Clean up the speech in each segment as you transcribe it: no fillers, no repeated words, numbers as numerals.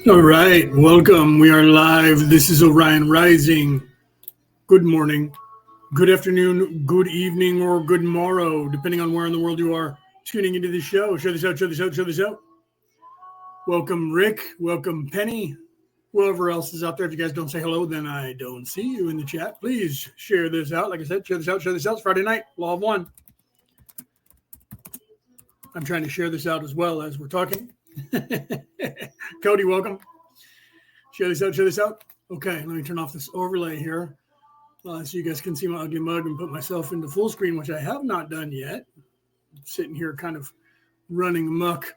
All right, welcome. We are live. This is Orion Rising. Good morning, good afternoon, good evening, or good morrow, depending on where in the world you are tuning into the show. Share this out, share this out, share this out. Welcome, Rick. Welcome, Penny. Whoever else is out there. If you guys don't say hello, then I don't see you in the chat. Please share this out. Like I said, share this out, share this out. It's Friday night, Law of One. I'm trying to share this out as well as we're talking. Cody, welcome. Share this out, share this out. Okay, let me turn off this overlay here so you guys can see my ugly mug and put myself into full screen, which I have not done yet. I'm sitting here kind of running amok,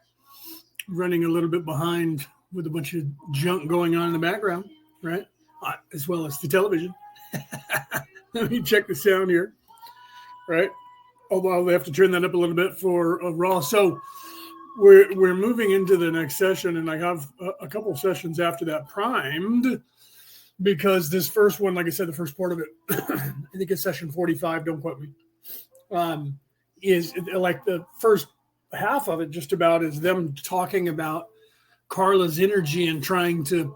running a little bit behind with a bunch of junk going on in the background, right? As well as the television. Let me check the sound here, right? Although I'll have to turn that up a little bit for Raw. So we're moving into the next session, and I have a couple of sessions after that primed because this first one, like I said, the first part of it, I think it's session 45, don't quote me, is like the first half of it just about is them talking about Carla's energy and trying to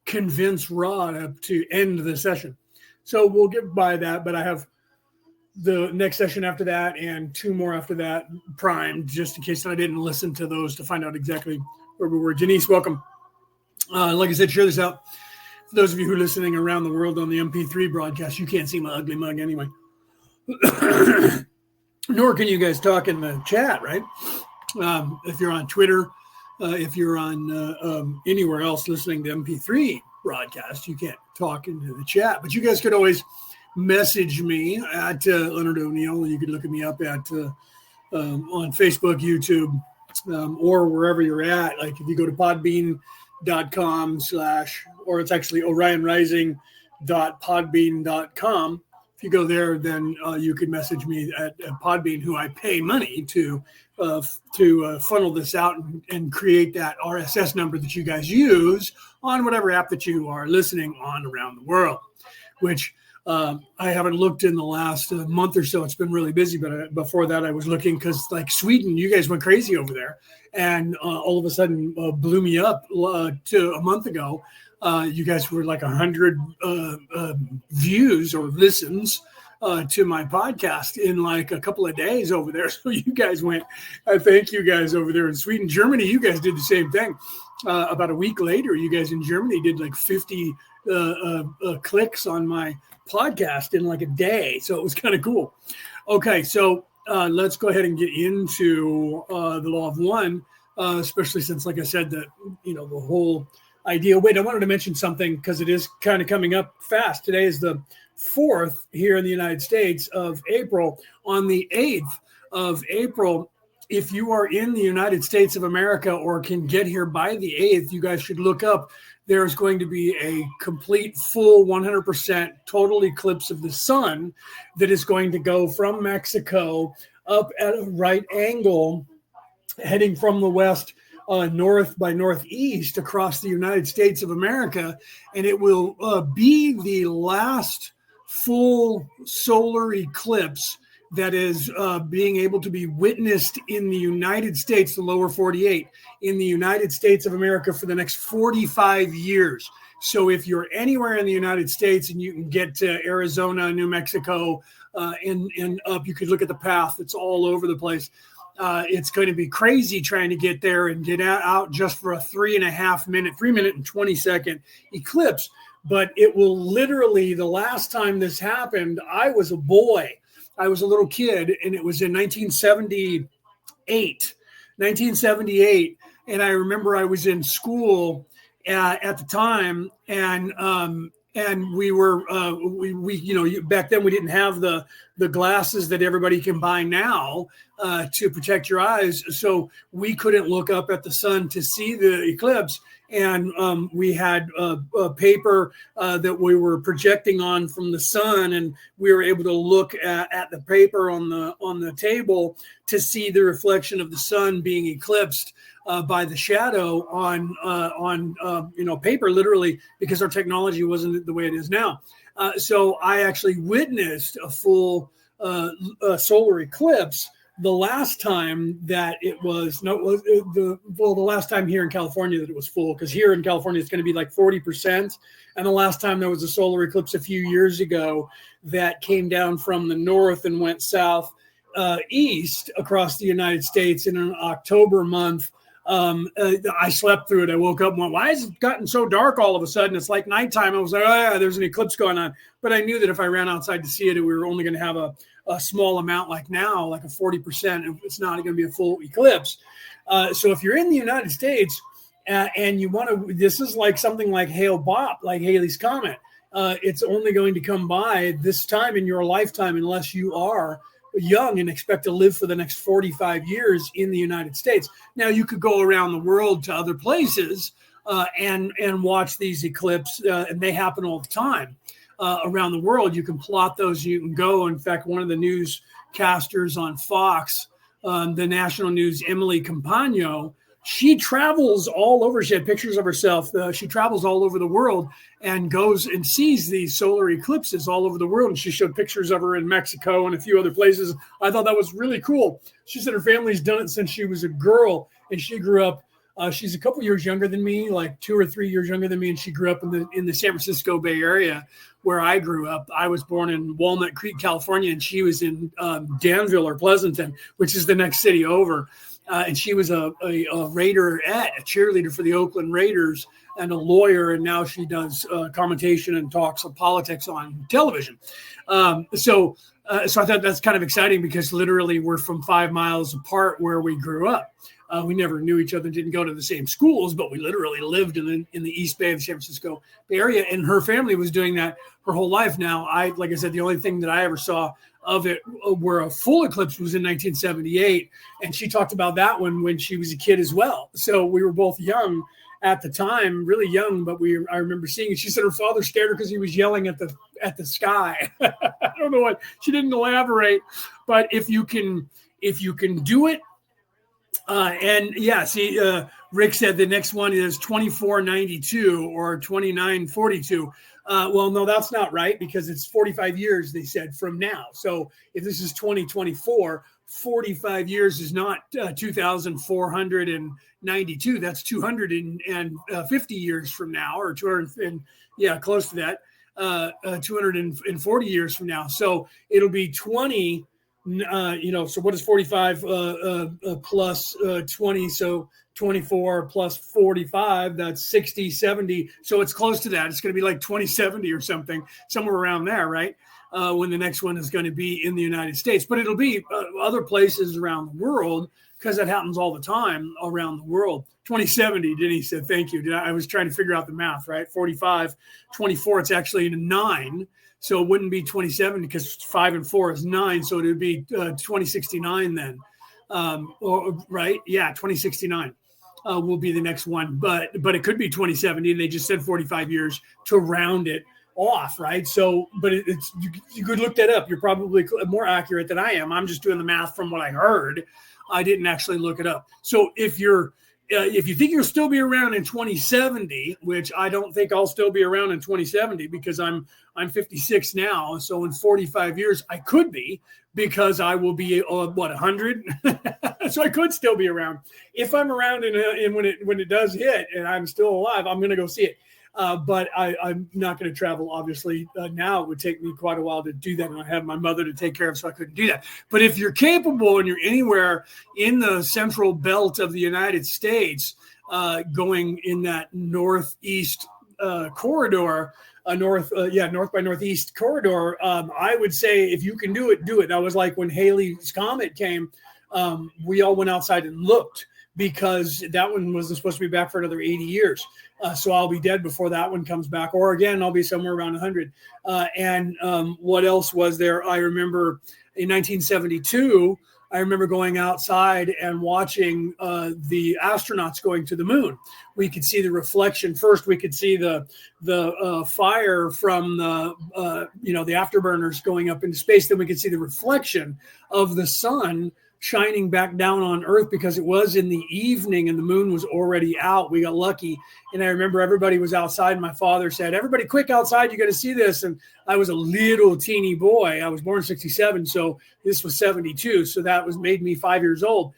convince Ra to end the session. So we'll get by that, but I have the next session after that and two more after that primed, just in case I didn't listen to those to find out exactly where we were. Janice, welcome. Like I said, share this out. For those of you who are listening around the world on the MP3 broadcast, you can't see my ugly mug anyway. Nor can you guys talk in the chat, right? If you're on Twitter, if you're on anywhere else listening to MP3 broadcast, you can't talk into the chat. But you guys could always message me at Leonard O'Neill. You could look at me up at on Facebook, YouTube, or wherever you're at. Like if you go to podbean.com/ or it's actually orionrising.podbean.com. If you go there, then you could message me at Podbean, who I pay money to funnel this out and create that RSS number that you guys use on whatever app that you are listening on around the world, which I haven't looked in the last month or so. It's been really busy, but before that I was looking because like Sweden, you guys went crazy over there and all of a sudden blew me up to a month ago. You guys were like 100 views or listens to my podcast in like a couple of days over there. So you guys went, I thank you guys over there in Sweden. Germany, you guys did the same thing. About a week later, you guys in Germany did like 50 clicks on my podcast in like a day. So it was kind of cool. Okay, so let's go ahead and get into the Law of One, especially since, like I said, that, you know, the whole idea. Wait, I wanted to mention something because it is kind of coming up fast. Today is the 4th here in the United States of April. On the 8th of April, if you are in the United States of America or can get here by the 8th, you guys should look up. There's going to be a complete, full, 100% total eclipse of the sun that is going to go from Mexico up at a right angle, heading from the west north by northeast across the United States of America. And it will be the last full solar eclipse that is being able to be witnessed in the United States, the lower 48, in the United States of America for the next 45 years. So if you're anywhere in the United States and you can get to Arizona, New Mexico, and up, you could look at the path. It's all over the place. It's going to be crazy trying to get there and get out just for a 3 minute and 20 second eclipse. But it will literally, the last time this happened, I was a boy. I was a little kid, and it was in 1978. And I remember I was in school at the time, and we were we you know, back then we didn't have the glasses that everybody can buy now to protect your eyes, so we couldn't look up at the sun to see the eclipse. And we had a paper that we were projecting on from the sun, and we were able to look at the paper on the table to see the reflection of the sun being eclipsed by the shadow on paper, literally, because our technology wasn't the way it is now. So I actually witnessed a full solar eclipse the last time that it was the last time here in California that it was full, because here in California it's going to be like 40%. And the last time there was a solar eclipse a few years ago that came down from the north and went south east across the United States in an October month. I slept through it. I woke up and went, why has it gotten so dark all of a sudden? It's like nighttime. I was like, oh yeah, there's an eclipse going on. But I knew that if I ran outside to see it, we were only going to have a small amount like now, like a 40%. It's not going to be a full eclipse. So if you're in the United States and you want to, this is like something like Hale-Bopp, like Halley's Comet. It's only going to come by this time in your lifetime unless you are young and expect to live for the next 45 years in the United States. Now, you could go around the world to other places and watch these eclipses, and they happen all the time. Around the world, you can plot those. You can go. In fact, one of the newscasters on Fox, the national news, Emily Campagno, she travels all over. She had pictures of herself. She travels all over the world and goes and sees these solar eclipses all over the world. And she showed pictures of her in Mexico and a few other places. I thought that was really cool. She said her family's done it since she was a girl, and she grew up. She's a couple years younger than me, like 2 or 3 years younger than me, and she grew up in the San Francisco Bay Area, where I grew up. I was born in Walnut Creek, California, and she was in Danville or Pleasanton, which is the next city over. And she was a Raiderette, a cheerleader for the Oakland Raiders, and a lawyer, and now she does commentation and talks of politics on television. So I thought that's kind of exciting, because literally we're from 5 miles apart where we grew up. We never knew each other, didn't go to the same schools, but we literally lived in the East Bay of the San Francisco Bay Area, and her family was doing that her whole life. Now, like I said, the only thing that I ever saw of it where a full eclipse was in 1978, and she talked about that one when she was a kid as well. So we were both young at the time, really young, but I remember seeing it. She said her father scared her because he was yelling at the sky. I don't know what, she didn't elaborate, but if you can do it. And yeah, see, Rick said the next one is 2492 or 2942. Well, no, that's not right, because it's 45 years, they said, from now. So if this is 2024, 45 years is not 2,492. That's 250 years from now, or 200, and yeah, close to that, 240 years from now. So it'll be 20. So what is 45 plus 20? So 24 plus 45, that's 60, 70. So it's close to that. It's going to be like 2070 or something, somewhere around there, right? When the next one is going to be in the United States. But it'll be other places around the world, because that happens all the time around the world. 2070, Denny said, thank you. I was trying to figure out the math, right? 45, 24, it's actually a 9. So it wouldn't be 27, because 5 and 4 is 9. So it would be 2069 then. Right? Yeah, 2069 will be the next one. But it could be 2070, and they just said 45 years to round it off, right? So, but you could look that up. You're probably more accurate than I am. I'm just doing the math from what I heard. I didn't actually look it up. So if you think you'll still be around in 2070, which I don't think I'll still be around in 2070, because I'm 56 now. So in 45 years, I could be, because I will be 100. So I could still be around. If I'm around and when it does hit and I'm still alive, I'm going to go see it. But I'm not going to travel, obviously. Now it would take me quite a while to do that, and I have my mother to take care of, so I couldn't do that. But if you're capable and you're anywhere in the central belt of the United States, going in that northeast corridor, north by northeast corridor, I would say if you can do it, do it. That was like when Halley's Comet came. We all went outside and looked, because that one was supposed to be back for another 80 years. So I'll be dead before that one comes back. Or again, I'll be somewhere around 100. What else was there? I remember in 1972, I remember going outside and watching the astronauts going to the moon. We could see the reflection. First, we could see the fire from the afterburners going up into space. Then we could see the reflection of the sun shining back down on Earth because it was in the evening and the moon was already out. We got lucky. And I remember everybody was outside. My father said, everybody quick outside, you got to see this. And I was a little teeny boy. I was born in 67. So this was 72. So that made me 5 years old.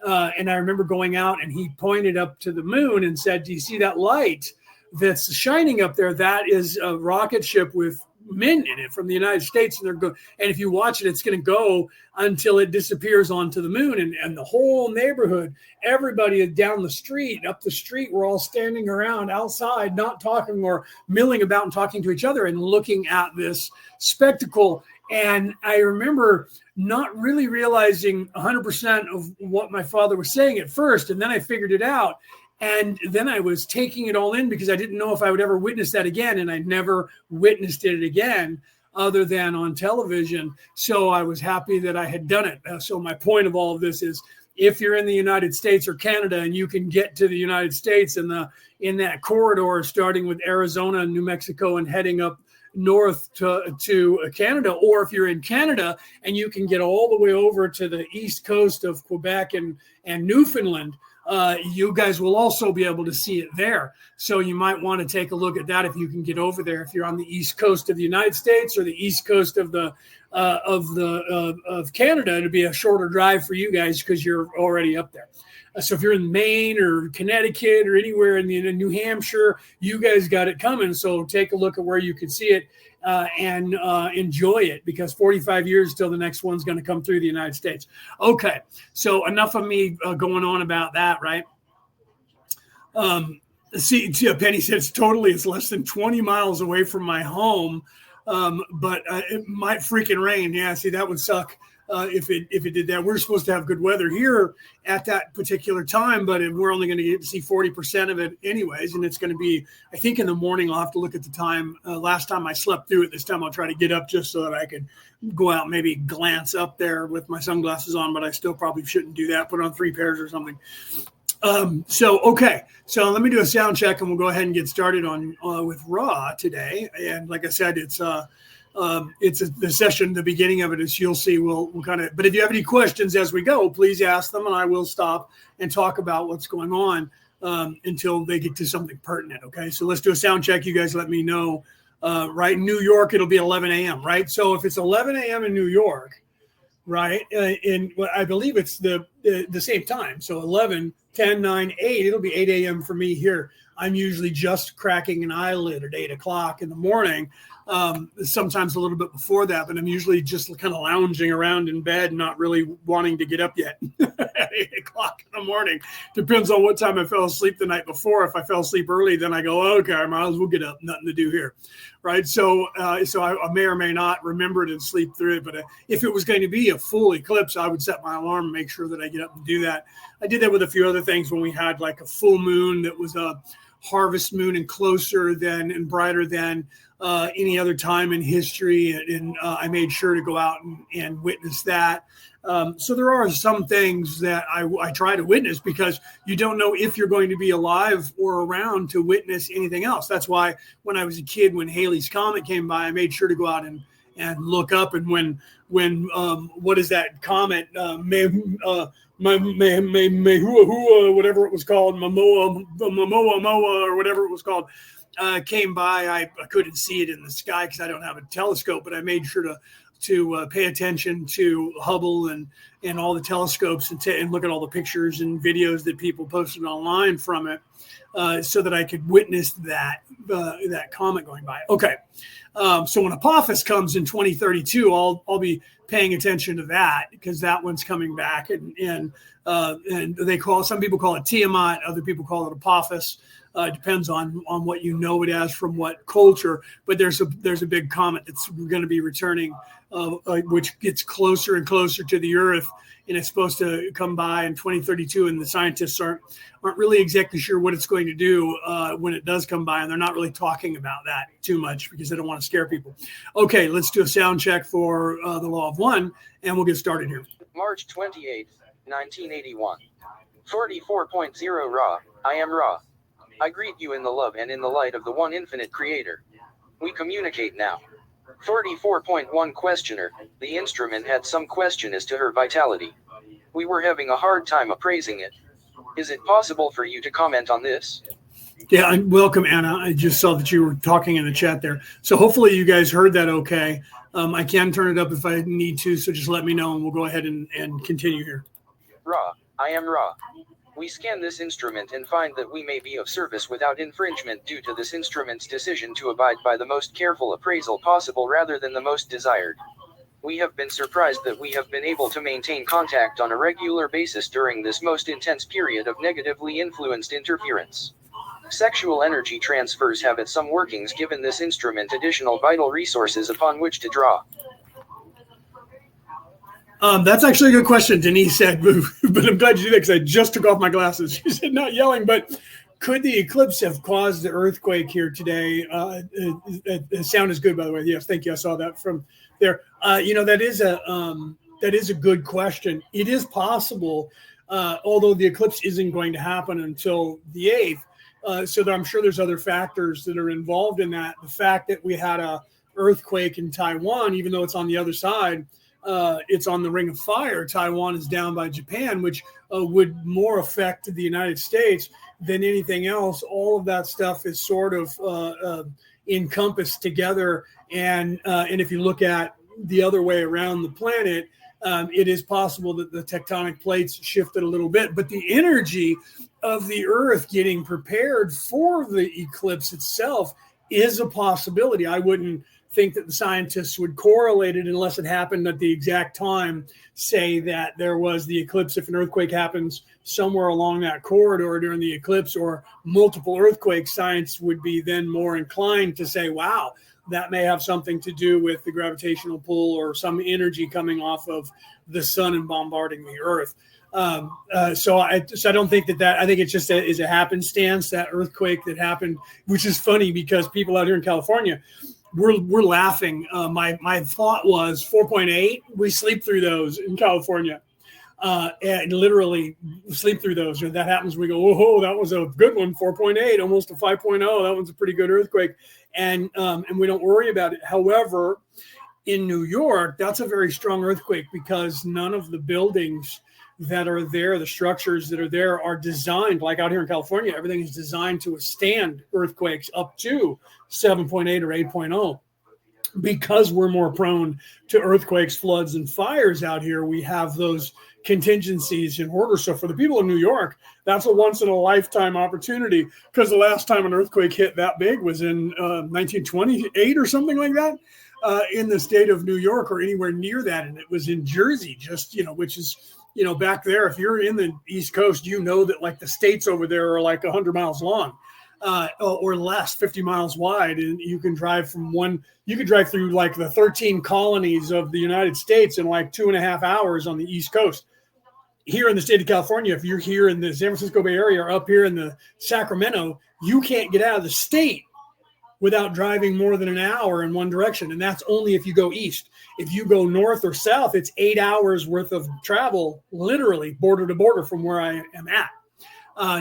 And I remember going out and he pointed up to the moon and said, do you see that light that's shining up there? That is a rocket ship with men in it from the United States. And and if you watch it, it's going to go until it disappears onto the moon. And the whole neighborhood, everybody down the street, up the street, we're all standing around outside, not talking or milling about and talking to each other and looking at this spectacle. And I remember not really realizing 100% of what my father was saying at first. And then I figured it out. And then I was taking it all in because I didn't know if I would ever witness that again. And I never witnessed it again other than on television. So I was happy that I had done it. So my point of all of this is, if you're in the United States or Canada and you can get to the United States in that corridor, starting with Arizona and New Mexico and heading up north to Canada, or if you're in Canada and you can get all the way over to the east coast of Quebec and Newfoundland, you guys will also be able to see it there. So you might want to take a look at that if you can get over there. If you're on the east coast of the United States or the east coast of Canada, it'll be a shorter drive for you guys because you're already up there. So if you're in Maine or Connecticut or anywhere in New Hampshire, you guys got it coming. So take a look at where you can see it and enjoy it, because 45 years till the next one's going to come through the United States. Okay, so enough of me going on about that, right? Penny says it's less than 20 miles away from my home, but it might freaking rain. Yeah, see, that would suck. If it did that. We're supposed to have good weather here at that particular time, but we're only going to get to see 40% of it anyways. And it's going to be, I think, in the morning. I'll have to look at the time. Last time I slept through it. This time I'll try to get up just so that I can go out, maybe glance up there with my sunglasses on, but I still probably shouldn't do that. Put on 3 pairs or something. Okay. So let me do a sound check and we'll go ahead and get started on with Raw today. And like I said, it's the session, the beginning of it, as you'll see, we'll kind of, but if you have any questions as we go, please ask them and I will stop and talk about what's going on until they get to something pertinent. Okay. So let's do a sound check. You guys let me know, right? In New York, it'll be 11 a.m. right? So if it's 11 a.m. in New York, right. I believe it's the same time. So 11, 10, 9, 8, it'll be 8 a.m. for me here. I'm usually just cracking an eyelid at 8 o'clock in the morning. Sometimes a little bit before that, but I'm usually just kind of lounging around in bed, not really wanting to get up yet at 8 o'clock in the morning. Depends on what time I fell asleep the night before. If I fell asleep early, then I go, okay, I might as well get up. Nothing to do here. Right. So I may or may not remember it and sleep through it. But if it was going to be a full eclipse, I would set my alarm and make sure that I get up and do that. I did that with a few other things when we had like a full moon that was a harvest moon and closer than and brighter than any other time in history. And I made sure to go out and witness that. So there are some things that I try to witness because you don't know if you're going to be alive or around to witness anything else. That's why when I was a kid, when Halley's Comet came by, I made sure to go out and look up. And when what is that comet? Mehua, whatever it was called, Momoa, or whatever it was called, came by. I couldn't see it in the sky because I don't have a telescope, but I made sure to pay attention to Hubble and all the telescopes and look at all the pictures and videos that people posted online from it, so that I could witness that comet going by. Okay. So when Apophis comes in 2032, I'll be paying attention to that because that one's coming back, and some people call it Tiamat, other people call it Apophis. Depends on what you know it as from what culture, but there's a big comet that's going to be returning, which gets closer and closer to the Earth, and it's supposed to come by in 2032. And the scientists aren't really exactly sure what it's going to do when it does come by, and they're not really talking about that too much because they don't want to scare people. Okay, let's do a sound check for the Law of One, and we'll get started here. March 28th, 1981. 44.0 Ra. I am Ra. I greet you in the love and in the light of the one infinite creator. We communicate now. 44.1 Questioner. The instrument had some question as to her vitality. We were having a hard time appraising it. Is it possible for you to comment on this? Yeah, and welcome, Anna. I just saw that you were talking in the chat there. So hopefully you guys heard that okay. I can turn it up if I need to, so just let me know and we'll go ahead and continue here. Ra, I am Ra. We scan this instrument and find that we may be of service without infringement due to this instrument's decision to abide by the most careful appraisal possible rather than the most desired. We have been surprised that we have been able to maintain contact on a regular basis during this most intense period of negatively influenced interference. Sexual energy transfers have at some workings given this instrument additional vital resources upon which to draw. That's actually a good question, Denise said, but I'm glad you did that because I just took off my glasses. She said not yelling, but could the eclipse have caused the earthquake here today? The sound is good, by the way. Yes, thank you. I saw that from there. That is a good question. It is possible, although the eclipse isn't going to happen until the 8th. So I'm sure there's other factors that are involved in that. The fact that we had a earthquake in Taiwan, even though it's on the other side, it's on the Ring of Fire. Taiwan is down by Japan, which would more affect the United States than anything else. All of that stuff is sort of encompassed together. And if you look at the other way around the planet, it is possible that the tectonic plates shifted a little bit. But the energy of the Earth getting prepared for the eclipse itself is a possibility. I wouldn't think that the scientists would correlate it unless it happened at the exact time, say that there was the eclipse. If an earthquake happens somewhere along that corridor during the eclipse or multiple earthquakes, science would be then more inclined to say, wow, that may have something to do with the gravitational pull or some energy coming off of the sun and bombarding the Earth. So I don't think that I think it's just is a happenstance, that earthquake that happened, which is funny because people out here in California, we're laughing. My thought was 4.8. We sleep through those in California, and literally sleep through those. When that happens, we go, "Whoa, that was a good one." 4.8, almost a 5.0. That one's a pretty good earthquake, and we don't worry about it. However, in New York, that's a very strong earthquake because none of the buildings that are there, the structures that are there, are designed like out here in California. Everything is designed to withstand earthquakes up to 7.8 or 8.0. Because we're more prone to earthquakes, floods, and fires out here, we have those contingencies in order. So for the people of New York, that's a once-in-a-lifetime opportunity, because the last time an earthquake hit that big was in 1928 or something like that, in the state of New York or anywhere near that. And it was in Jersey, which is, back there. If you're in the East Coast, that like the states over there are like 100 miles long. Or less, 50 miles wide, and you can drive through like the 13 colonies of the United States in like 2.5 hours on the East Coast. Here in the state of California, if you're here in the San Francisco Bay Area or up here in the Sacramento, you can't get out of the state without driving more than an hour in one direction, and that's only if you go east. If you go north or south, it's 8 hours worth of travel, literally border to border from where I am at.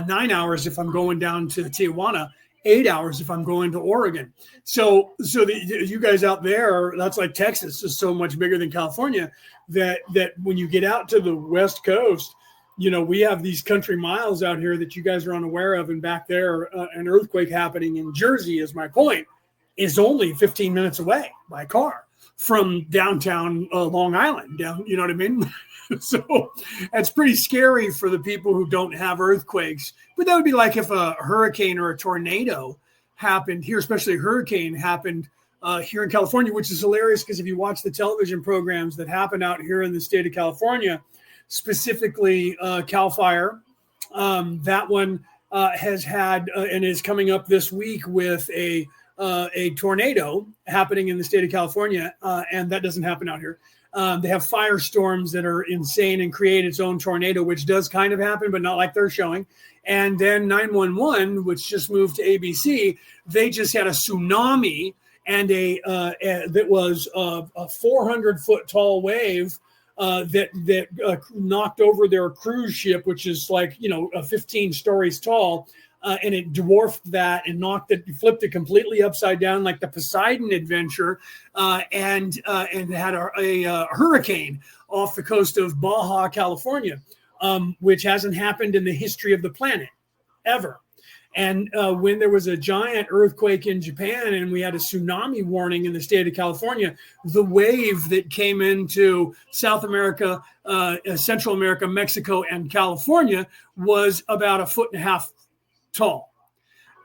9 hours if I'm going down to Tijuana, 8 hours if I'm going to Oregon. So you guys out there, that's like Texas is so much bigger than California that when you get out to the West Coast, we have these country miles out here that you guys are unaware of. And back there, an earthquake happening in Jersey, is my point, is only 15 minutes away by car from downtown Long Island down, you know what I mean? So that's pretty scary for the people who don't have earthquakes. But that would be like if a hurricane or a tornado happened here, especially a hurricane happened here in California, which is hilarious because if you watch the television programs that happen out here in the state of California, specifically Cal Fire, that one has had and is coming up this week with a tornado happening in the state of California, and that doesn't happen out here. They have firestorms that are insane and create its own tornado, which does kind of happen, but not like they're showing. And then 911, which just moved to ABC, they just had a tsunami and that was a 400-foot tall wave that knocked over their cruise ship, which is like 15 stories tall. and it dwarfed that and flipped it completely upside down, like the Poseidon adventure, and had a hurricane off the coast of Baja, California, which hasn't happened in the history of the planet ever. And when there was a giant earthquake in Japan and we had a tsunami warning in the state of California, the wave that came into South America, Central America, Mexico, and California was about 1.5 feet tall.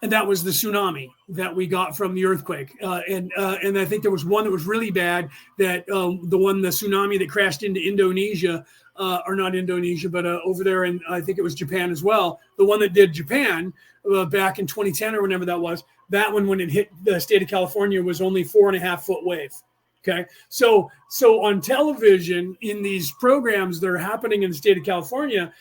And that was the tsunami that we got from the earthquake. And I think there was one that was really bad, that the tsunami that crashed into Indonesia, or not Indonesia, but over there, and I think it was Japan as well. The one that did Japan back in 2010 or whenever that was, that one, when it hit the state of California, was only 4.5-foot wave. Okay, so on television, in these programs that are happening in the state of California,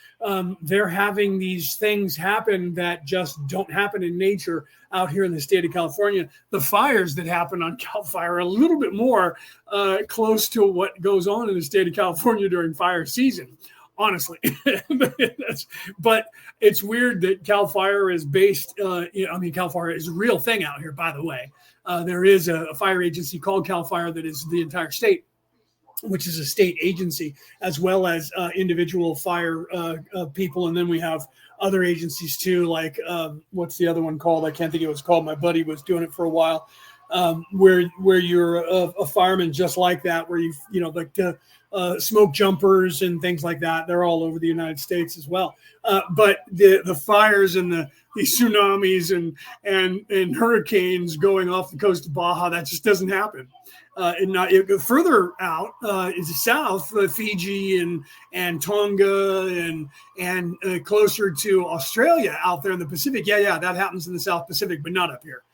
they're having these things happen that just don't happen in nature out here in the state of California. The fires that happen on Cal Fire are a little bit more close to what goes on in the state of California during fire season, honestly. But it's weird that Cal Fire is based, Cal Fire is a real thing out here, by the way. There is a fire agency called Cal Fire that is the entire state, which is a state agency, as well as individual fire people. And then we have other agencies too, like what's the other one called? I can't think of what it's called. My buddy was doing it for a while, where you're a fireman just like that, where like the smoke jumpers and things like that. They're all over the United States as well. But the fires and the tsunamis and hurricanes going off the coast of Baja, that just doesn't happen. Further out is south, Fiji and Tonga and closer to Australia out there in the Pacific. Yeah, that happens in the South Pacific, but not up here.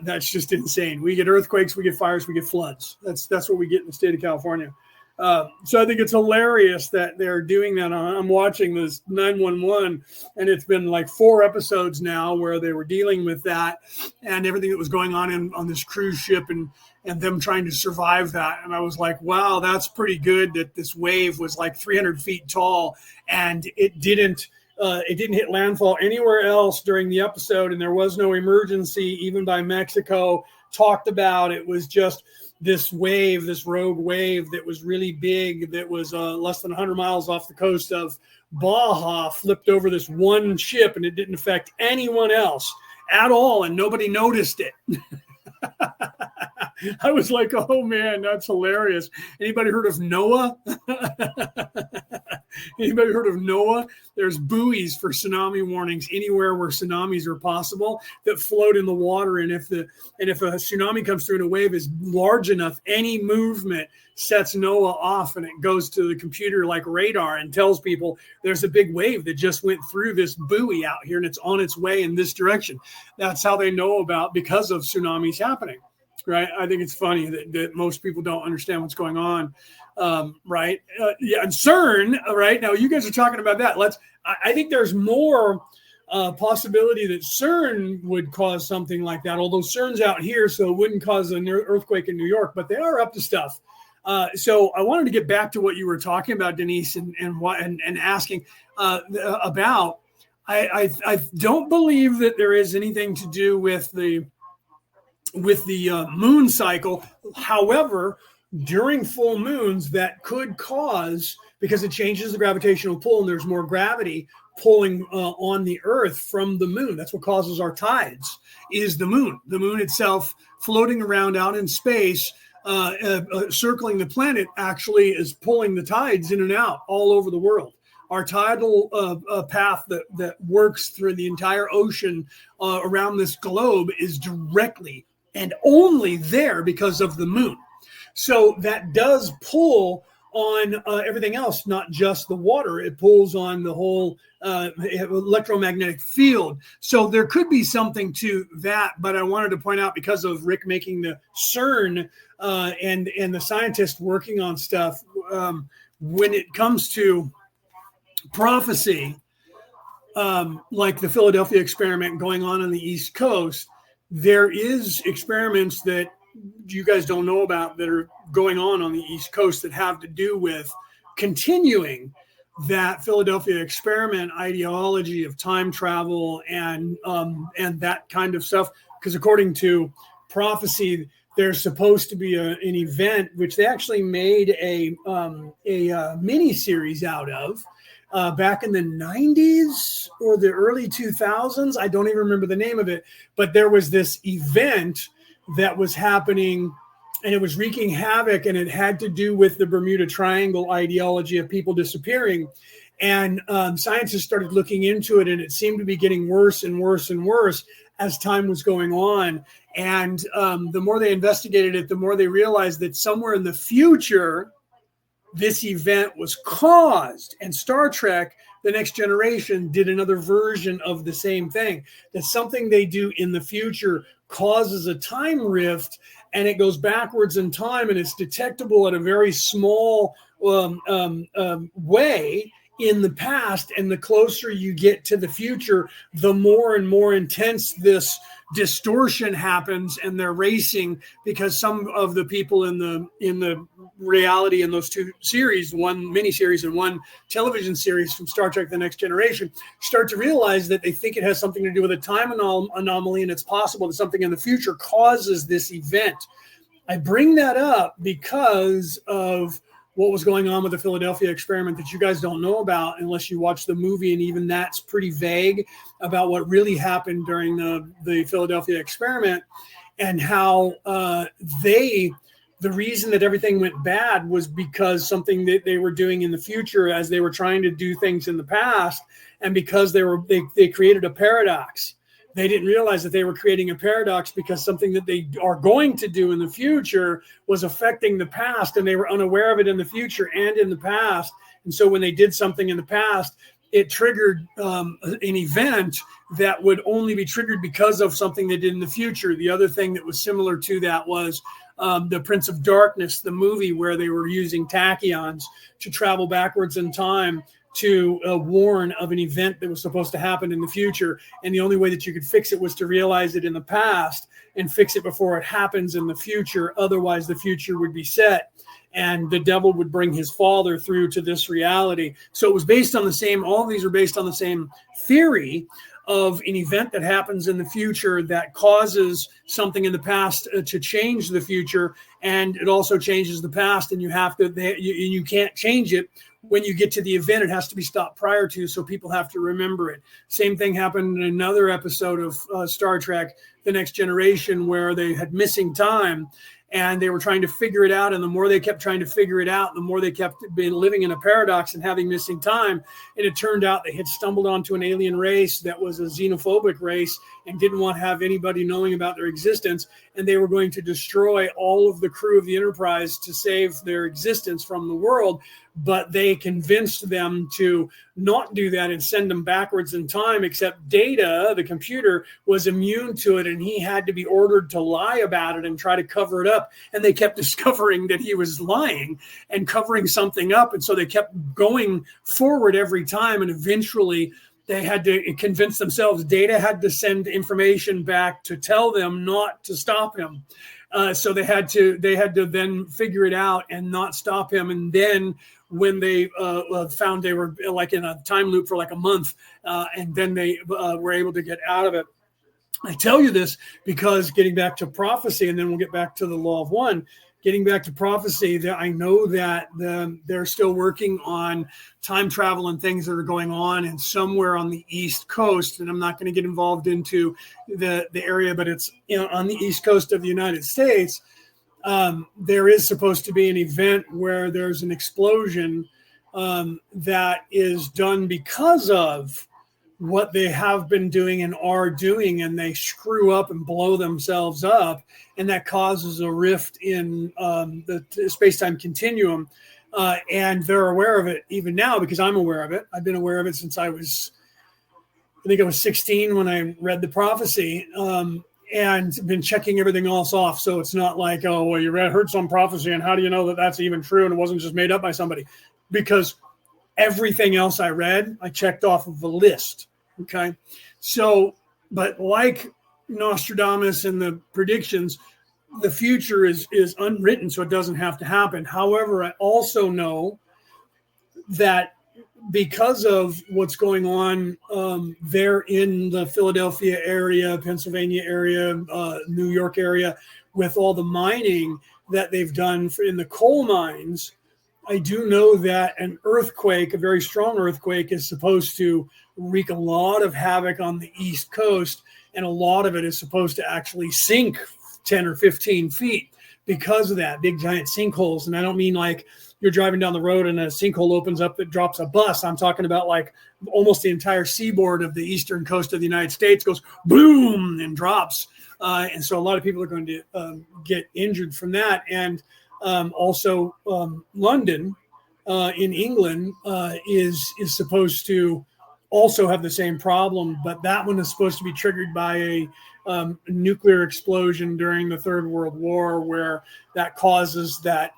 That's just insane. We get earthquakes, we get fires, we get floods. That's what we get in the state of California. So I think it's hilarious that they're doing that. I'm watching this 911, and it's been like 4 episodes now where they were dealing with that and everything that was going on this cruise ship and them trying to survive that. And I was like, wow, that's pretty good that this wave was like 300 feet tall and it didn't hit landfall anywhere else during the episode. And there was no emergency, even by Mexico talked about. It was just this rogue wave that was really big, that was less than 100 miles off the coast of Baja, flipped over this one ship, and it didn't affect anyone else at all, and nobody noticed it. I was like, oh man, that's hilarious. Anybody heard of Noah? Anybody heard of Noah? There's buoys for tsunami warnings anywhere where tsunamis are possible that float in the water. And if a tsunami comes through and a wave is large enough, any movement sets Noah off, and it goes to the computer like radar and tells people there's a big wave that just went through this buoy out here and it's on its way in this direction. That's how they know about, because of tsunamis happening. Right. I think it's funny that most people don't understand what's going on. Right. And CERN. Right. Now, you guys are talking about that. I think there's more possibility that CERN would cause something like that, although CERN's out here, so it wouldn't cause an earthquake in New York, but they are up to stuff. So I wanted to get back to what you were talking about, Denise, and asking about. I don't believe that there is anything to do with the moon cycle. However, during full moons, that could cause, because it changes the gravitational pull and there's more gravity pulling on the Earth from the moon. That's what causes our tides, is the moon. The moon itself floating around out in space, circling the planet, actually is pulling the tides in and out all over the world. Our tidal path that works through the entire ocean around this globe is directly and only there because of the moon. So that does pull on everything else, not just the water. It pulls on the whole electromagnetic field. So there could be something to that. But I wanted to point out, because of Rick making the CERN and the scientists working on stuff, when it comes to prophecy, like the Philadelphia experiment going on the East Coast, there is experiments that you guys don't know about that are going on the East Coast that have to do with continuing that Philadelphia experiment ideology of time travel and that kind of stuff. Because according to prophecy, there's supposed to be an event which they actually made a mini series out of back in the 90s or the early 2000s. I don't even remember the name of it, but there was this event that was happening and it was wreaking havoc, and it had to do with the Bermuda Triangle ideology of people disappearing. And scientists started looking into it, and it seemed to be getting worse and worse and worse as time was going on. And the more they investigated it, the more they realized that somewhere in the future, this event was caused. And Star Trek, The Next Generation, did another version of the same thing, that something they do in the future causes a time rift, and it goes backwards in time, and it's detectable at a very small way in the past. And the closer you get to the future, the more and more intense this distortion happens, and they're racing because some of the people in the reality in those two series, one miniseries and one television series from Star Trek The Next Generation, start to realize that they think it has something to do with a time anomaly, and it's possible that something in the future causes this event. I bring that up because of what was going on with the Philadelphia experiment that you guys don't know about unless you watch the movie, and even that's pretty vague about what really happened during the Philadelphia experiment, and how the reason that everything went bad was because something that they were doing in the future as they were trying to do things in the past, and because they created a paradox. They didn't realize that they were creating a paradox because something that they are going to do in the future was affecting the past, and they were unaware of it in the future and in the past. And so when they did something in the past, it triggered an event that would only be triggered because of something they did in the future. The other thing that was similar to that was the Prince of Darkness, the movie, where they were using tachyons to travel backwards in time to warn of an event that was supposed to happen in the future. And the only way that you could fix it was to realize it in the past and fix it before it happens in the future. Otherwise, the future would be set, and the devil would bring his father through to this reality. So it was based on the same, all of these are based on the same theory of an event that happens in the future that causes something in the past to change the future. And it also changes the past, and you can't change it. When you get to the event, it has to be stopped prior to, so people have to remember it. Same thing happened in another episode of Star Trek, The Next Generation, where they had missing time, and they were trying to figure it out. And the more they kept trying to figure it out, the more they kept being living in a paradox and having missing time. And it turned out they had stumbled onto an alien race that was a xenophobic race and didn't want to have anybody knowing about their existence. And they were going to destroy all of the crew of the Enterprise to save their existence from the world. But they convinced them to not do that and send them backwards in time, except Data, the computer, was immune to it, and he had to be ordered to lie about it and try to cover it up. And they kept discovering that he was lying and covering something up. And so they kept going forward every time. And eventually they had to convince themselves. Data had to send information back to tell them not to stop him. So they had to then figure it out and not stop him. And then when they found they were like in a time loop for like a month, and then they were able to get out of it. I tell you this because getting back to prophecy, and then we'll get back to the law of one. Getting back to prophecy, that I know that they're still working on time travel and things that are going on, and somewhere on the East Coast, and I'm not going to get involved into the area, but it's on the East Coast of the United States. There is supposed to be an event where there's an explosion that is done because of what they have been doing and are doing, and they screw up and blow themselves up, and that causes a rift in the space-time continuum. And they're aware of it even now because I'm aware of it. I've been aware of it since I think I was 16 when I read the prophecy. And been checking everything else off. So it's not like, oh, well, you heard some prophecy, and how do you know that that's even true and it wasn't just made up by somebody? Because everything else I read, I checked off of a list. Okay. So, but like Nostradamus and the predictions, the future is unwritten, so it doesn't have to happen. However, I also know that because of what's going on there in the Philadelphia area, Pennsylvania area, New York area, with all the mining that they've done in the coal mines, I do know that an earthquake, a very strong earthquake, is supposed to wreak a lot of havoc on the East Coast, and a lot of it is supposed to actually sink 10 or 15 feet because of that, big giant sinkholes. And I don't mean like you're driving down the road and a sinkhole opens up that drops a bus. I'm talking about like almost the entire seaboard of the eastern coast of the United States goes boom and drops. And so a lot of people are going to get injured from that. And also London in England is supposed to also have the same problem, but that one is supposed to be triggered by a nuclear explosion during the Third World War, where that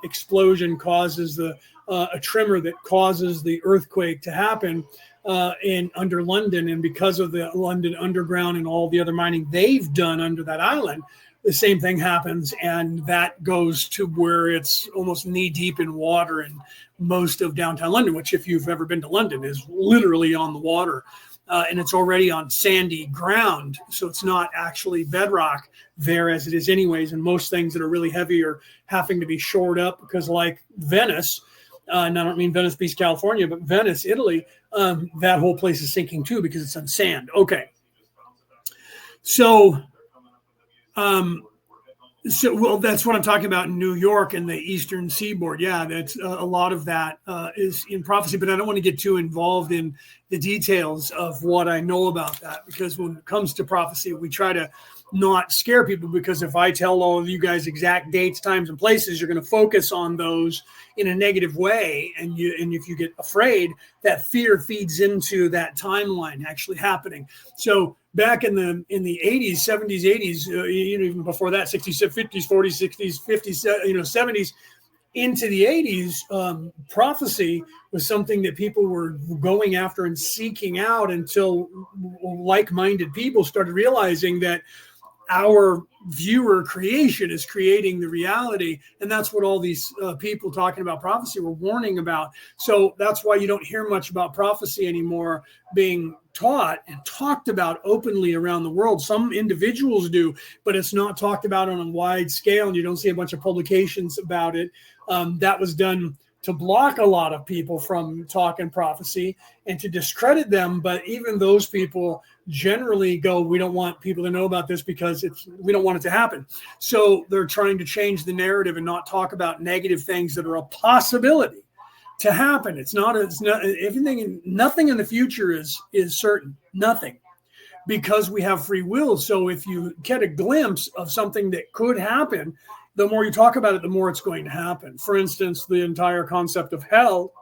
explosion causes a tremor that causes the earthquake to happen under London. And because of the London Underground and all the other mining they've done under that island, the same thing happens, and that goes to where it's almost knee deep in water in most of downtown London, which, if you've ever been to London, is literally on the water. And it's already on sandy ground, so it's not actually bedrock there as it is anyways. And most things that are really heavy are having to be shored up because, like Venice, and I don't mean Venice Beach, California, but Venice, Italy, that whole place is sinking too because it's on sand. Okay. So that's what I'm talking about in New York and the Eastern Seaboard. Yeah, that's a lot of that is in prophecy, but I don't want to get too involved in the details of what I know about that, because when it comes to prophecy, we try to not scare people, because if I tell all of you guys exact dates, times, and places, you're going to focus on those in a negative way. And if you get afraid, that fear feeds into that timeline actually happening. So back in the 80s, 70s, 80s, even before that, 60s, 50s, 40s, 60s, 50s, 70s, into the 80s, prophecy was something that people were going after and seeking out until like-minded people started realizing that our viewer creation is creating the reality. And that's what all these people talking about prophecy were warning about. So that's why you don't hear much about prophecy anymore being taught and talked about openly around the world. Some individuals do, but it's not talked about on a wide scale, and you don't see a bunch of publications about it. That was done to block a lot of people from talking prophecy and to discredit them. But even those people generally go, we don't want people to know about this because we don't want it to happen. So they're trying to change the narrative and not talk about negative things that are a possibility to happen. It's not everything. Nothing in the future is certain. Nothing, because we have free will. So if you get a glimpse of something that could happen, the more you talk about it, the more it's going to happen. For instance, the entire concept of hell,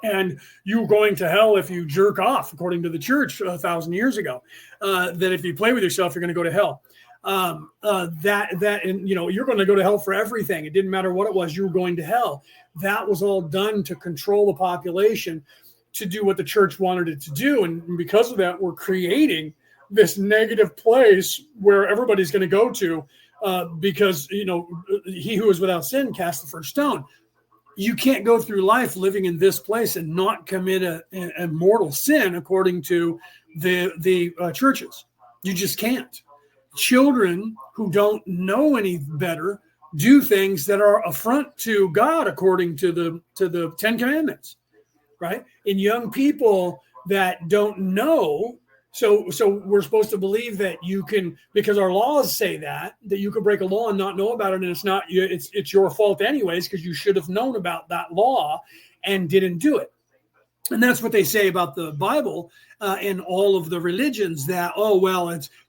and you going to hell if you jerk off, according to the church 1,000 years ago, that if you play with yourself, you're going to go to hell. And you're going to go to hell for everything. It didn't matter what it was, you were going to hell. That was all done to control the population, to do what the church wanted it to do. And because of that, we're creating this negative place where everybody's going to go to, because, he who is without sin cast the first stone. You can't go through life living in this place and not commit a mortal sin according to the churches. You just can't. Children who don't know any better do things that are affront to God according to the Ten Commandments, right? And young people that don't know. So we're supposed to believe that you can, because our laws say that you could break a law and not know about it, and it's your fault anyways, because you should have known about that law and didn't do it. And that's what they say about the Bible and all of the religions, that,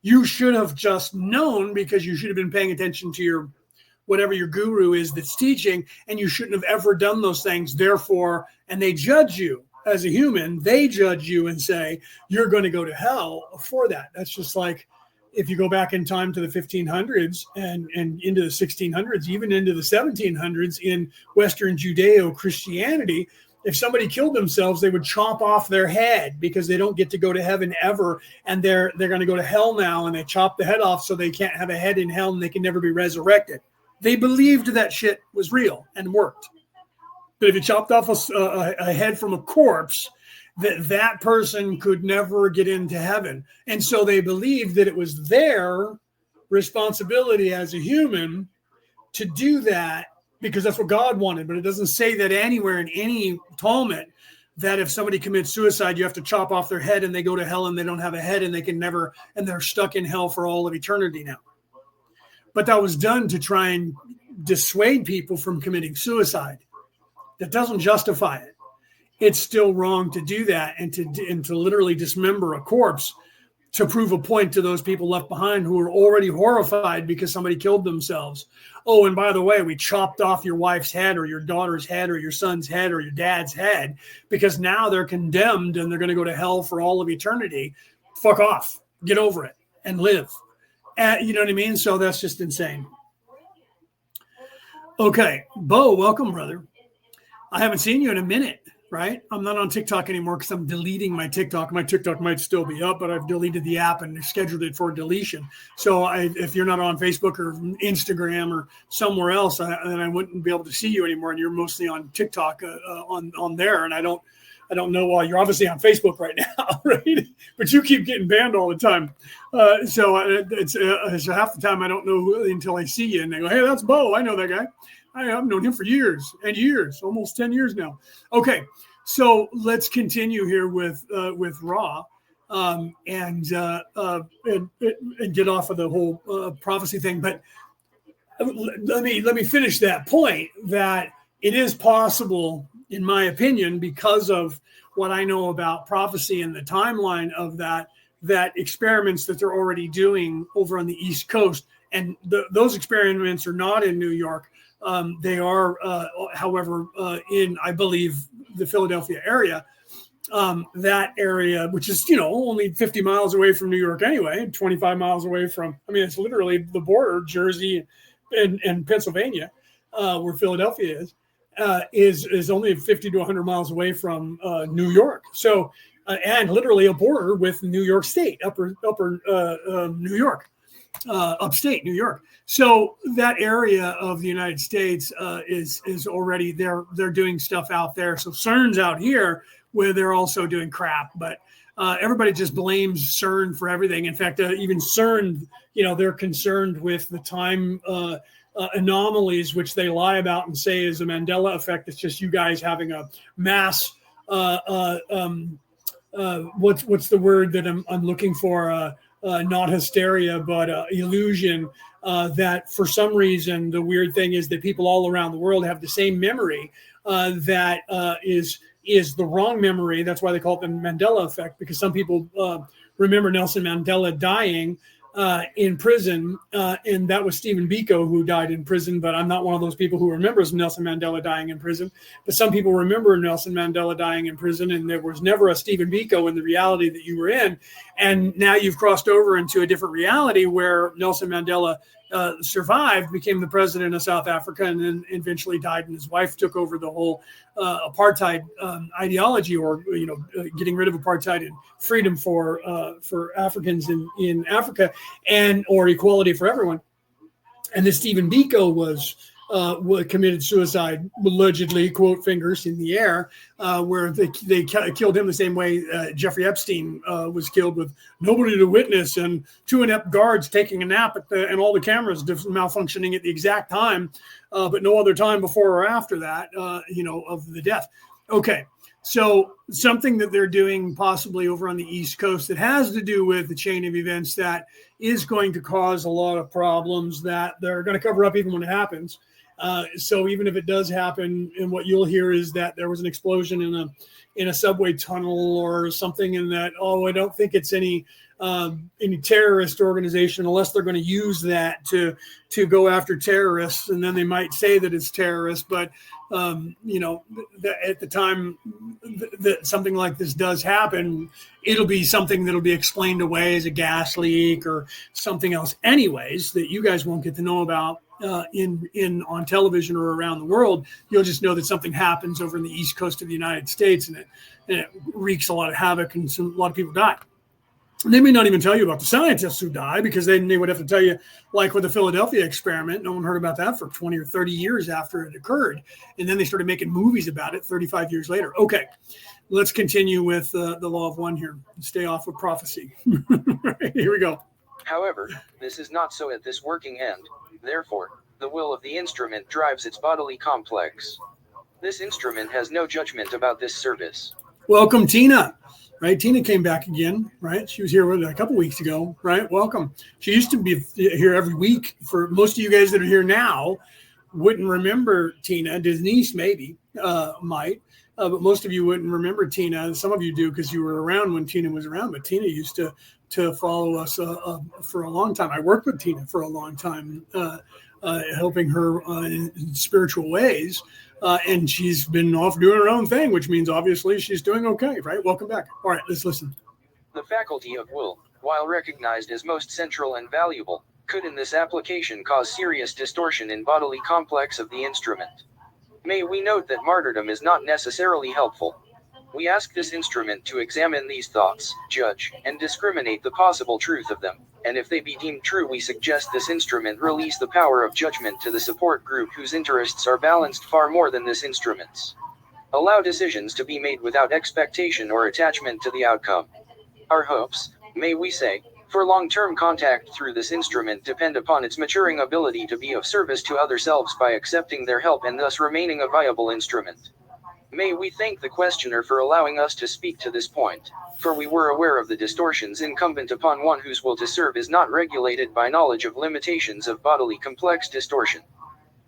you should have just known because you should have been paying attention to whatever your guru is that's teaching, and you shouldn't have ever done those things. Therefore, and they judge you. As a human, they judge you and say, you're going to go to hell for that. That's just like if you go back in time to the 1500s and into the 1600s, even into the 1700s in Western Judeo-Christianity, if somebody killed themselves, they would chop off their head because they don't get to go to heaven ever. And they're going to go to hell now, and they chop the head off so they can't have a head in hell and they can never be resurrected. They believed that shit was real and worked. But if you chopped off a head from a corpse, that person could never get into heaven. And so they believed that it was their responsibility as a human to do that because that's what God wanted. But it doesn't say that anywhere in any Talmud that if somebody commits suicide, you have to chop off their head and they go to hell and they don't have a head and they can never, and they're stuck in hell for all of eternity now. But that was done to try and dissuade people from committing suicide. That doesn't justify it. It's still wrong to do that and to literally dismember a corpse to prove a point to those people left behind who are already horrified because somebody killed themselves. Oh, and by the way, we chopped off your wife's head or your daughter's head or your son's head or your dad's head because now they're condemned and they're going to go to hell for all of eternity. Fuck off. Get over it and live. You know what I mean? So that's just insane. Okay. Bo, welcome, brother. I haven't seen you in a minute. Right? I'm not on TikTok anymore because I'm deleting my TikTok. My TikTok might still be up, but I've deleted the app and scheduled it for deletion. So if you're not on Facebook or Instagram or somewhere else, then I wouldn't be able to see you anymore. And you're mostly on TikTok on there. And I don't know why. You're obviously on Facebook right now, right? But you keep getting banned all the time. So it's half the time I don't know who until I see you and they go, hey, that's Bo. I know that guy. I've known him for years and years, almost 10 years now. Okay, so let's continue here with Ra and get off of the whole prophecy thing. But let me finish that point that it is possible, in my opinion, because of what I know about prophecy and the timeline of that experiments that they're already doing over on the East Coast, and those experiments are not in New York. They are, however, in, I believe, the Philadelphia area, that area, which is, only 50 miles away from New York anyway, 25 miles away from, it's literally the border, Jersey and Pennsylvania, where Philadelphia is only 50 to 100 miles away from New York. So, and literally a border with New York State, upper New York. Upstate New York. So that area of the United States is already they're doing stuff out there. So CERN's out here where they're also doing crap, but everybody just blames CERN for everything. In fact, even CERN, they're concerned with the time anomalies, which they lie about and say is a Mandela effect. It's just you guys having a mass. What's the word that I'm looking for? Not hysteria, but illusion, that for some reason, the weird thing is that people all around the world have the same memory that is the wrong memory. That's why they call it the Mandela effect, because some people remember Nelson Mandela dying in prison, and that was Stephen Biko who died in prison, but I'm not one of those people who remembers Nelson Mandela dying in prison. But some people remember Nelson Mandela dying in prison, and there was never a Stephen Biko in the reality that you were in. And now you've crossed over into a different reality where Nelson Mandela survived, became the president of South Africa, and then eventually died, and his wife took over the whole apartheid ideology, or getting rid of apartheid and freedom for Africans in Africa, and or equality for everyone. And this Stephen Biko was committed suicide, allegedly, quote, fingers in the air, where they killed him the same way Jeffrey Epstein was killed, with nobody to witness and two inept guards taking a nap and all the cameras malfunctioning at the exact time, but no other time before or after that, of the death. Okay. So something that they're doing possibly over on the East Coast that has to do with the chain of events that is going to cause a lot of problems that they're going to cover up even when it happens. So even if it does happen, and what you'll hear is that there was an explosion in a subway tunnel or something, and that, I don't think it's any terrorist organization, unless they're going to use that to go after terrorists, and then they might say that it's terrorist. But at the time that something like this does happen, it'll be something that'll be explained away as a gas leak or something else, anyways, that you guys won't get to know about on television or around the world. You'll just know that something happens over in the East Coast of the United States, and it wreaks a lot of havoc, and a lot of people die. They may not even tell you about the scientists who die, because then they would have to tell you, like with the Philadelphia experiment, no one heard about that for 20 or 30 years after it occurred. And then they started making movies about it 35 years later. Okay, let's continue with the law of one here. Stay off of prophecy. Right, here we go. However, this is not so at this working end. Therefore, the will of the instrument drives its bodily complex. This instrument has no judgment about this service. Welcome, Tina. Right, Tina came back again. Right, she was here a couple weeks ago. Right, welcome. She used to be here every week. For most of you guys that are here now, wouldn't remember Tina. Denise maybe might, but most of you wouldn't remember Tina. Some of you do, because you were around when Tina was around. But Tina used to follow us for a long time. I worked with Tina for a long time, helping her in spiritual ways. And she's been off doing her own thing, which means obviously she's doing okay, right? Welcome back. All right, let's listen. The faculty of will, while recognized as most central and valuable, could in this application cause serious distortion in bodily complex of the instrument. May we note that martyrdom is not necessarily helpful. We ask this instrument to examine these thoughts, judge, and discriminate the possible truth of them, and if they be deemed true, we suggest this instrument release the power of judgment to the support group whose interests are balanced far more than this instrument's. Allow decisions to be made without expectation or attachment to the outcome. Our hopes, may we say, for long-term contact through this instrument depend upon its maturing ability to be of service to other selves by accepting their help and thus remaining a viable instrument. May we thank the questioner for allowing us to speak to this point, for we were aware of the distortions incumbent upon one whose will to serve is not regulated by knowledge of limitations of bodily complex distortion.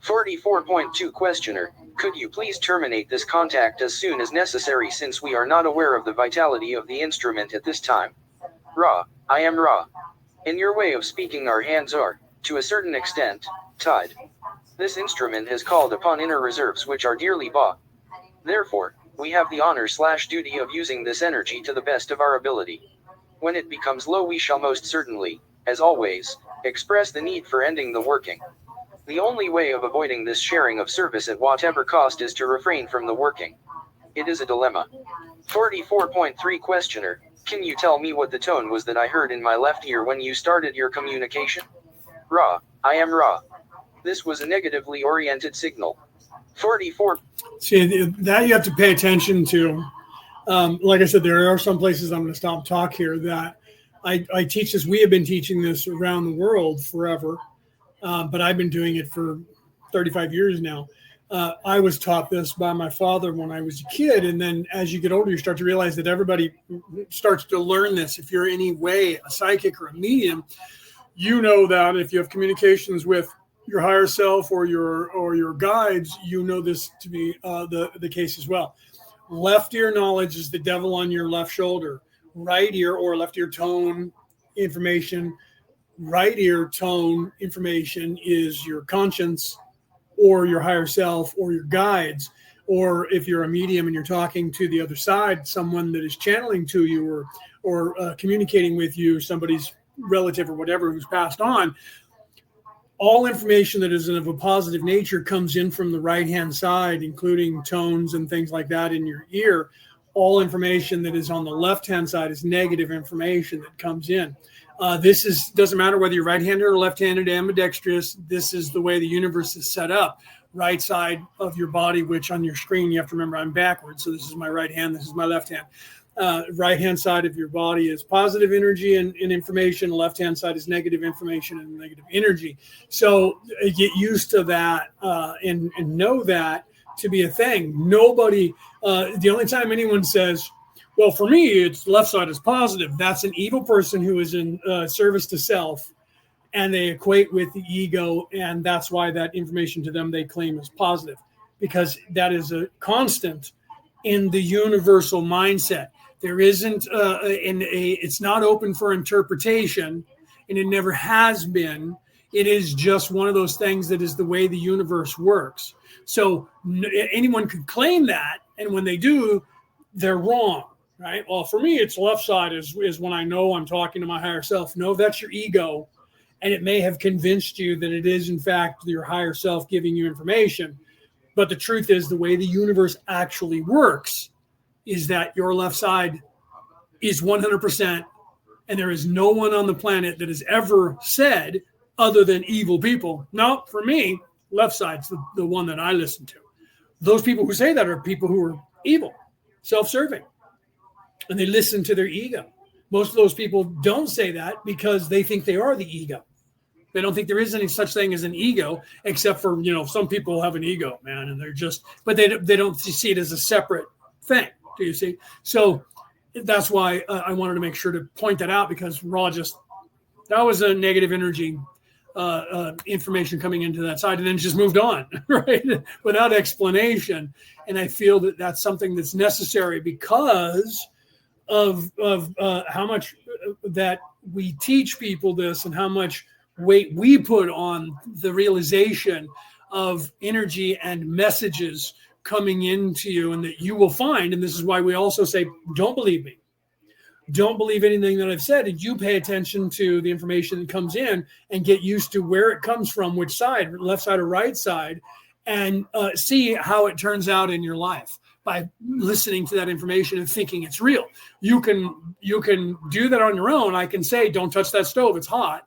44.2 Questioner, could you please terminate this contact as soon as necessary, since we are not aware of the vitality of the instrument at this time? Ra, I am Ra. In your way of speaking, our hands are, to a certain extent, tied. This instrument has called upon inner reserves which are dearly bought. Therefore, we have the honor/duty of using this energy to the best of our ability. When it becomes low, we shall most certainly, as always, express the need for ending the working. The only way of avoiding this sharing of service at whatever cost is to refrain from the working. It is a dilemma. 44.3 Questioner, can you tell me what the tone was that I heard in my left ear when you started your communication? Ra, I am Ra. This was a negatively oriented signal. 44. See, that you have to pay attention to. Like I said, there are some places, I'm going to stop talk here, that I teach this. We have been teaching this around the world forever, but I've been doing it for 35 years now. I was taught this by my father when I was a kid. And then as you get older, you start to realize that everybody starts to learn this. If you're any way a psychic or a medium, you know that if you have communications with your higher self or your guides, you know this to be the case as well. Left ear knowledge is the devil on your left shoulder. Right ear or left ear tone information. Right ear tone information is your conscience or your higher self or your guides. Or if you're a medium and you're talking to the other side, someone that is channeling to you or communicating with you, somebody's relative or whatever who's passed on, all information that is of a positive nature comes in from the right-hand side, including tones and things like that in your ear. All information that is on the left-hand side is negative information that comes in. Doesn't matter whether you're right-handed or left-handed, ambidextrous. This is the way the universe is set up. Right side of your body, which on your screen, you have to remember I'm backwards. So this is my right hand. This is my left hand. Right-hand side of your body is positive energy and information. Left-hand side is negative information and negative energy. So get used to that and know that to be a thing. Nobody, the only time anyone says, well, for me, it's left side is positive, that's an evil person who is in service to self, and they equate with the ego, and that's why that information to them they claim is positive, because that is a constant in the universal mindset. There isn't, it's not open for interpretation, and it never has been. It is just one of those things that is the way the universe works. So anyone could claim that, and when they do, they're wrong, right? Well, for me, it's left side is when I know I'm talking to my higher self. No, that's your ego, and it may have convinced you that it is, in fact, your higher self giving you information. But the truth is, the way the universe actually works is that your left side is 100% And there is no one on the planet that has ever said, other than evil people, no, for me, left side's the one that I listen to. Those people who say that are people who are evil, self-serving, and they listen to their ego. Most of those people don't say that because they think they are the ego. They don't think there is any such thing as an ego, except for, some people have an ego, man, and they're just, but they don't see it as a separate thing. Do you see? So that's why I wanted to make sure to point that out, because that was a negative energy information coming into that side, and then just moved on, right? Without explanation. And I feel that that's something that's necessary because of how much that we teach people this, and how much weight we put on the realization of energy and messages coming into you, and that you will find, and this is why we also say, don't believe me. Don't believe anything that I've said, and you pay attention to the information that comes in and get used to where it comes from, which side, left side or right side, and see how it turns out in your life by listening to that information and thinking it's real. You can do that on your own. I can say, don't touch that stove, it's hot.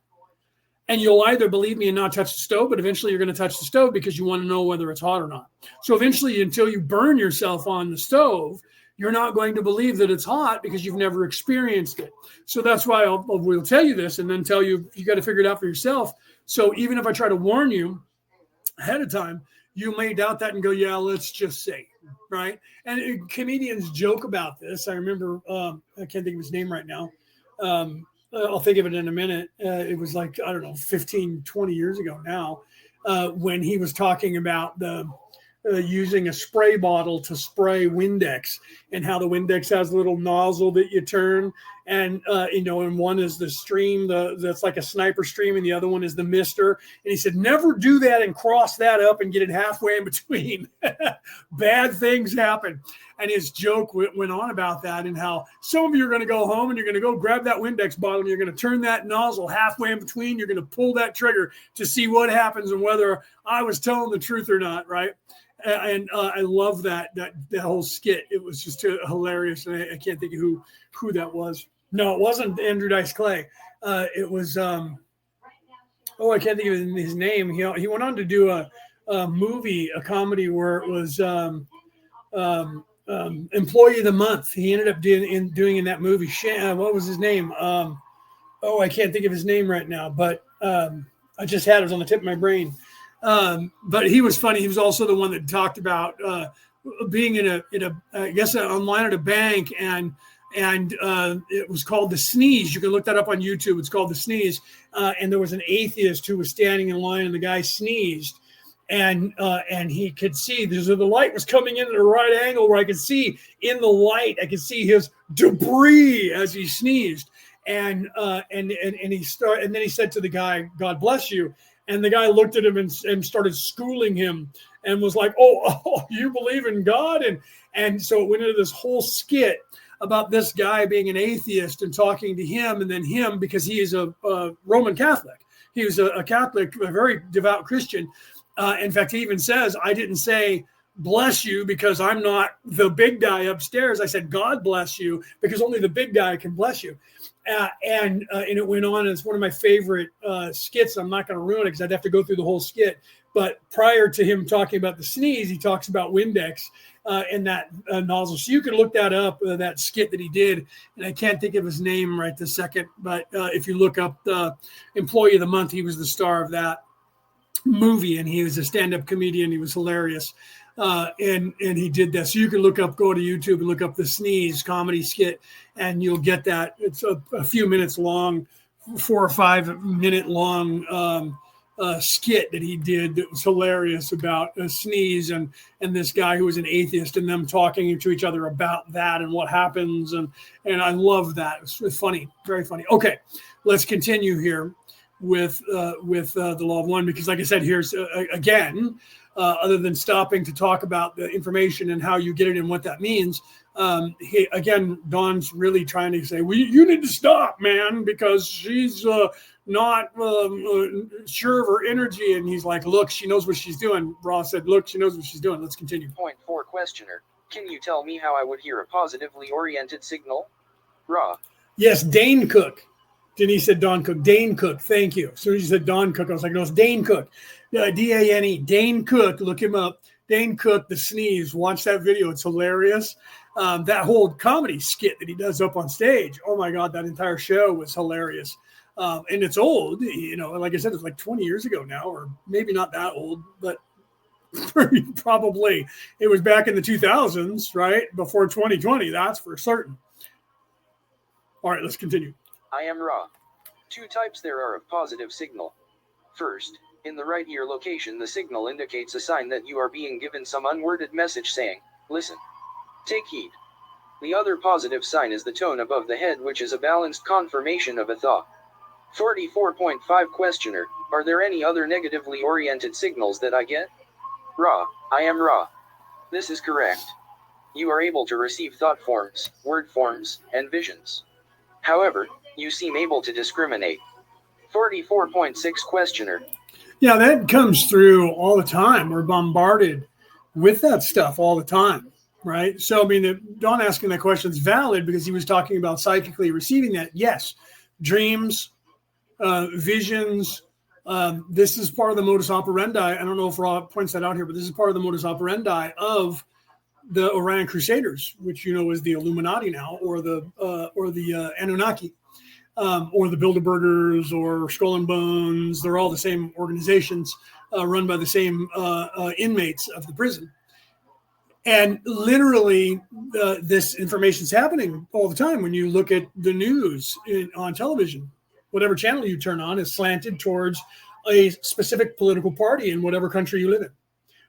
And you'll either believe me and not touch the stove, but eventually you're going to touch the stove because you want to know whether it's hot or not. So eventually, until you burn yourself on the stove, you're not going to believe that it's hot because you've never experienced it. So that's why we'll tell you this and then tell you got to figure it out for yourself. So even if I try to warn you ahead of time, you may doubt that and go, yeah, let's just say, right? And comedians joke about this. I remember, I can't think of his name right now. I'll think of it in a minute. It was like, I don't know, 15, 20 years ago now, when he was talking about using a spray bottle to spray Windex, and how the Windex has a little nozzle that you turn, and and one is the stream that's like a sniper stream, and the other one is the mister. And he said, never do that and cross that up and get it halfway in between. Bad things happen. And his joke went on about that, and how some of you are going to go home and you're going to go grab that Windex bottle and you're going to turn that nozzle halfway in between. You're going to pull that trigger to see what happens and whether I was telling the truth or not, right? And I love that whole skit. It was just hilarious. And I can't think of who that was. No, it wasn't Andrew Dice Clay. It was, I can't think of his name. He went on to do a movie, a comedy where it was Employee of the Month. He ended up doing in that movie. What was his name? I can't think of his name right now, but I just had it on the tip of my brain. But he was funny. He was also the one that talked about being in a online at a bank, and it was called The Sneeze. You can look that up on YouTube. It's called The Sneeze. And there was an atheist who was standing in line, and the guy sneezed. And he could see the light was coming in at a right angle where I could see in the light, I could see his debris as he sneezed. And then he said to the guy, God bless you. And the guy looked at him and started schooling him and was like, oh, you believe in God? And so it went into this whole skit about this guy being an atheist and talking to him, and then him, because he is a Roman Catholic. He was a Catholic, a very devout Christian. In fact, he even says, I didn't say bless you because I'm not the big guy upstairs. I said, God bless you, because only the big guy can bless you. And it went on. And it's one of my favorite skits. I'm not going to ruin it because I'd have to go through the whole skit. But prior to him talking about the sneeze, he talks about Windex and that nozzle. So you can look that up, that skit that he did. And I can't think of his name right this second. But if you look up the Employee of the Month, he was the star of that movie, and he was a stand-up comedian. He was hilarious. And he did this. So you can go to YouTube and look up the Sneeze comedy skit, and you'll get that. It's a few minutes long, 4 or 5 minute long skit that he did that was hilarious about a sneeze and this guy who was an atheist, and them talking to each other about that and what happens. And I love that. It's funny, very funny. Okay, let's continue here with the law of one, because like I said, here's again, other than stopping to talk about the information and how you get it and what that means, Dawn's really trying to say, well, you need to stop, man, because she's not sure of her energy. And he's like, look, she knows what she's doing. Ross said, look, she knows what she's doing. Let's continue. Point 4 questioner. Can you tell me how I would hear a positively oriented signal? Raw. Yes, Dane Cook. Denise said Don Cook. Dane Cook, thank you. As soon as you said Don Cook, I was like, no, it's Dane Cook. D-A-N-E, Dane Cook, look him up. Dane Cook, the sneeze, watch that video. It's hilarious. That whole comedy skit that he does up on stage, oh my God, that entire show was hilarious. And it's old, like I said, it's like 20 years ago now, or maybe not that old, but probably it was back in the 2000s, right? Before 2020, that's for certain. All right, let's continue. I am Ra. 2 types there are of positive signal. First, in the right ear location, the signal indicates a sign that you are being given some unworded message saying, listen. Take heed. The other positive sign is the tone above the head, which is a balanced confirmation of a thought. 44.5 Questioner, are there any other negatively oriented signals that I get? Ra, I am Ra. This is correct. You are able to receive thought forms, word forms, and visions. However, you seem able to discriminate. 44.6 Questioner. Yeah, that comes through all the time. We're bombarded with that stuff all the time, right? So, I mean, Don asking that question is valid because he was talking about psychically receiving that. Yes, dreams, visions. This is part of the modus operandi. I don't know if Rob points that out here, but this is part of the modus operandi of the Orion Crusaders, which is the Illuminati now, or the Anunnaki, or the Bilderbergers, or Skull and Bones. They're all the same organizations run by the same inmates of the prison. And literally, this information is happening all the time. When you look at the news on television, whatever channel you turn on is slanted towards a specific political party in whatever country you live in,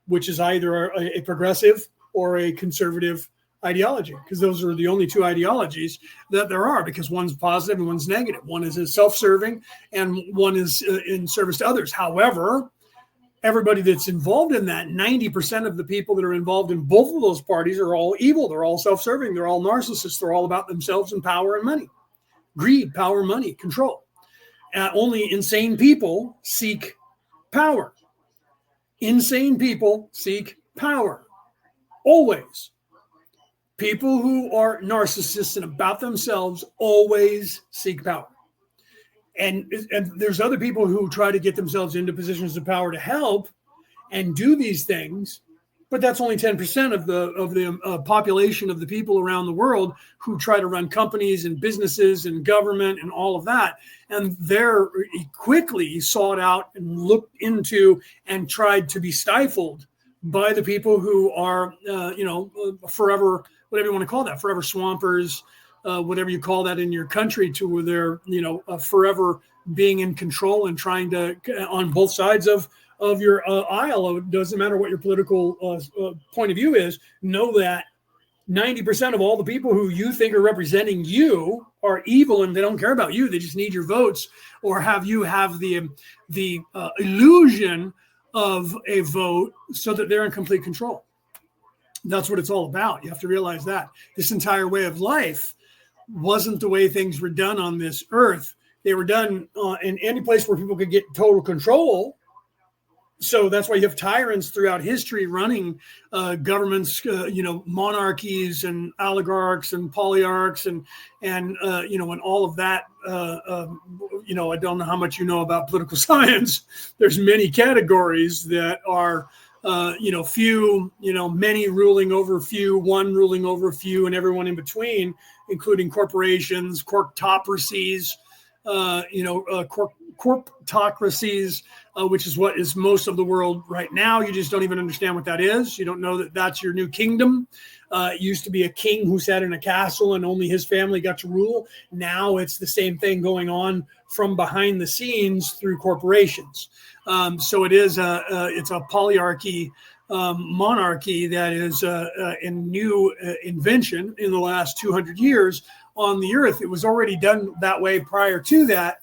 which is either a progressive or a conservative ideology, because those are the only 2 ideologies that there are, because one's positive and one's negative. One is self-serving and one is in service to others. However, everybody that's involved in that, 90% of the people that are involved in both of those parties are all evil. They're all self-serving. They're all narcissists. They're all about themselves and power and money. Greed, power, money, control. Only insane people seek power. Insane people seek power. Always. People who are narcissists and about themselves always seek power. And there's other people who try to get themselves into positions of power to help and do these things, but that's only 10% of the population of the people around the world who try to run companies and businesses and government and all of that. And they're quickly sought out and looked into and tried to be stifled by the people who are, forever, whatever you want to call that, forever swampers, whatever you call that in your country, to where they're, forever being in control and trying to, on both sides of your aisle. It doesn't matter what your political point of view is. Know that 90% of all the people who you think are representing you are evil, and they don't care about you. They just need your votes, or have you have the illusion of a vote so that they're in complete control. That's what it's all about. You have to realize that this entire way of life wasn't the way things were done on this earth. They were done in any place where people could get total control. So that's why you have tyrants throughout history running governments, monarchies and oligarchs and polyarchs and all of that. I don't know how much you know about political science. There's many categories that are, few, many ruling over few, one ruling over few, and everyone in between, including corporations, corptocracies, corptocracies, which is what is most of the world right now. You just don't even understand what that is. You don't know that that's your new kingdom. It used to be a king who sat in a castle and only his family got to rule. Now it's the same thing going on from behind the scenes through corporations. So it's a polyarchy, monarchy that is a new invention in the last 200 years on the earth. It was already done that way prior to that.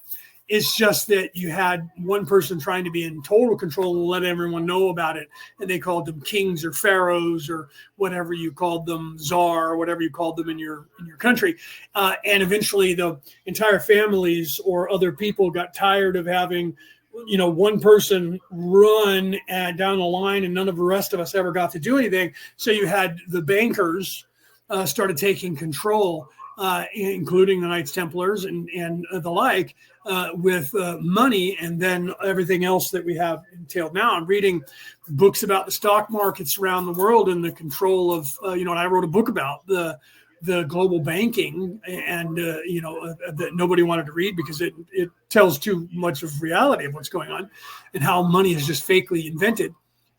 It's just that you had one person trying to be in total control and let everyone know about it. And they called them kings or pharaohs or whatever you called them, czar, or whatever you called them in your country. And eventually the entire families or other people got tired of having, one person run down the line, and none of the rest of us ever got to do anything. So you had the bankers started taking control. including the Knights Templars and the like, with money, and then everything else that we have entailed. Now I'm reading books about the stock markets around the world and the control of, and I wrote a book about the global banking, and that nobody wanted to read because it tells too much of reality of what's going on and how money is just fakely invented.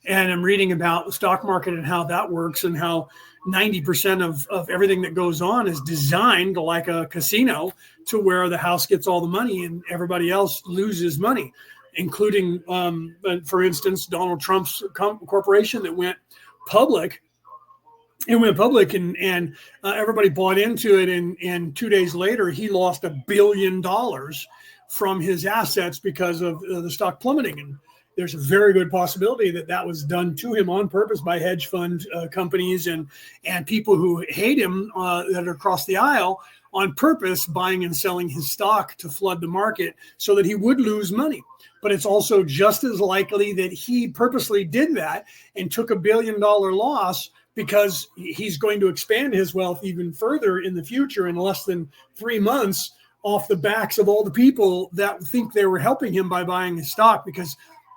And I'm reading about the stock market and how that works, and how 90% of everything that goes on is designed like a casino, to where the house gets all the money and everybody else loses money, including, for instance, Donald Trump's corporation that went public. It went public, and everybody bought into it. And 2 days later, he lost $1 billion from his assets because of the stock plummeting. And there's a very good possibility that was done to him on purpose by hedge fund companies and people who hate him that are across the aisle, on purpose, buying and selling his stock to flood the market so that he would lose money. But it's also just as likely that he purposely did that and took $1 billion loss, because he's going to expand his wealth even further in the future in less than 3 months, off the backs of all the people that think they were helping him by buying his stock, because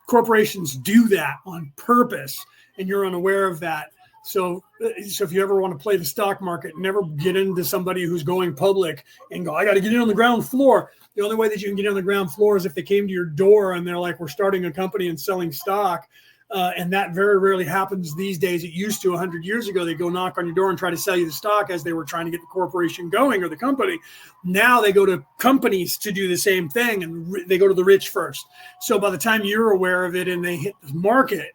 corporations do that on purpose, and you're unaware of that. So if you ever want to play the stock market, never get into somebody who's going public and go, I got to get in on the ground floor. The only way that you can get on the ground floor is if they came to your door and they're like, we're starting a company and selling stock. And that very rarely happens these days. It used to 100 years ago. They go knock on your door and try to sell you the stock as they were trying to get the corporation going, or the company. Now they go to companies to do the same thing, and they go to the rich first. So by the time you're aware of it and they hit the market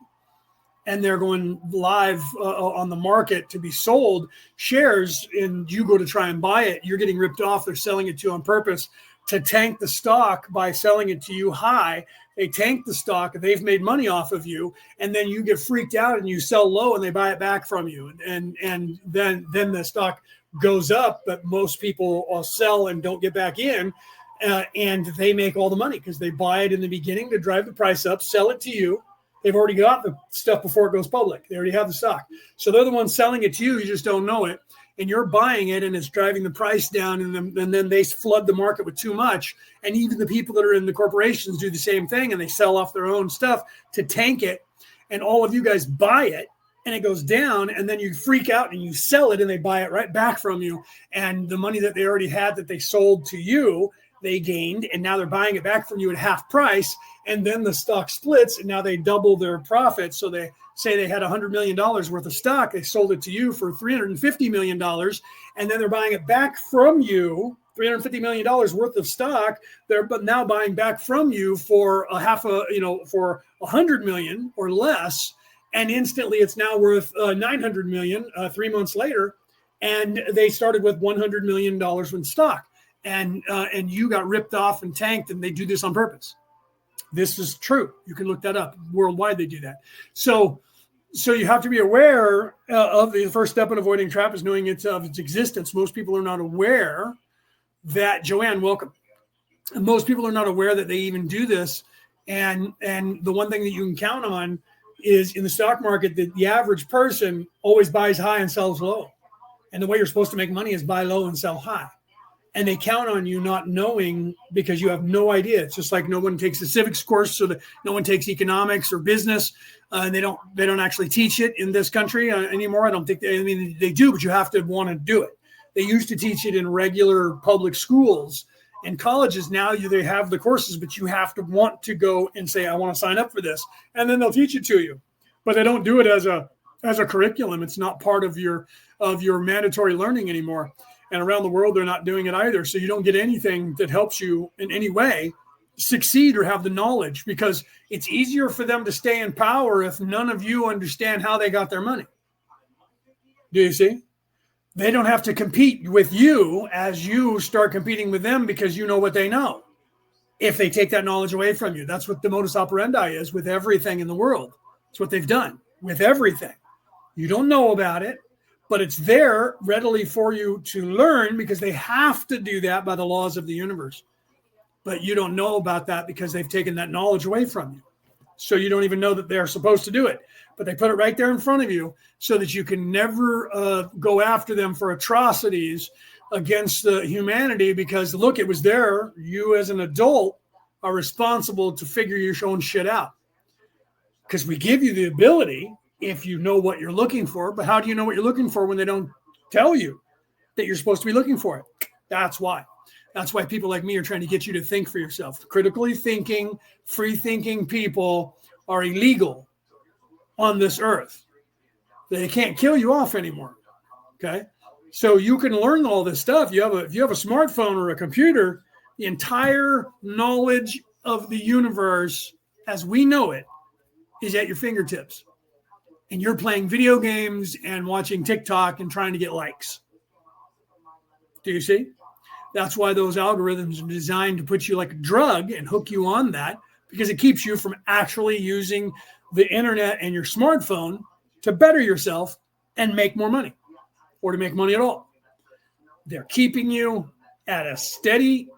and they're going live on the market to be sold shares, and you go to try and buy it, you're getting ripped off. They're selling it to you on purpose to tank the stock by selling it to you high. They tank the stock, they've made money off of you, and then you get freaked out and you sell low and they buy it back from you. And then the stock goes up, but most people sell and don't get back in, and they make all the money because they buy it in the beginning to drive the price up, sell it to you. They've already got the stuff before it goes public. They already have the stock. So they're the ones selling it to you. You just don't know it. And you're buying it, and it's driving the price down, and then they flood the market with too much. And even the people that are in the corporations do the same thing, and they sell off their own stuff to tank it. And all of you guys buy it, and it goes down, and then you freak out and you sell it, and they buy it right back from you. And the money that they already had that they sold to you, they gained, and now they're buying it back from you at half price. And then the stock splits, and now they double their profit. So they say they had $100 million worth of stock. They sold it to you for $350 million, and then they're buying it back from you, $350 million worth of stock. They're now buying back from you for for $100 million or less, and instantly it's now worth $900 million 3 months later. And they started with $100 million in stock, and you got ripped off and tanked, and they do this on purpose. This is true. You can look that up. Worldwide, they do that. So you have to be aware of the first step in avoiding trap is knowing its existence. Most people are not aware that, Joanne, welcome. Most people are not aware that they even do this. And the one thing that you can count on is in the stock market that the average person always buys high and sells low. And the way you're supposed to make money is buy low and sell high. And they count on you not knowing because you have no idea. It's just like no one takes a civics course, so that no one takes economics or business, and they don't actually teach it in this country anymore. I don't think they do, but you have to want to do it. They used to teach it in regular public schools and colleges. Now they have the courses, but you have to want to go and say, I want to sign up for this, and then they'll teach it to you. But they don't do it as a curriculum. It's not part of your mandatory learning anymore. And around the world, they're not doing it either. So you don't get anything that helps you in any way succeed or have the knowledge, because it's easier for them to stay in power if none of you understand how they got their money. Do you see? They don't have to compete with you as you start competing with them because you know what they know. If they take that knowledge away from you, that's what the modus operandi is with everything in the world. It's what they've done with everything. You don't know about it, but it's there readily for you to learn because they have to do that by the laws of the universe. But you don't know about that because they've taken that knowledge away from you. So you don't even know that they're supposed to do it. But they put it right there in front of you so that you can never go after them for atrocities against the humanity because, look, it was there. You as an adult are responsible to figure your own shit out. Because we give you the ability if you know what you're looking for. But how do you know what you're looking for when they don't tell you that you're supposed to be looking for it? That's why. That's why people like me are trying to get you to think for yourself. Critically thinking, free thinking people are illegal on this earth. They can't kill you off anymore. Okay. So you can learn all this stuff. If you have a smartphone or a computer, the entire knowledge of the universe as we know it is at your fingertips. And you're playing video games and watching TikTok and trying to get likes. Do you see? That's why those algorithms are designed to put you like a drug and hook you on that, because it keeps you from actually using the internet and your smartphone to better yourself and make more money, or to make money at all. They're keeping you at a steady,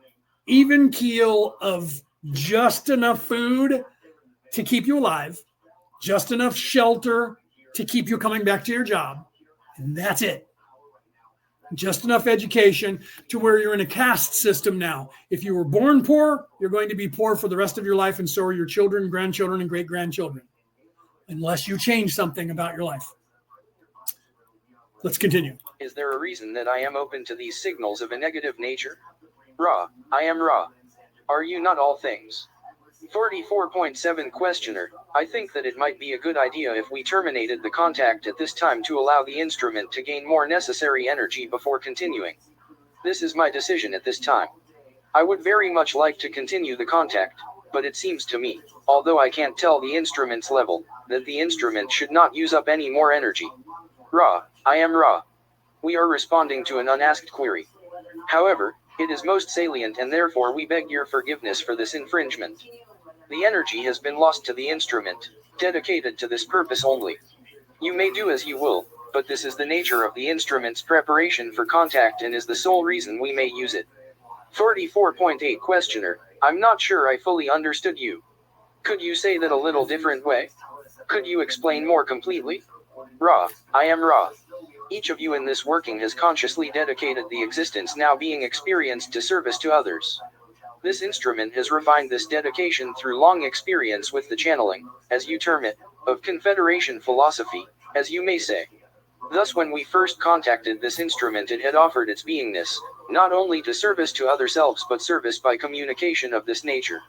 even keel of just enough food to keep you alive, just enough shelter to keep you coming back to your job, and that's it. Just enough education to where you're in a caste system now. If you were born poor, you're going to be poor for the rest of your life, and so are your children, grandchildren, and great-grandchildren, unless you change something about your life. Let's continue. Is there a reason that I am open to these signals of a negative nature? Ra, I am Ra. Are you not all things? 44.7 Questioner, I think that it might be a good idea if we terminated the contact at this time to allow the instrument to gain more necessary energy before continuing. This is my decision at this time. I would very much like to continue the contact, but it seems to me, although I can't tell the instrument's level, that the instrument should not use up any more energy. Ra, I am Ra. We are responding to an unasked query. However, it is most salient, and therefore we beg your forgiveness for this infringement. The energy has been lost to the instrument, dedicated to this purpose only. You may do as you will, but this is the nature of the instrument's preparation for contact and is the sole reason we may use it. 44.8 Questioner, I'm not sure I fully understood you. Could you say that a little different way? Could you explain more completely? Ra, I am Ra. Each of you in this working has consciously dedicated the existence now being experienced to service to others. This instrument has refined this dedication through long experience with the channeling, as you term it, of Confederation philosophy, as you may say. Thus when we first contacted this instrument, it had offered its beingness, not only to service to other selves but service by communication of this nature.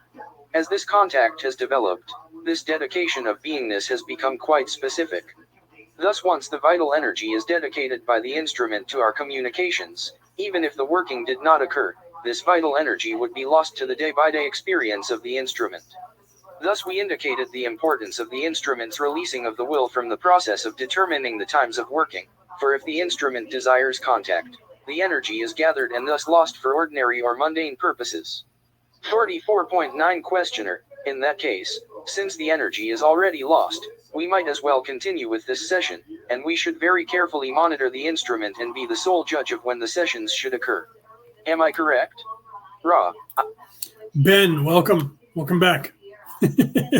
As this contact has developed, this dedication of beingness has become quite specific. Thus once the vital energy is dedicated by the instrument to our communications, even if the working did not occur, this vital energy would be lost to the day-by-day experience of the instrument. Thus we indicated the importance of the instrument's releasing of the will from the process of determining the times of working, for if the instrument desires contact, the energy is gathered and thus lost for ordinary or mundane purposes. 44.9 Questioner, in that case, since the energy is already lost, we might as well continue with this session, and we should very carefully monitor the instrument and be the sole judge of when the sessions should occur. Am I correct? Ra. Ben, welcome. Welcome back.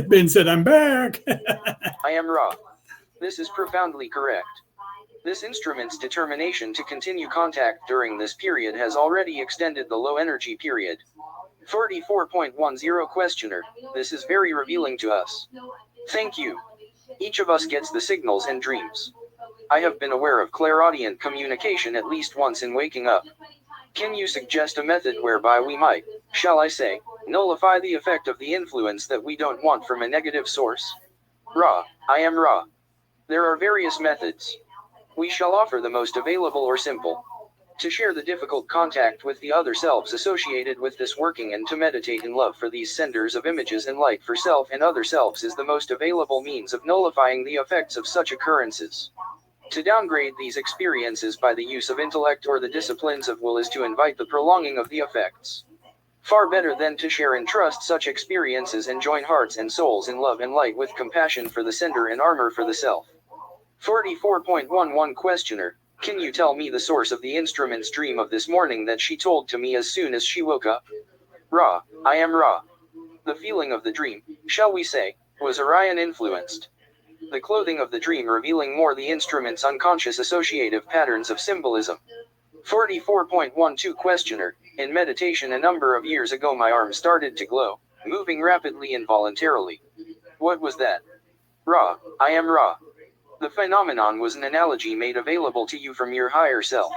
Ben said, I'm back. I am Ra. This is profoundly correct. This instrument's determination to continue contact during this period has already extended the low energy period. 44.10 Questioner, this is very revealing to us. Thank you. Each of us gets the signals and dreams. I have been aware of clairaudient communication at least once in waking up. Can you suggest a method whereby we might, shall I say, nullify the effect of the influence that we don't want from a negative source? Ra, I am Ra. There are various methods. We shall offer the most available or simple. To share the difficult contact with the other selves associated with this working and to meditate in love for these senders of images and light for self and other selves is the most available means of nullifying the effects of such occurrences. To downgrade these experiences by the use of intellect or the disciplines of will is to invite the prolonging of the effects. Far better than to share and trust such experiences and join hearts and souls in love and light with compassion for the sender and armor for the self. 44.11 Questioner, can you tell me the source of the instrument's dream of this morning that she told to me as soon as she woke up? Ra, I am Ra. The feeling of the dream, shall we say, was Orion influenced. The clothing of the dream revealing more the instrument's unconscious associative patterns of symbolism. 44.12 Questioner. In meditation a number of years ago my arm started to glow, moving rapidly involuntarily. What was that? Ra. I am Ra. The phenomenon was an analogy made available to you from your higher self.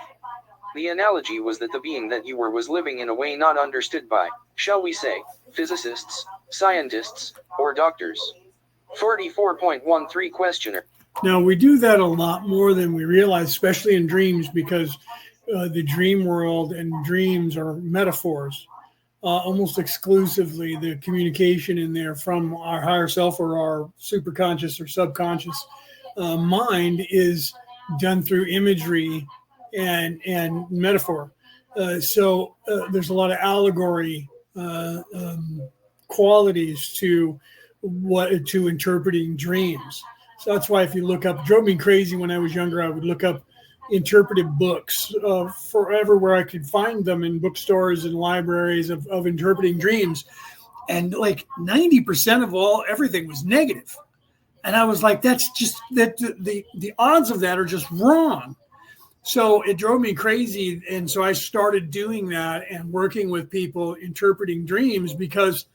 The analogy was that the being that you were was living in a way not understood by, shall we say, physicists, scientists, or doctors. 44.13 Questioner. Now, we do that a lot more than we realize, especially in dreams, because the dream world and dreams are metaphors. Almost exclusively the communication in there from our higher self or our superconscious or subconscious mind is done through imagery and metaphor. So there's a lot of allegory qualities to interpreting dreams. So that's why if you look up, it drove me crazy when I was younger. I would look up interpretive books forever where I could find them in bookstores and libraries of interpreting dreams. And like 90% of everything was negative. And I was like, that's just that the odds of that are just wrong. So it drove me crazy. And so I started doing that and working with people interpreting dreams, because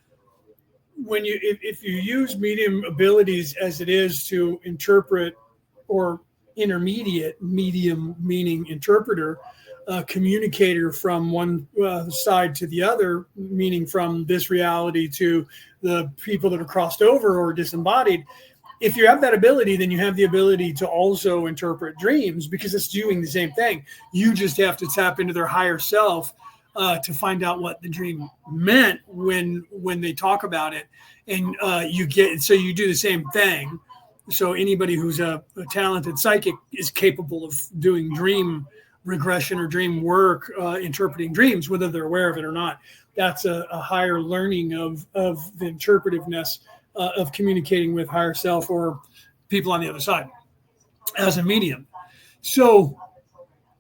when if you use medium abilities as it is to interpret, or intermediate, medium meaning interpreter, communicator from one side to the other, meaning from this reality to the people that are crossed over or disembodied. If you have that ability, then you have the ability to also interpret dreams, because it's doing the same thing. You just have to tap into their higher self to find out what the dream meant when they talk about it. And you do the same thing. So anybody who's a talented psychic is capable of doing dream regression or dream work, interpreting dreams, whether they're aware of it or not. That's a higher learning of the interpretiveness of communicating with higher self or people on the other side as a medium. So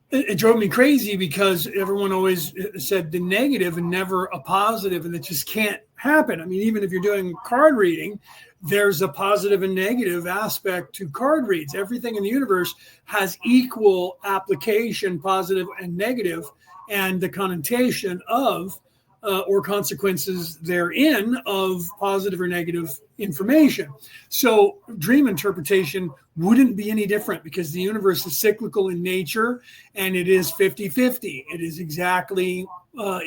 it drove me crazy, because everyone always said the negative and never a positive, and it just can't happen. I mean, even if you're doing card reading, there's a positive and negative aspect to card reads. Everything in the universe has equal application, positive and negative, and the connotation of or consequences therein of positive or negative information. So dream interpretation wouldn't be any different, because the universe is cyclical in nature and it is 50-50. It is exactly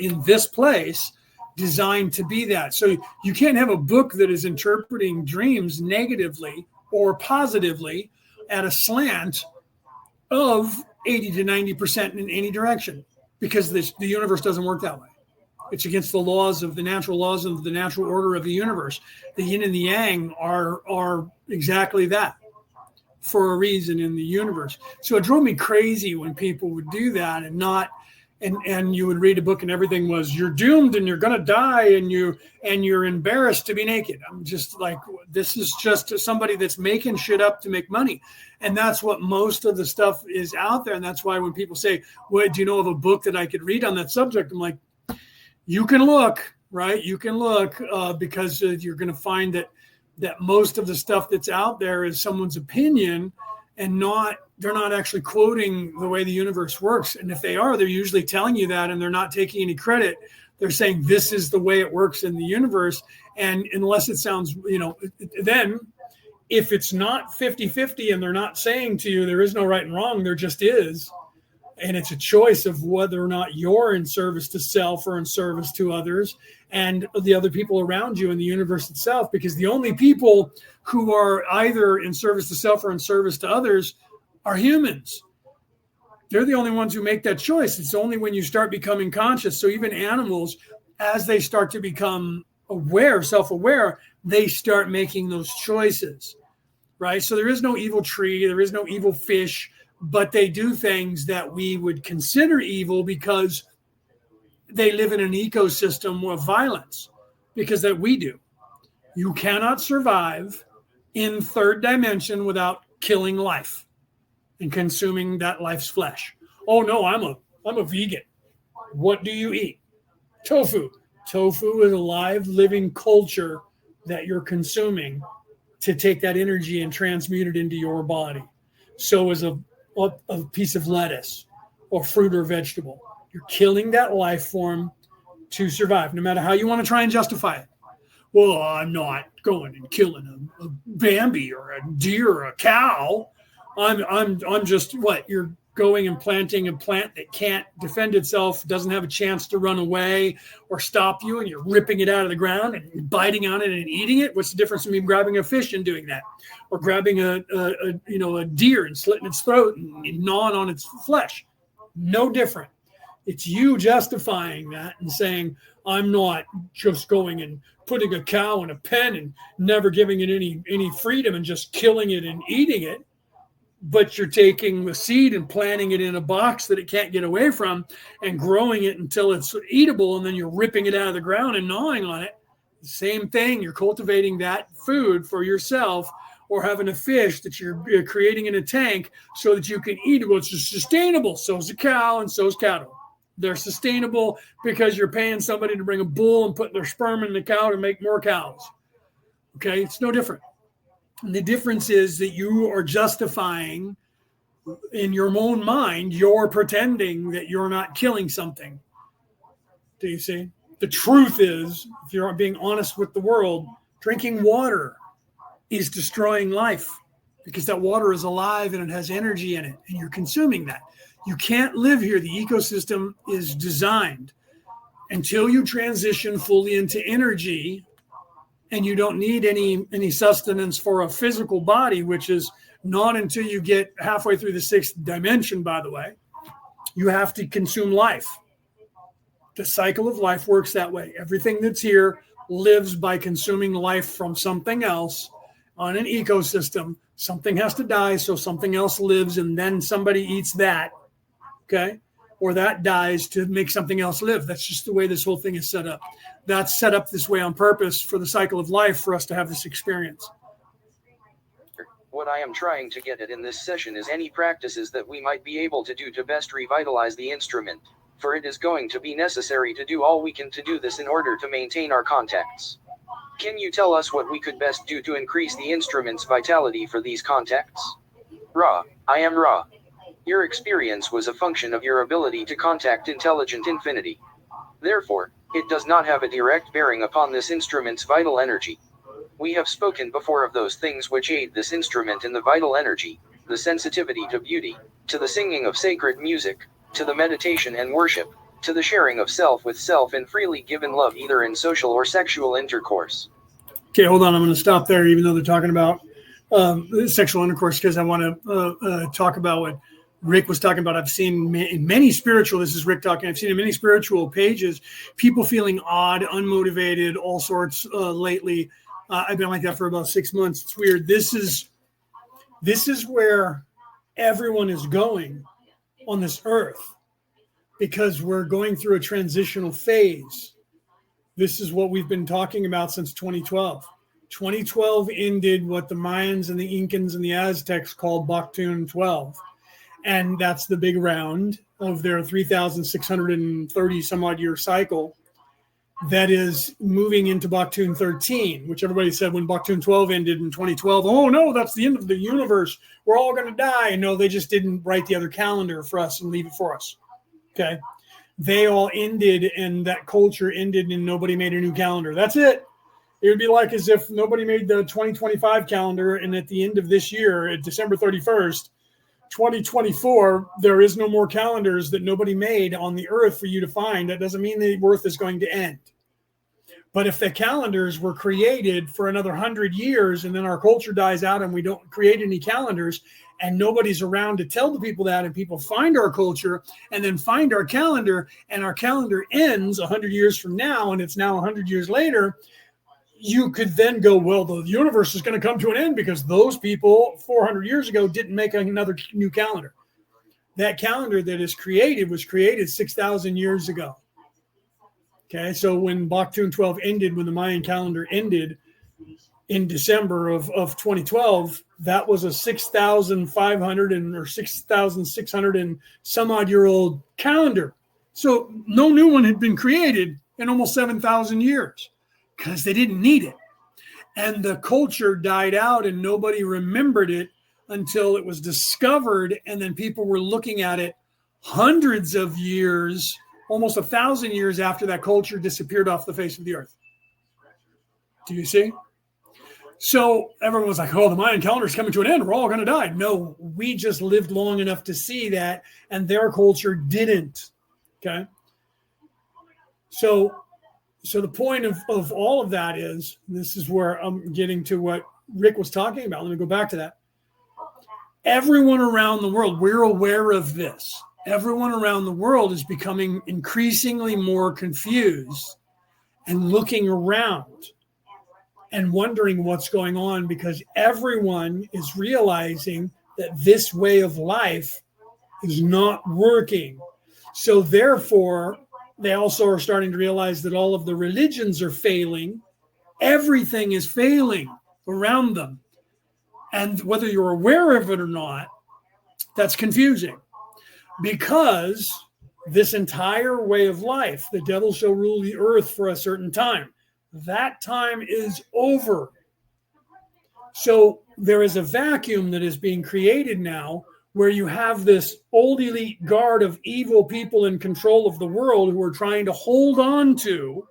in this place designed to be that. So you can't have a book that is interpreting dreams negatively or positively at a slant of 80 to 90% in any direction, because the universe doesn't work that way. It's against the laws of the natural order of the universe. The yin and the yang are exactly that for a reason in the universe. So it drove me crazy when people would do that and you would read a book and everything was, you're doomed and you're going to die and you're embarrassed to be naked. I'm just like, this is just somebody that's making shit up to make money. And that's what most of the stuff is out there. And that's why when people say, well, do you know of a book that I could read on that subject? I'm like, you can look, right? You can look because you're going to find that most of the stuff that's out there is someone's opinion, and they're not actually quoting the way the universe works. And if they are, they're usually telling you that, and they're not taking any credit. They're saying this is the way it works in the universe. And unless it sounds, then if it's not 50-50 and they're not saying to you there is no right and wrong, there just is. And it's a choice of whether or not you're in service to self or in service to others and the other people around you in the universe itself. Because the only people who are either in service to self or in service to others are humans. They're the only ones who make that choice. It's only when you start becoming conscious. So even animals, as they start to become aware, self-aware, they start making those choices, right? So there is no evil tree. There is no evil fish. But they do things that we would consider evil because they live in an ecosystem of violence, because that we do. You cannot survive in third dimension without killing life and consuming that life's flesh. Oh no, I'm a vegan. What do you eat? Tofu. Tofu is a live, living culture that you're consuming to take that energy and transmute it into your body. So is a piece of lettuce or fruit or vegetable. You're killing that life form to survive, no matter how you want to try and justify it. Well, I'm not going and killing a Bambi or a deer or a cow. I'm just what? You're going and planting a plant that can't defend itself, doesn't have a chance to run away or stop you, and you're ripping it out of the ground and biting on it and eating it. What's the difference between grabbing a fish and doing that, or grabbing a deer and slitting its throat and gnawing on its flesh? No different. It's you justifying that and saying, I'm not just going and putting a cow in a pen and never giving it any freedom and just killing it and eating it. But you're taking the seed and planting it in a box that it can't get away from and growing it until it's eatable, and then you're ripping it out of the ground and gnawing on it. Same thing. You're cultivating that food for yourself, or having a fish that you're creating in a tank so that you can eat it. Well, it's just sustainable. So is a cow and so is cattle. They're sustainable because you're paying somebody to bring a bull and put their sperm in the cow to make more cows. Okay, it's no different. And the difference is that you are justifying in your own mind, you're pretending that you're not killing something. Do you see? The truth is, if you're being honest with the world, drinking water is destroying life because that water is alive and it has energy in it, and you're consuming that. You can't live here. The ecosystem is designed until you transition fully into energy, and you don't need any sustenance for a physical body, which is not until you get halfway through the sixth dimension, by the way. You have to consume life. The cycle of life works that way. Everything that's here lives by consuming life from something else on an ecosystem. Something has to die, so something else lives, and then somebody eats that. Okay, or that dies to make something else live. That's just the way this whole thing is set up. That's set up this way on purpose for the cycle of life, for us to have this experience. What I am trying to get at in this session is any practices that we might be able to do to best revitalize the instrument, for it is going to be necessary to do all we can to do this in order to maintain our contacts. Can you tell us what we could best do to increase the instrument's vitality for these contacts? Ra, I am Ra. Your experience was a function of your ability to contact intelligent infinity. Therefore, it does not have a direct bearing upon this instrument's vital energy. We have spoken before of those things which aid this instrument in the vital energy, the sensitivity to beauty, to the singing of sacred music, to the meditation and worship, to the sharing of self with self in freely given love, either in social or sexual intercourse. Okay, hold on. I'm going to stop there, even though they're talking about sexual intercourse, because I want to talk about what Rick was talking about. I've seen in many spiritual, this is Rick talking, I've seen in many spiritual pages, people feeling odd, unmotivated, all sorts lately. I've been like that for about 6 months. It's weird. This is where everyone is going on this earth, because we're going through a transitional phase. This is what we've been talking about since 2012. 2012 ended what the Mayans and the Incans and the Aztecs called Baktun 12. And that's the big round of their 3,630 some odd year cycle that is moving into Baktun 13, which everybody said when Baktun 12 ended in 2012, oh no, that's the end of the universe. We're all going to die. No, they just didn't write the other calendar for us and leave it for us. Okay. They all ended, and that culture ended, and nobody made a new calendar. That's it. It would be like as if nobody made the 2025 calendar, and at the end of this year, at December 31st, 2024, there is no more calendars that nobody made on the earth for you to find. That doesn't mean the earth is going to end. But if the calendars were created for another 100 years and then our culture dies out and we don't create any calendars and nobody's around to tell the people that, and people find our culture and then find our calendar, and our calendar ends 100 years from now and it's now 100 years later, you could then go, well, the universe is going to come to an end because those people 400 years ago didn't make another new calendar. That calendar that is created was created 6,000 years ago. Okay, so when Baktun 12 ended, when the Mayan calendar ended in December of 2012, that was a 6,500 or 6,600 and some odd year old calendar. So no new one had been created in almost 7,000 years. Because they didn't need it. And the culture died out and nobody remembered it until it was discovered. And then people were looking at it, hundreds of years, almost 1,000 years after that culture disappeared off the face of the earth. Do you see? So everyone was like, oh, the Mayan calendar is coming to an end. We're all going to die. No, we just lived long enough to see that, and their culture didn't. Okay. So the point of all of that is, this is where I'm getting to what Rick was talking about. Let me go back to that. Everyone around the world, we're aware of this. Everyone around the world is becoming increasingly more confused and looking around and wondering what's going on, because everyone is realizing that this way of life is not working. So therefore, they also are starting to realize that all of the religions are failing. Everything is failing around them. And whether you're aware of it or not, that's confusing, because this entire way of life, the devil shall rule the earth for a certain time. That time is over. So there is a vacuum that is being created now, where you have this old elite guard of evil people in control of the world who are trying to hold on to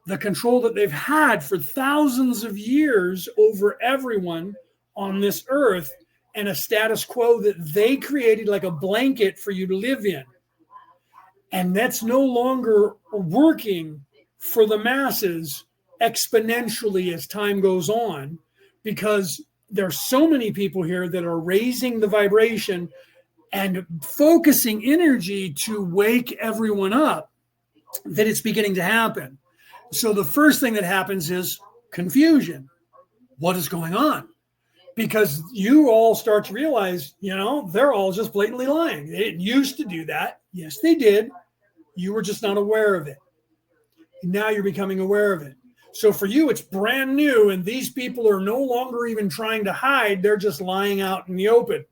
the control that they've had for thousands of years over everyone on this earth, and a status quo that they created like a blanket for you to live in. And that's no longer working for the masses exponentially as time goes on, because there's so many people here that are raising the vibration and focusing energy to wake everyone up, that it's beginning to happen. So the first thing that happens is confusion. What is going on? Because you all start to realize, they're all just blatantly lying. They didn't used to do that. Yes, they did. You were just not aware of it. And now you're becoming aware of it. So for you, it's brand new, and these people are no longer even trying to hide. They're just lying out in the open.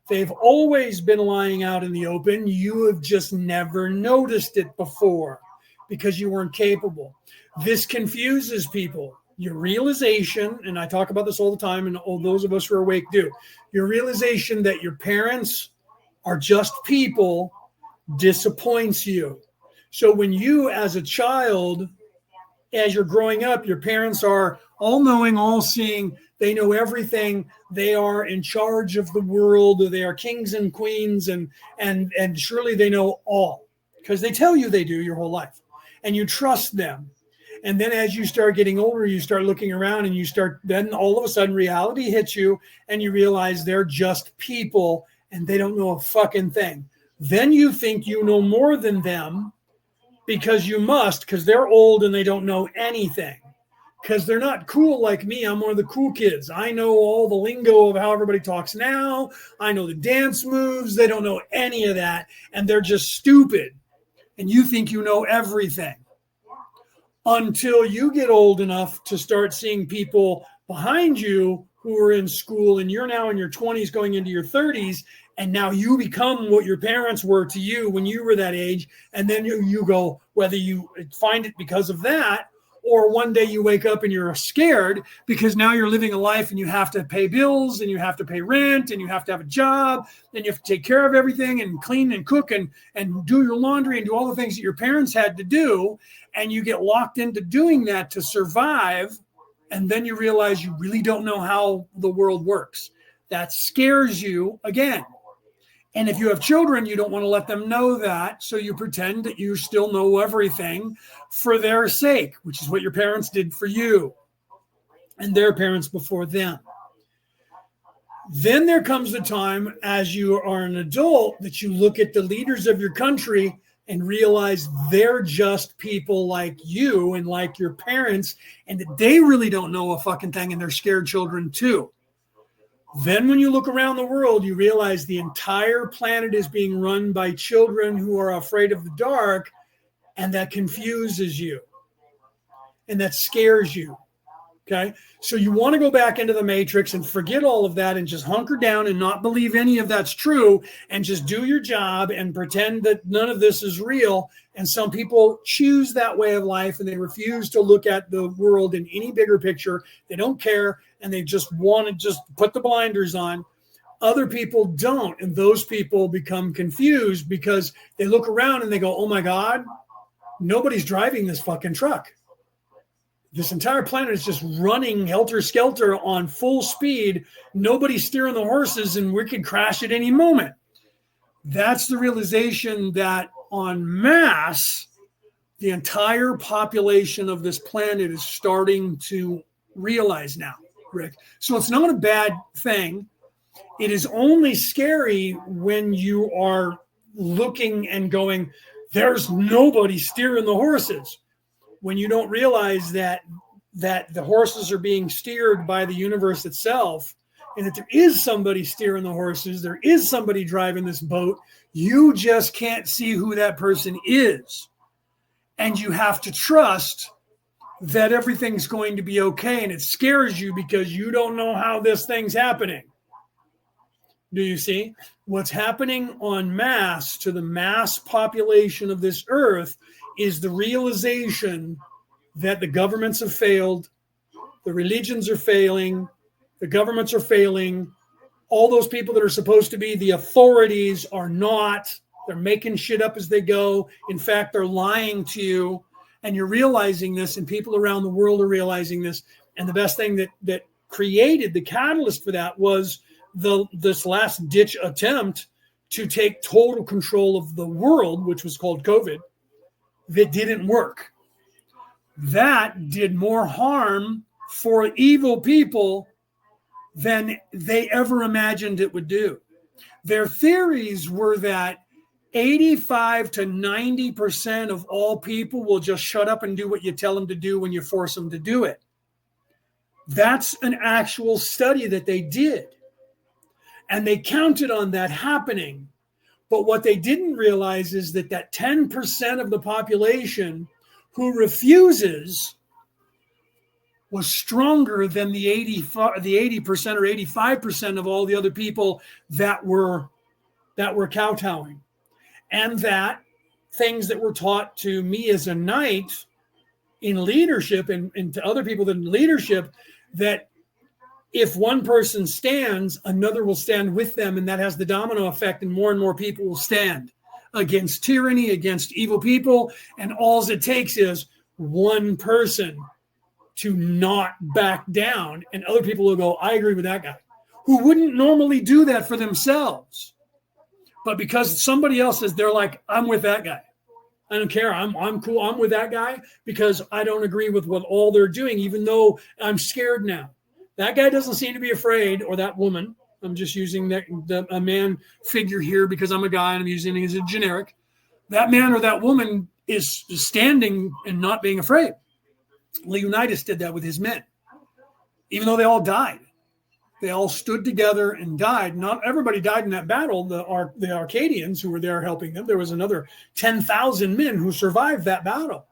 They've always been lying out in the open. You have just never noticed it before because you weren't capable. This confuses people. Your realization, and I talk about this all the time, and all those of us who are awake do, your realization that your parents are just people disappoints you. So when you, as a child, as you're growing up, your parents are all-knowing, all-seeing. They know everything. They are in charge of the world. They are kings and queens, and surely they know all, because they tell you they do your whole life, and you trust them. And then as you start getting older, you start looking around, and then all of a sudden reality hits you, and you realize they're just people, and they don't know a fucking thing. Then you think you know more than them, because you must, because they're old and they don't know anything, because they're not cool like me. I'm one of the cool kids. I know all the lingo of how everybody talks now. I know the dance moves. They don't know any of that, and they're just stupid. And you think you know everything, until you get old enough to start seeing people behind you who are in school, and you're now in your 20s going into your 30s, and now you become what your parents were to you when you were that age. And then you go, whether you find it because of that, or one day you wake up and you're scared because now you're living a life and you have to pay bills, and you have to pay rent, and you have to have a job, and you have to take care of everything and clean and cook and do your laundry and do all the things that your parents had to do. And you get locked into doing that to survive. And then you realize you really don't know how the world works. That scares you again. And if you have children, you don't want to let them know that. So you pretend that you still know everything for their sake, which is what your parents did for you and their parents before them. Then there comes the time, as you are an adult, that you look at the leaders of your country and realize they're just people like you and like your parents, and that they really don't know a fucking thing, and they're scared children too. Then when you look around the world, you realize the entire planet is being run by children who are afraid of the dark, and that confuses you, and that scares you. Okay, so you want to go back into the matrix and forget all of that and just hunker down and not believe any of that's true, and just do your job and pretend that none of this is real. And some people choose that way of life, and they refuse to look at the world in any bigger picture. They don't care, and they just want to just put the blinders on. Other people don't. And those people become confused because they look around and they go, oh my God, nobody's driving this fucking truck. This entire planet is just running helter-skelter on full speed. Nobody's steering the horses and we could crash at any moment. That's the realization that en masse, the entire population of this planet is starting to realize now, Rick. So it's not a bad thing. It is only scary when you are looking and going, there's nobody steering the horses. When you don't realize that the horses are being steered by the universe itself, and that there is somebody steering the horses, there is somebody driving this boat, you just can't see who that person is. And you have to trust that everything's going to be okay. And it scares you because you don't know how this thing's happening. Do you see? What's happening en masse to the mass population of this earth is the realization that the governments have failed, the religions are failing, the governments are failing, all those people that are supposed to be the authorities are not. They're making shit up as they go. In fact, they're lying to you, and you're realizing this, and people around the world are realizing this. And the best thing that created the catalyst for that was this last ditch attempt to take total control of the world, which was called COVID, that didn't work. That did more harm for evil people than they ever imagined it would do. Their theories were that 85 to 90% of all people will just shut up and do what you tell them to do when you force them to do it. That's an actual study that they did. And they counted on that happening. But what they didn't realize is that 10% of the population who refuses was stronger than the 80% or 85% of all the other people that were kowtowing. And that things that were taught to me as a knight in leadership and to other people in leadership, that if one person stands, another will stand with them, and that has the domino effect, and more people will stand against tyranny, against evil people, and all it takes is one person to not back down, and other people will go, I agree with that guy, who wouldn't normally do that for themselves. But because somebody else says, they're like, I'm with that guy. I don't care. I'm cool. I'm with that guy because I don't agree with what all they're doing, even though I'm scared now. That guy doesn't seem to be afraid, or that woman. I'm just using a man figure here because I'm a guy and I'm using it as a generic. That man or that woman is standing and not being afraid. Leonidas did that with his men. Even though they all died, they all stood together and died. Not everybody died in that battle. The Arcadians who were there helping them, there was another 10,000 men who survived that battle.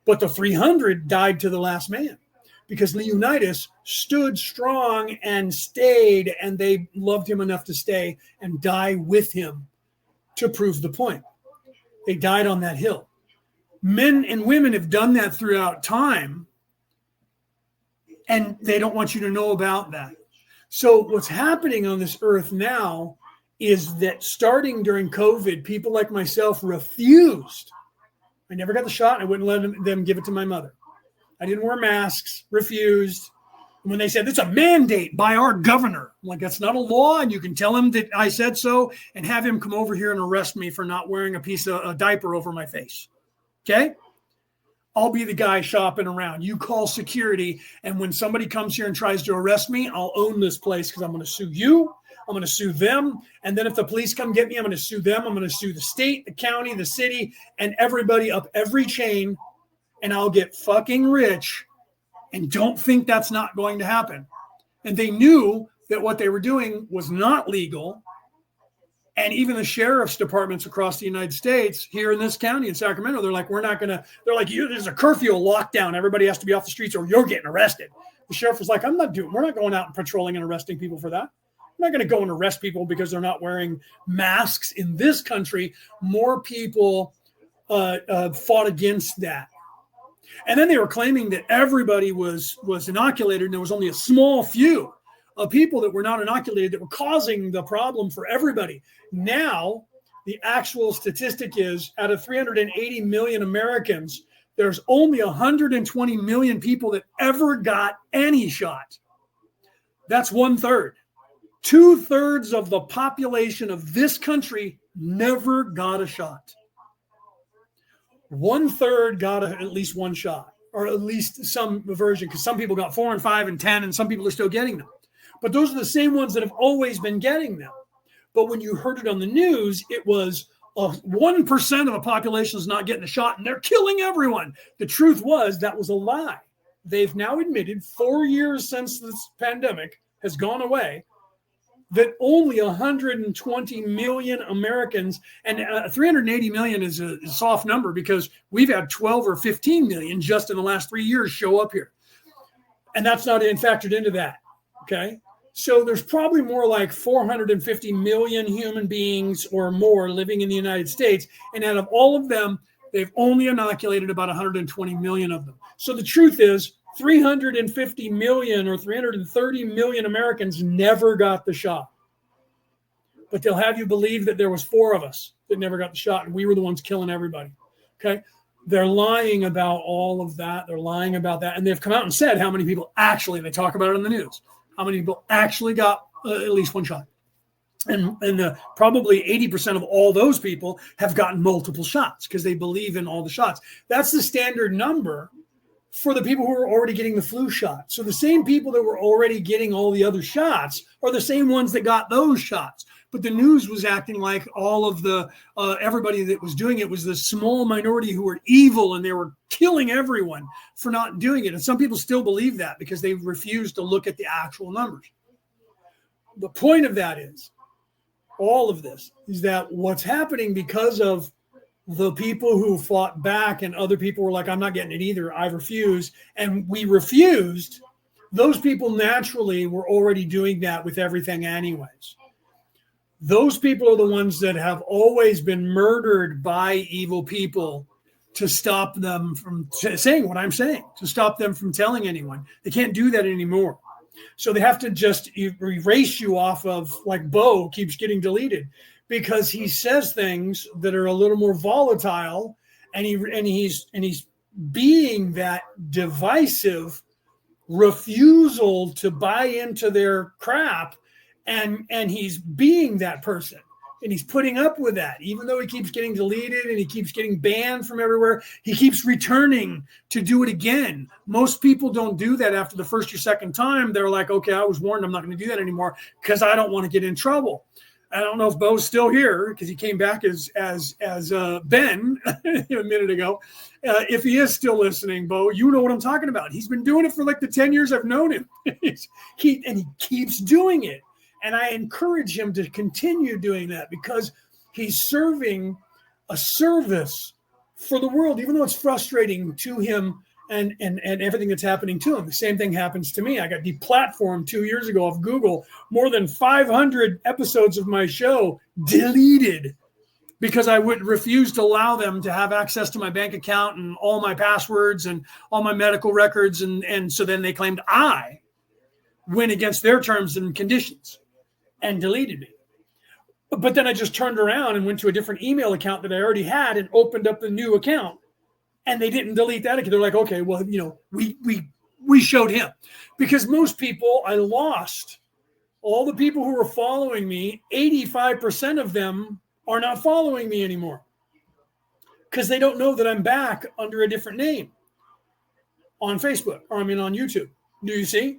But the 300 died to the last man, because Leonidas stood strong and stayed, and they loved him enough to stay and die with him to prove the point. They died on that hill. Men and women have done that throughout time, and they don't want you to know about that. So what's happening on this earth now is that starting during COVID, people like myself refused. I never got the shot, and I wouldn't let them give it to my mother. I didn't wear masks, refused. And when they said, it's a mandate by our governor, I'm like, that's not a law, and you can tell him that I said so and have him come over here and arrest me for not wearing a diaper over my face. Okay? I'll be the guy shopping around. You call security, and when somebody comes here and tries to arrest me, I'll own this place because I'm going to sue you. I'm going to sue them. And then if the police come get me, I'm going to sue them. I'm going to sue the state, the county, the city, and everybody up every chain, and I'll get fucking rich. And don't think that's not going to happen. And they knew that what they were doing was not legal. And even the sheriff's departments across the United States, here in this county in Sacramento, they're like, they're like, there's a curfew, a lockdown. Everybody has to be off the streets or you're getting arrested. The sheriff was like, we're not going out and patrolling and arresting people for that. I'm not going to go and arrest people because they're not wearing masks in this country. More people fought against that. And then they were claiming that everybody was inoculated and there was only a small few of people that were not inoculated that were causing the problem for everybody. Now, the actual statistic is out of 380 million Americans, there's only 120 million people that ever got any shot. That's 1/3. 2/3 of the population of this country never got a shot. 1/3 got at least one shot, or at least some version, because some people got 4 and 5 and 10, and some people are still getting them. But those are the same ones that have always been getting them. But when you heard it on the news, it was 1% of the population is not getting a shot, and they're killing everyone. The truth was that was a lie. They've now admitted 4 years since this pandemic has gone away that only 120 million Americans, and 380 million is a soft number because we've had 12 or 15 million just in the last 3 years show up here. And that's not even factored into that. Okay. So there's probably more like 450 million human beings or more living in the United States. And out of all of them, they've only inoculated about 120 million of them. So the truth is 350 million or 330 million Americans never got the shot. But they'll have you believe that there was 4 of us that never got the shot and we were the ones killing everybody. Okay. They're lying about all of that. They're lying about that. And they've come out and said how many people actually, they talk about it on the news, how many people actually got at least one shot. And probably 80% of all those people have gotten multiple shots because they believe in all the shots. That's the standard number for the people who are already getting the flu shot. So the same people that were already getting all the other shots are the same ones that got those shots. But the news was acting like all of the everybody that was doing it was the small minority who were evil and they were killing everyone for not doing it. And some people still believe that because they refuse to look at the actual numbers. The point of that is, all of this is that what's happening because of the people who fought back and other people were like, I'm not getting it either. I refuse. And we refused. Those people naturally were already doing that with everything anyways. Those people are the ones that have always been murdered by evil people to stop them from saying what I'm saying, to stop them from telling anyone. They can't do that anymore. So they have to just erase you off of, like Bo keeps getting deleted because he says things that are a little more volatile and he's being that divisive refusal to buy into their crap. And he's being that person and he's putting up with that, even though he keeps getting deleted and he keeps getting banned from everywhere. He keeps returning to do it again. Most people don't do that after the first or second time. They're like, okay, I was warned. I'm not going to do that anymore because I don't want to get in trouble. I don't know if Bo's still here because he came back as Ben a minute ago. If he is still listening, Bo, you know what I'm talking about. He's been doing it for like the 10 years I've known him. he keeps doing it. And I encourage him to continue doing that because he's serving a service for the world, even though it's frustrating to him and everything that's happening to him. The same thing happens to me. I got deplatformed 2 years ago off Google. More than 500 episodes of my show deleted because I would refuse to allow them to have access to my bank account and all my passwords and all my medical records. And so then they claimed I went against their terms and conditions and deleted me. But then I just turned around and went to a different email account that I already had and opened up the new account. And they didn't delete that because they're like, okay, well, we showed him. Because most people, I lost. All the people who were following me, 85% of them are not following me anymore. Because they don't know that I'm back under a different name on Facebook, or on YouTube. Do you see?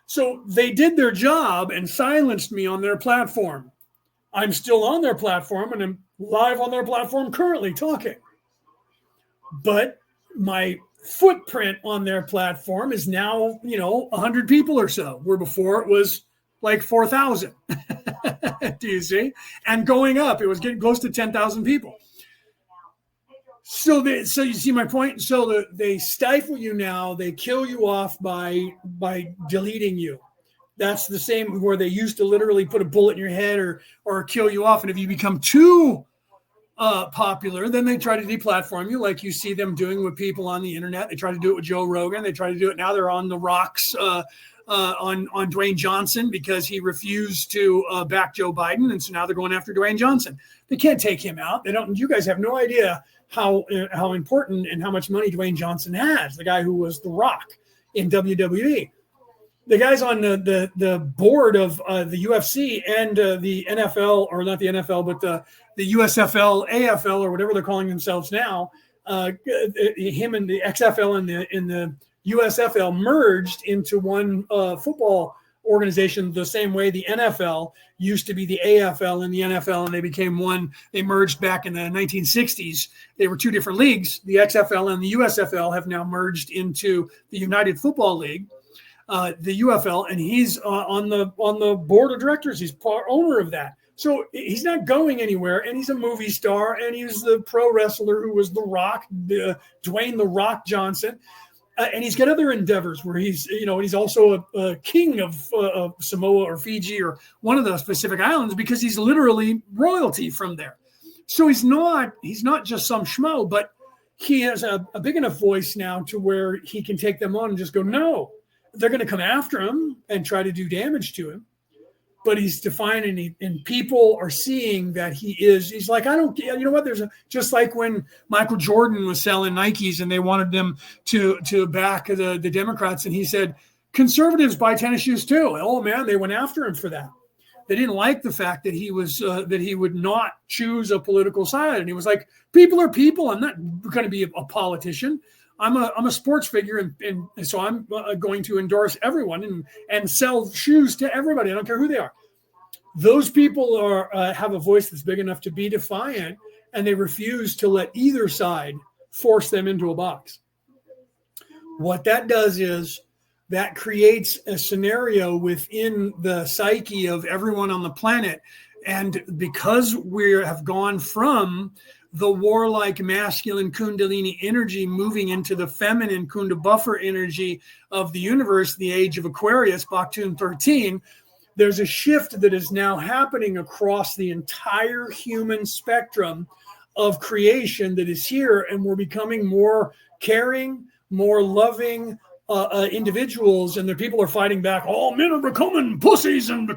So they did their job and silenced me on their platform. I'm still on their platform and I'm live on their platform currently talking. But my footprint on their platform is now, 100 people or so, where before it was like 4,000. Do you see? And going up, it was getting close to 10,000 people. So you see my point? So they stifle you now. They kill you off by deleting you. That's the same where they used to literally put a bullet in your head or kill you off. And if you become too popular, then they try to deplatform you, like you see them doing with people on the internet. They try to do it with Joe Rogan. They try to do it now. They're on the rocks on Dwayne Johnson because he refused to back Joe Biden, and so now they're going after Dwayne Johnson. They can't take him out. They don't. You guys have no idea how important and how much money Dwayne Johnson has. The guy who was The Rock in WWE. The guys on the board of the UFC and the NFL, or not the NFL, but the USFL, AFL, or whatever they're calling themselves now, him and the XFL and the USFL merged into one football organization the same way the NFL used to be the AFL and the NFL, and they became one. They merged back in the 1960s. They were two different leagues. The XFL and the USFL have now merged into the United Football League. The UFL, and he's on the board of directors. He's owner of that. So he's not going anywhere, and he's a movie star, and he's the pro wrestler who was The Rock, Dwayne The Rock Johnson, and he's got other endeavors where he's also a king of Samoa or Fiji or one of those Pacific Islands because he's literally royalty from there. So he's not just some schmo, but he has a big enough voice now to where he can take them on and just go, no. They're going to come after him and try to do damage to him, but he's defining, and people are seeing that he's like, I don't, you know what? Just like when Michael Jordan was selling Nikes and they wanted them to back the Democrats. And he said, conservatives buy tennis shoes too. Oh man, they went after him for that. They didn't like the fact that he was, that he would not choose a political side. And he was like, people are people. I'm not going to be a politician. I'm a sports figure, and so I'm going to endorse everyone and sell shoes to everybody. I don't care who they are. Those people have a voice that's big enough to be defiant, and they refuse to let either side force them into a box. What that does is that creates a scenario within the psyche of everyone on the planet, and because we have gone from the warlike masculine kundalini energy moving into the feminine kunda buffer energy of the universe, the age of Aquarius, Baktun 13, there's a shift that is now happening across the entire human spectrum of creation that is here, and we're becoming more caring, more loving individuals, and the people are fighting back. All men are becoming pussies and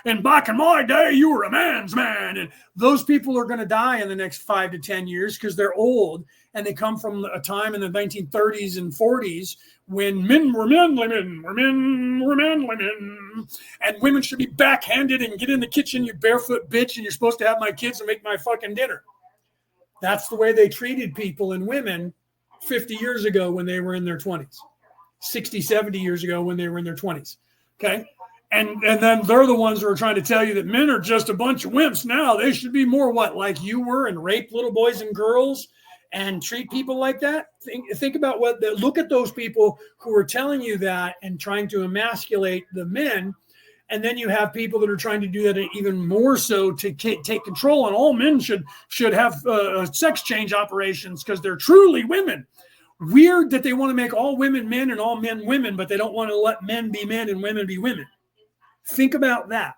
and back in my day, you were a man's man. And those people are going to die in the next 5 to 10 years because they're old, and they come from a time in the 1930s and 40s when men were manly men, and women should be backhanded and get in the kitchen, you barefoot bitch, and you're supposed to have my kids and make my fucking dinner. That's the way they treated people and women 50 years ago when they were in their 20s. 60, 70 years ago when they were in their 20s. Okay. And then they're the ones who are trying to tell you that men are just a bunch of wimps now. They should be more like you were, and rape little boys and girls and treat people like that. Think about look at those people who are telling you that and trying to emasculate the men. And then you have people that are trying to do that even more so to take control. And all men should have sex change operations because they're truly women. Weird that they want to make all women men and all men women, but they don't want to let men be men and women be women. Think about that.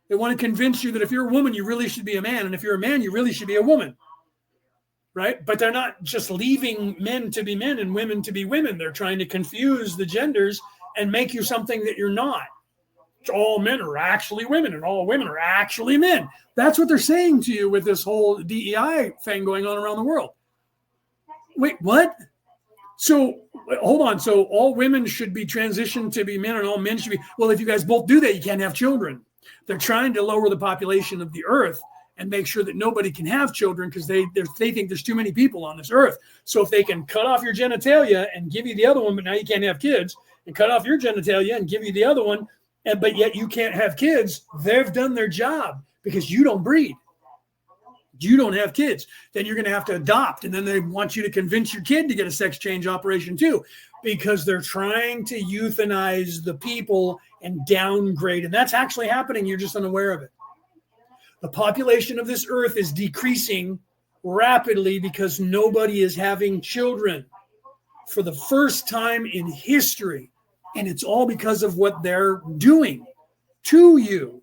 They want to convince you that if you're a woman, you really should be a man. And if you're a man, you really should be a woman. Right? But they're not just leaving men to be men and women to be women. They're trying to confuse the genders and make you something that you're not. All men are actually women and all women are actually men. That's what they're saying to you with this whole DEI thing going on around the world. Wait, what? So hold on. So all women should be transitioned to be men and all men should be. Well, if you guys both do that, you can't have children. They're trying to lower the population of the earth and make sure that nobody can have children because they think there's too many people on this earth. So if they can cut off your genitalia and give you the other one, but now you can't have kids, and cut off your genitalia and give you the other one, but yet you can't have kids, they've done their job because you don't breed. You don't have kids, then you're going to have to adopt. And then they want you to convince your kid to get a sex change operation too, because they're trying to euthanize the people and downgrade. And that's actually happening. You're just unaware of it. The population of this earth is decreasing rapidly because nobody is having children for the first time in history. And it's all because of what they're doing to you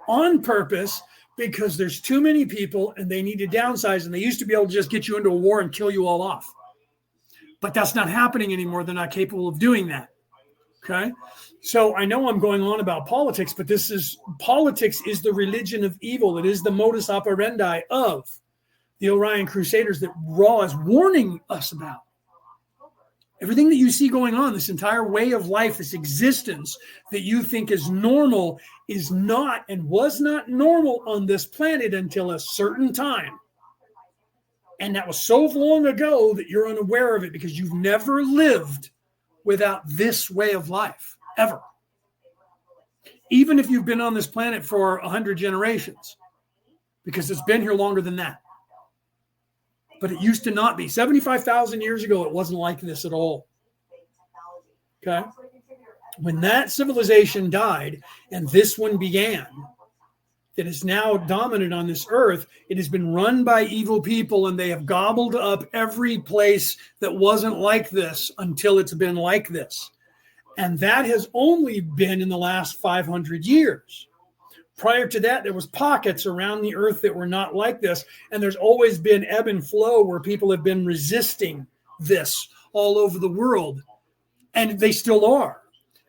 on purpose, because there's too many people and they need to downsize, and they used to be able to just get you into a war and kill you all off. But that's not happening anymore. They're not capable of doing that. Okay. So I know I'm going on about politics, but politics is the religion of evil. It is the modus operandi of the Orion Crusaders that Ra is warning us about. Everything that you see going on, this entire way of life, this existence that you think is normal, is not and was not normal on this planet until a certain time. And that was so long ago that you're unaware of it because you've never lived without this way of life, ever. Even if you've been on this planet for 100 generations, because it's been here longer than that. But it used to not be. 75,000 years ago, it wasn't like this at all. Okay? When that civilization died and this one began, that is now dominant on this earth, it has been run by evil people, and they have gobbled up every place that wasn't like this until it's been like this. And that has only been in the last 500 years. Prior to that, there was pockets around the earth that were not like this. And there's always been ebb and flow where people have been resisting this all over the world. And they still are.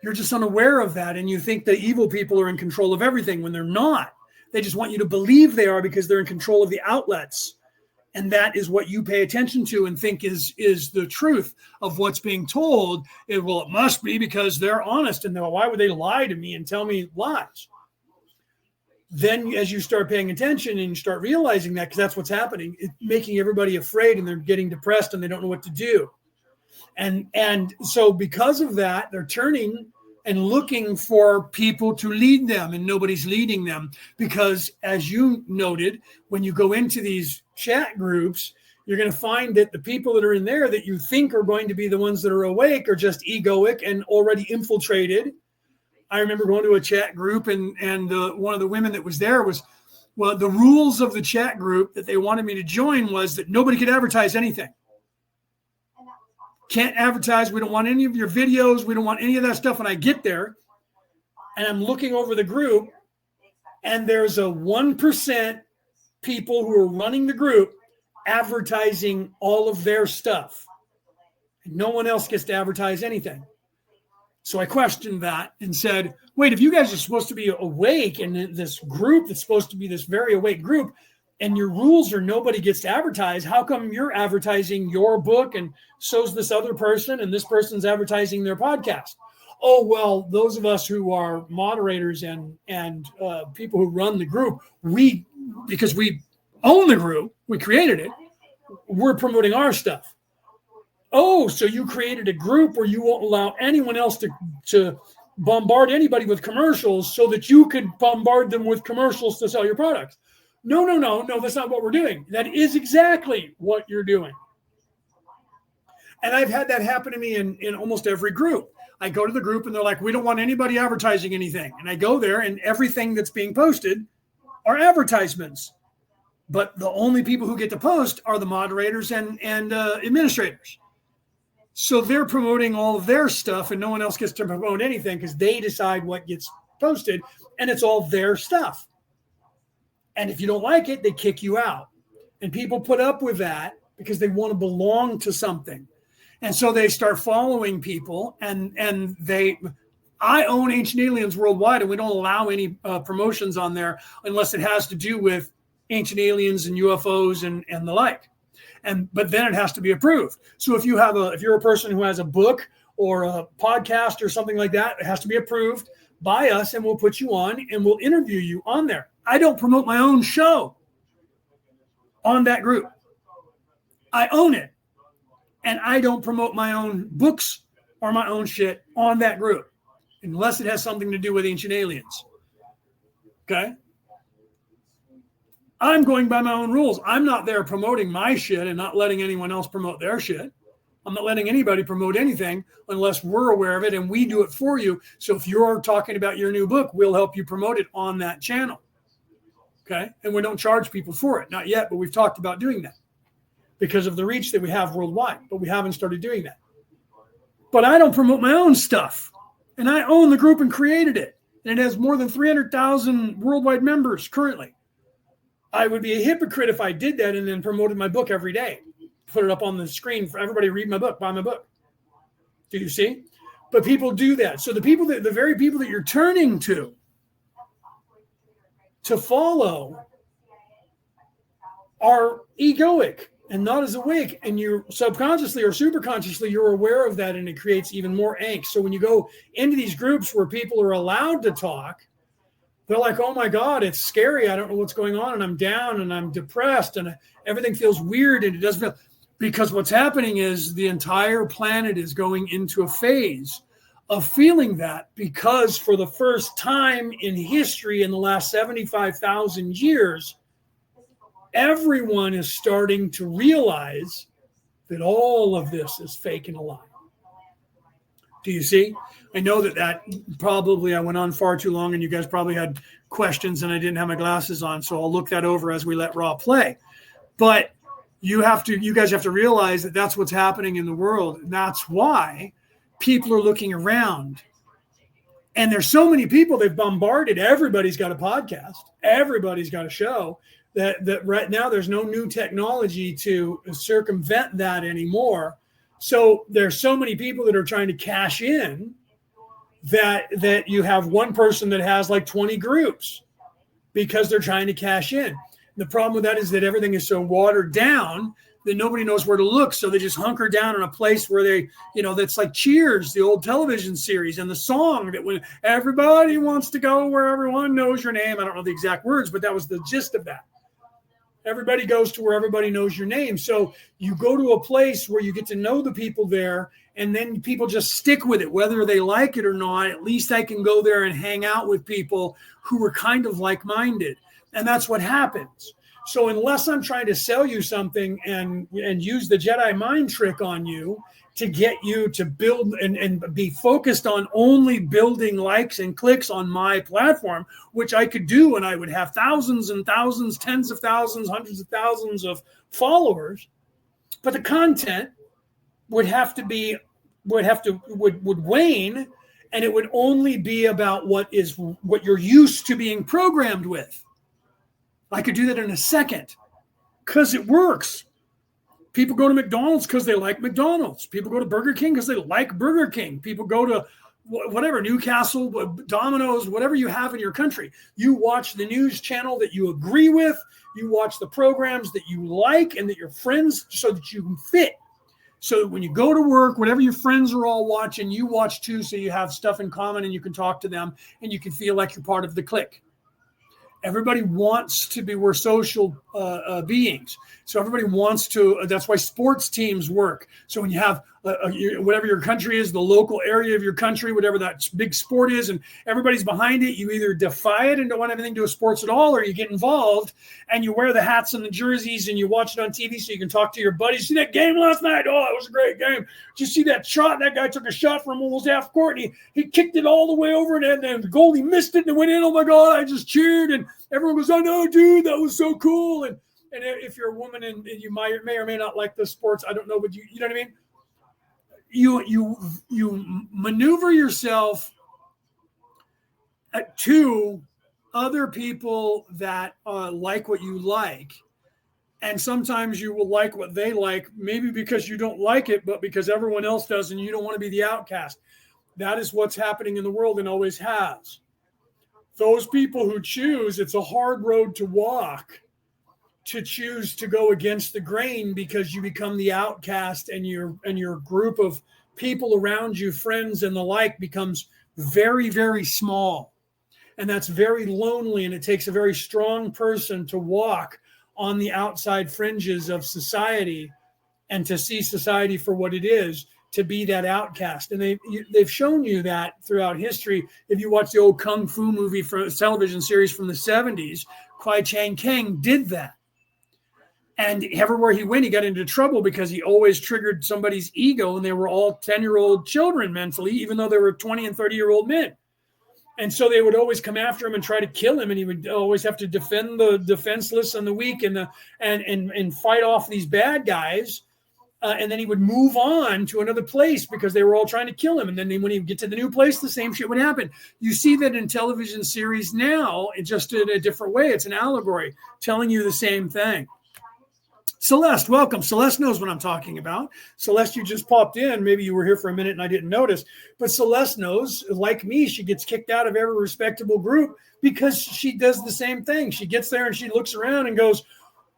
You're just unaware of that. And you think the evil people are in control of everything when they're not. They just want you to believe they are because they're in control of the outlets. And that is what you pay attention to and think is the truth of what's being told. It must be because they're honest. And why would they lie to me and tell me lies? Then as you start paying attention and you start realizing that, because that's what's happening, it's making everybody afraid and they're getting depressed and they don't know what to do. And so because of that, they're turning and looking for people to lead them, and nobody's leading them. Because as you noted, when you go into these chat groups, you're going to find that the people that are in there that you think are going to be the ones that are awake are just egoic and already infiltrated. I remember going to a chat group and one of the women that was there was, well, the rules of the chat group that they wanted me to join was that nobody could advertise anything. Can't advertise. We don't want any of your videos. We don't want any of that stuff. And I get there and I'm looking over the group and there's a 1% people who are running the group advertising all of their stuff. And no one else gets to advertise anything. So I questioned that and said, wait, if you guys are supposed to be awake in this group that's supposed to be this very awake group, and your rules are nobody gets to advertise, how come you're advertising your book and so's this other person and this person's advertising their podcast? Oh, well, those of us who are moderators and people who run the group, because we own the group, we created it, we're promoting our stuff. Oh, so you created a group where you won't allow anyone else to bombard anybody with commercials so that you could bombard them with commercials to sell your products. No, that's not what we're doing. That is exactly what you're doing. And I've had that happen to me in almost every group. I go to the group and they're like, we don't want anybody advertising anything. And I go there and everything that's being posted are advertisements. But the only people who get to post are the moderators and administrators. So they're promoting all of their stuff and no one else gets to promote anything because they decide what gets posted and it's all their stuff. And if you don't like it, they kick you out. And people put up with that because they want to belong to something. And so they start following people I own Ancient Aliens Worldwide and we don't allow any promotions on there unless it has to do with ancient aliens and UFOs and the like. But then it has to be approved. So if you're a person who has a book or a podcast or something like that, it has to be approved by us and we'll put you on and we'll interview you on there. I don't promote my own show on that group. I own it. And I don't promote my own books or my own shit on that group unless it has something to do with ancient aliens. Okay? I'm going by my own rules. I'm not there promoting my shit and not letting anyone else promote their shit. I'm not letting anybody promote anything unless we're aware of it and we do it for you. So if you're talking about your new book, we'll help you promote it on that channel. Okay? And we don't charge people for it. Not yet, but we've talked about doing that because of the reach that we have worldwide, but we haven't started doing that. But I don't promote my own stuff. And I own the group and created it. And it has more than 300,000 worldwide members currently. I would be a hypocrite if I did that and then promoted my book every day, put it up on the screen for everybody to read my book, buy my book. Do you see? But people do that. So the very people that you're turning to follow are egoic and not as awake. And you're subconsciously or superconsciously, you're aware of that, and it creates even more angst. So when you go into these groups where people are allowed to talk, they're like, oh my God, it's scary. I don't know what's going on. And I'm down and I'm depressed and everything feels weird. And it doesn't feel, because what's happening is the entire planet is going into a phase of feeling that, because for the first time in history in the last 75,000 years, everyone is starting to realize that all of this is fake and a lie. Do you see? I know that probably I went on far too long and you guys probably had questions and I didn't have my glasses on. So I'll look that over as we let Raw play. But you guys have to realize that that's what's happening in the world. And that's why people are looking around. And there's so many people they've bombarded. Everybody's got a podcast. Everybody's got a show. That right now there's no new technology to circumvent that anymore. So there's so many people that are trying to cash in that you have one person that has like 20 groups because they're trying to cash in. The problem with that is that everything is so watered down that nobody knows where to look. So they just hunker down in a place where they, that's like Cheers, the old television series, and the song that when everybody wants to go where everyone knows your name. I don't know the exact words, but that was the gist of that. Everybody goes to where everybody knows your name. So you go to a place where you get to know the people there, and then people just stick with it, whether they like it or not. At least I can go there and hang out with people who are kind of like-minded. And that's what happens. So unless I'm trying to sell you something and use the Jedi mind trick on you to get you to build and be focused on only building likes and clicks on my platform, which I could do, and I would have thousands and thousands, tens of thousands, hundreds of thousands of followers, but the content would wane, and it would only be about what you're used to being programmed with. I could do that in a second because it works. People go to McDonald's because they like McDonald's. People go to Burger King because they like Burger King. People go to whatever, Newcastle, Domino's, whatever you have in your country. You watch the news channel that you agree with. You watch the programs that you like and that your friends, so that you can fit. So that when you go to work, whatever your friends are all watching, you watch too, so you have stuff in common and you can talk to them and you can feel like you're part of the clique. Everybody wants to be, we're social beings. So everybody wants to, that's why sports teams work. So when you have whatever your country is, the local area of your country, whatever that big sport is, and everybody's behind it, you either defy it and don't want anything to do with sports at all, or you get involved and you wear the hats and the jerseys and you watch it on TV so you can talk to your buddies. See that game last night? Oh, it was a great game. Did you see that shot? That guy took a shot from almost half court and he kicked it all the way over, and then the goalie missed it and it went in. Oh my God, I just cheered. And everyone goes, oh no, dude, that was so cool. And if you're a woman and you may or may not like the sports, I don't know, but you know what I mean? You maneuver yourself to other people that like what you like. And sometimes you will like what they like, maybe because you don't like it, but because everyone else does and you don't want to be the outcast. That is what's happening in the world and always has. Those people who choose, it's a hard road to walk, to choose to go against the grain, because you become the outcast and your group of people around you, friends and the like, becomes very, very small. And that's very lonely. And it takes a very strong person to walk on the outside fringes of society and to see society for what it is, to be that outcast. And they've shown you that throughout history. If you watch the old Kung Fu movie from television series from the 70s, Kwai Chang Caine did that. And everywhere he went, he got into trouble because he always triggered somebody's ego, and they were all 10-year-old children mentally, even though they were 20 and 30-year-old men. And so they would always come after him and try to kill him, and he would always have to defend the defenseless and the weak and fight off these bad guys. And then he would move on to another place because they were all trying to kill him. And then when he would get to the new place, the same shit would happen. You see that in television series now, just in a different way. It's an allegory telling you the same thing. Celeste, welcome. Celeste knows what I'm talking about. Celeste, you just popped in. Maybe you were here for a minute and I didn't notice. But Celeste knows, like me, she gets kicked out of every respectable group because she does the same thing. She gets there and she looks around and goes,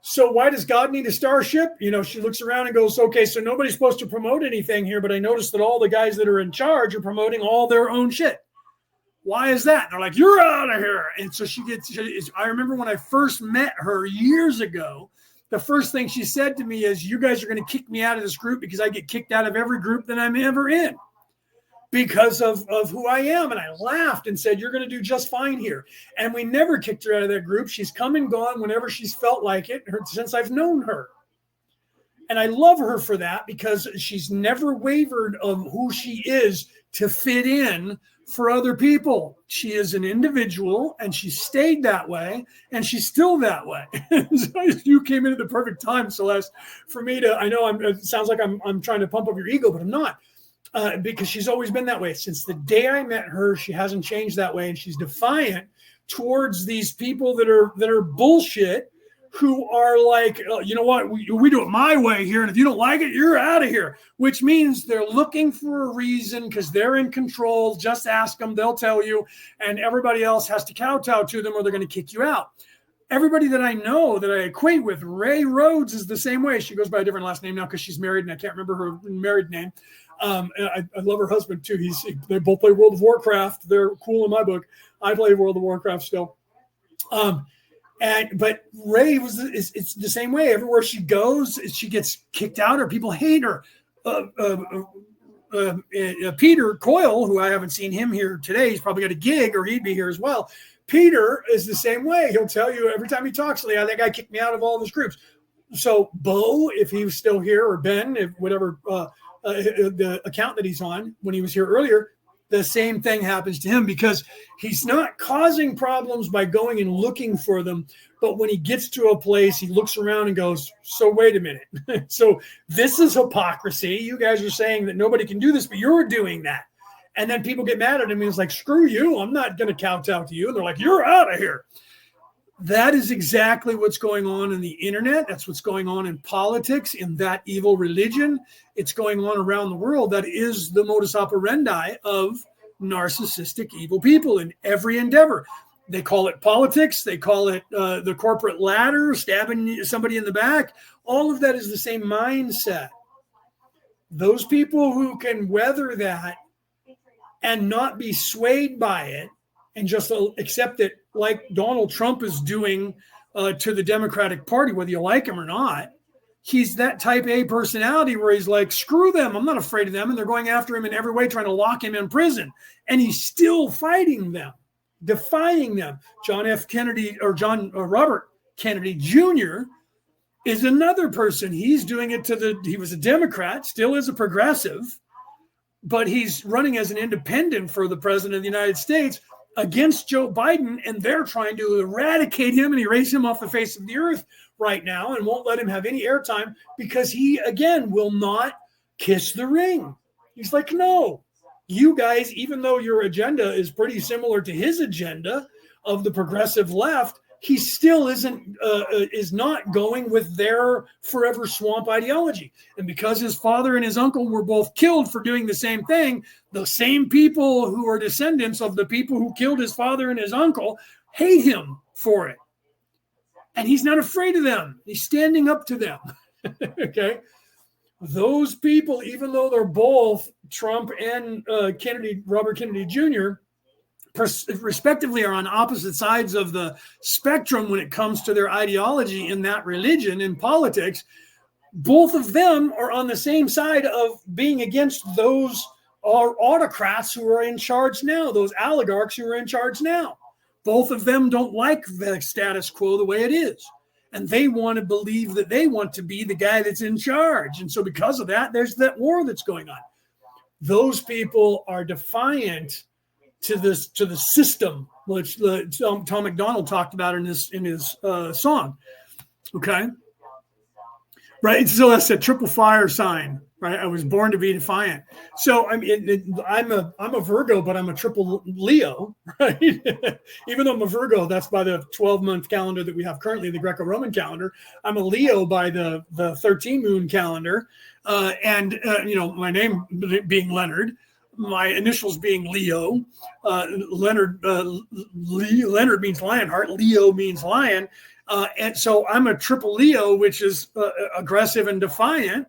so why does God need a starship? You know, she looks around and goes, okay, so nobody's supposed to promote anything here, but I noticed that all the guys that are in charge are promoting all their own shit. Why is that? And they're like, you're out of here. And so I remember when I first met her years ago, the first thing she said to me is, you guys are going to kick me out of this group because I get kicked out of every group that I'm ever in because of who I am. And I laughed and said, you're going to do just fine here. And we never kicked her out of that group. She's come and gone whenever she's felt like it since I've known her. And I love her for that because she's never wavered of who she is to fit in for other people. She is an individual and she stayed that way and she's still that way. So you came in at the perfect time, Celeste, for me to, I know it sounds like I'm trying to pump up your ego, but I'm not. Because she's always been that way. Since the day I met her, she hasn't changed that way. And she's defiant towards these people that are bullshit, who are like, you know what, we do it my way here. And if you don't like it, you're out of here, which means they're looking for a reason because they're in control. Just ask them, they'll tell you. And everybody else has to kowtow to them or they're going to kick you out. Everybody that I know that I equate with, Ray Rhodes is the same way. She goes by a different last name now because she's married and I can't remember her married name. I love her husband too. They both play World of Warcraft. They're cool in my book. I play World of Warcraft still. But Ray it's the same way. Everywhere she goes, she gets kicked out or people hate her. Peter Coyle, who I haven't seen him here today, he's probably got a gig or he'd be here as well. Peter is the same way. He'll tell you every time he talks to me, that guy kicked me out of all his groups. So Bo, if he was still here, or Ben, if whatever the account that he's on when he was here earlier, the same thing happens to him because he's not causing problems by going and looking for them. But when he gets to a place, he looks around and goes, so wait a minute. So this is hypocrisy. You guys are saying that nobody can do this, but you're doing that. And then people get mad at him and he's like, screw you. I'm not going to kowtow to you. And they're like, you're out of here. That is exactly what's going on in the internet. That's what's going on in politics, in that evil religion. It's going on around the world. That is the modus operandi of narcissistic evil people in every endeavor. They call it politics. They call it the corporate ladder, stabbing somebody in the back. All of that is the same mindset. Those people who can weather that and not be swayed by it and just accept it, like Donald Trump is doing to the Democratic Party, whether you like him or not. He's that type A personality where he's like, screw them. I'm not afraid of them. And they're going after him in every way, trying to lock him in prison. And he's still fighting them, defying them. Robert Kennedy Jr. is another person. He's doing it he was a Democrat, still is a progressive, but he's running as an independent for the president of the United States against Joe Biden, and they're trying to eradicate him and erase him off the face of the earth right now and won't let him have any airtime because he, again, will not kiss the ring. He's like, no, you guys, even though your agenda is pretty similar to his agenda of the progressive left, he still is not going with their forever swamp ideology. And because his father and his uncle were both killed for doing the same thing, the same people who are descendants of the people who killed his father and his uncle hate him for it. And he's not afraid of them. He's standing up to them. Okay. Those people, even though they're both Trump and Robert Kennedy Jr., respectively, are on opposite sides of the spectrum when it comes to their ideology in that religion and politics, both of them are on the same side of being against those autocrats who are in charge now, those oligarchs who are in charge now. Both of them don't like the status quo the way it is. And they want to believe that they want to be the guy that's in charge. And so because of that, there's that war that's going on. Those people are defiant to the system, which Tom McDonald talked about in his song. Okay. Right. So that's a triple fire sign, right? I was born to be defiant. So I'm a Virgo, but I'm a triple Leo, right? Even though I'm a Virgo, that's by the 12-month calendar that we have currently, the Greco-Roman calendar. I'm a Leo by the 13 moon calendar. My name being Leonard, my initials being Leo. Leonard means Lionheart. Leo means lion. And so I'm a triple Leo, which is aggressive and defiant.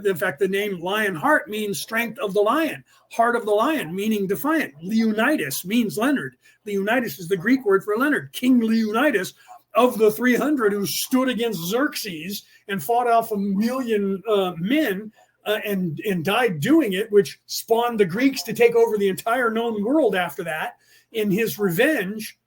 In fact, the name Lionheart means strength of the lion, heart of the lion, meaning defiant. Leonidas means Leonard. Leonidas is the Greek word for Leonard. King Leonidas of the 300 who stood against Xerxes and fought off 1 million men and died doing it, which spawned the Greeks to take over the entire known world after that. In his revenge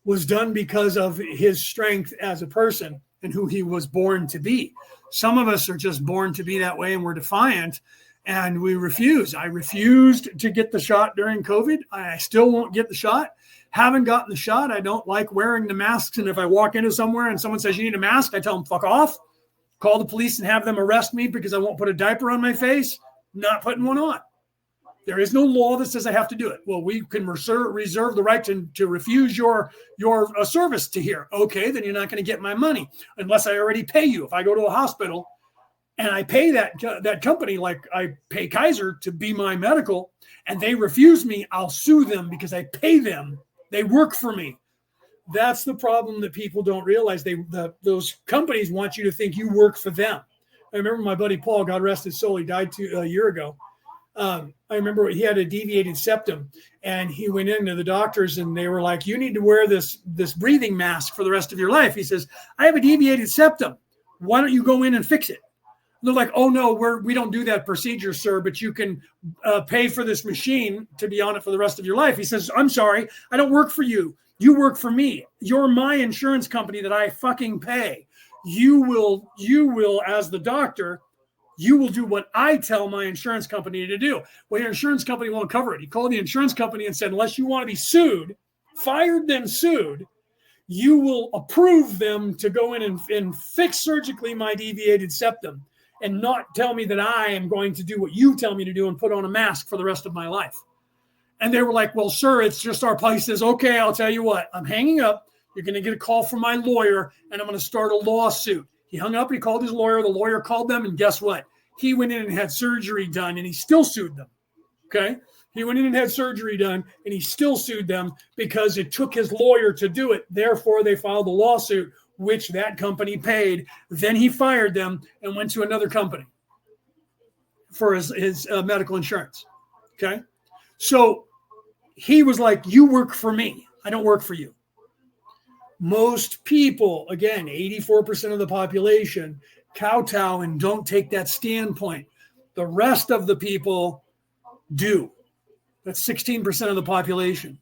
was done because of his strength as a person and who he was born to be. Some of us are just born to be that way, and we're defiant, and we refuse. I refused to get the shot during COVID. I still won't get the shot. Haven't gotten the shot. I don't like wearing the masks, and if I walk into somewhere and someone says you need a mask, I tell them fuck off. Call the police and have them arrest me because I won't put a diaper on my face. Not putting one on. There is no law that says I have to do it. Well, we can reserve the right to refuse your service to here. Okay, then you're not going to get my money unless I already pay you. If I go to a hospital and I pay that company like I pay Kaiser to be my medical, and they refuse me, I'll sue them because I pay them. They work for me. That's the problem that people don't realize. Those companies want you to think you work for them. I remember my buddy Paul, God rest his soul, he died a year ago. I remember he had a deviated septum, and he went into the doctors and they were like, you need to wear this breathing mask for the rest of your life. He says, I have a deviated septum. Why don't you go in and fix it? And they're like, oh no, we don't do that procedure, sir, but you can pay for this machine to be on it for the rest of your life. He says, I'm sorry, I don't work for you. You work for me. You're my insurance company that I fucking pay. You will, as the doctor, you will do what I tell my insurance company to do. Well, your insurance company won't cover it. He called the insurance company and said, unless you want to be sued, fired then sued, you will approve them to go in and fix surgically my deviated septum and not tell me that I am going to do what you tell me to do and put on a mask for the rest of my life. And they were like, well, sir, it's just our policy says, okay, I'll tell you what, I'm hanging up. You're going to get a call from my lawyer and I'm going to start a lawsuit. He hung up, he called his lawyer, the lawyer called them, and guess what? He went in and had surgery done, and he still sued them, okay? He went in and had surgery done, and he still sued them because it took his lawyer to do it. Therefore, they filed a lawsuit, which that company paid. Then he fired them and went to another company for his medical insurance, okay? So he was like, you work for me. I don't work for you. Most people, again, 84% of the population, kowtow and don't take that standpoint. The rest of the people do. That's 16% of the population.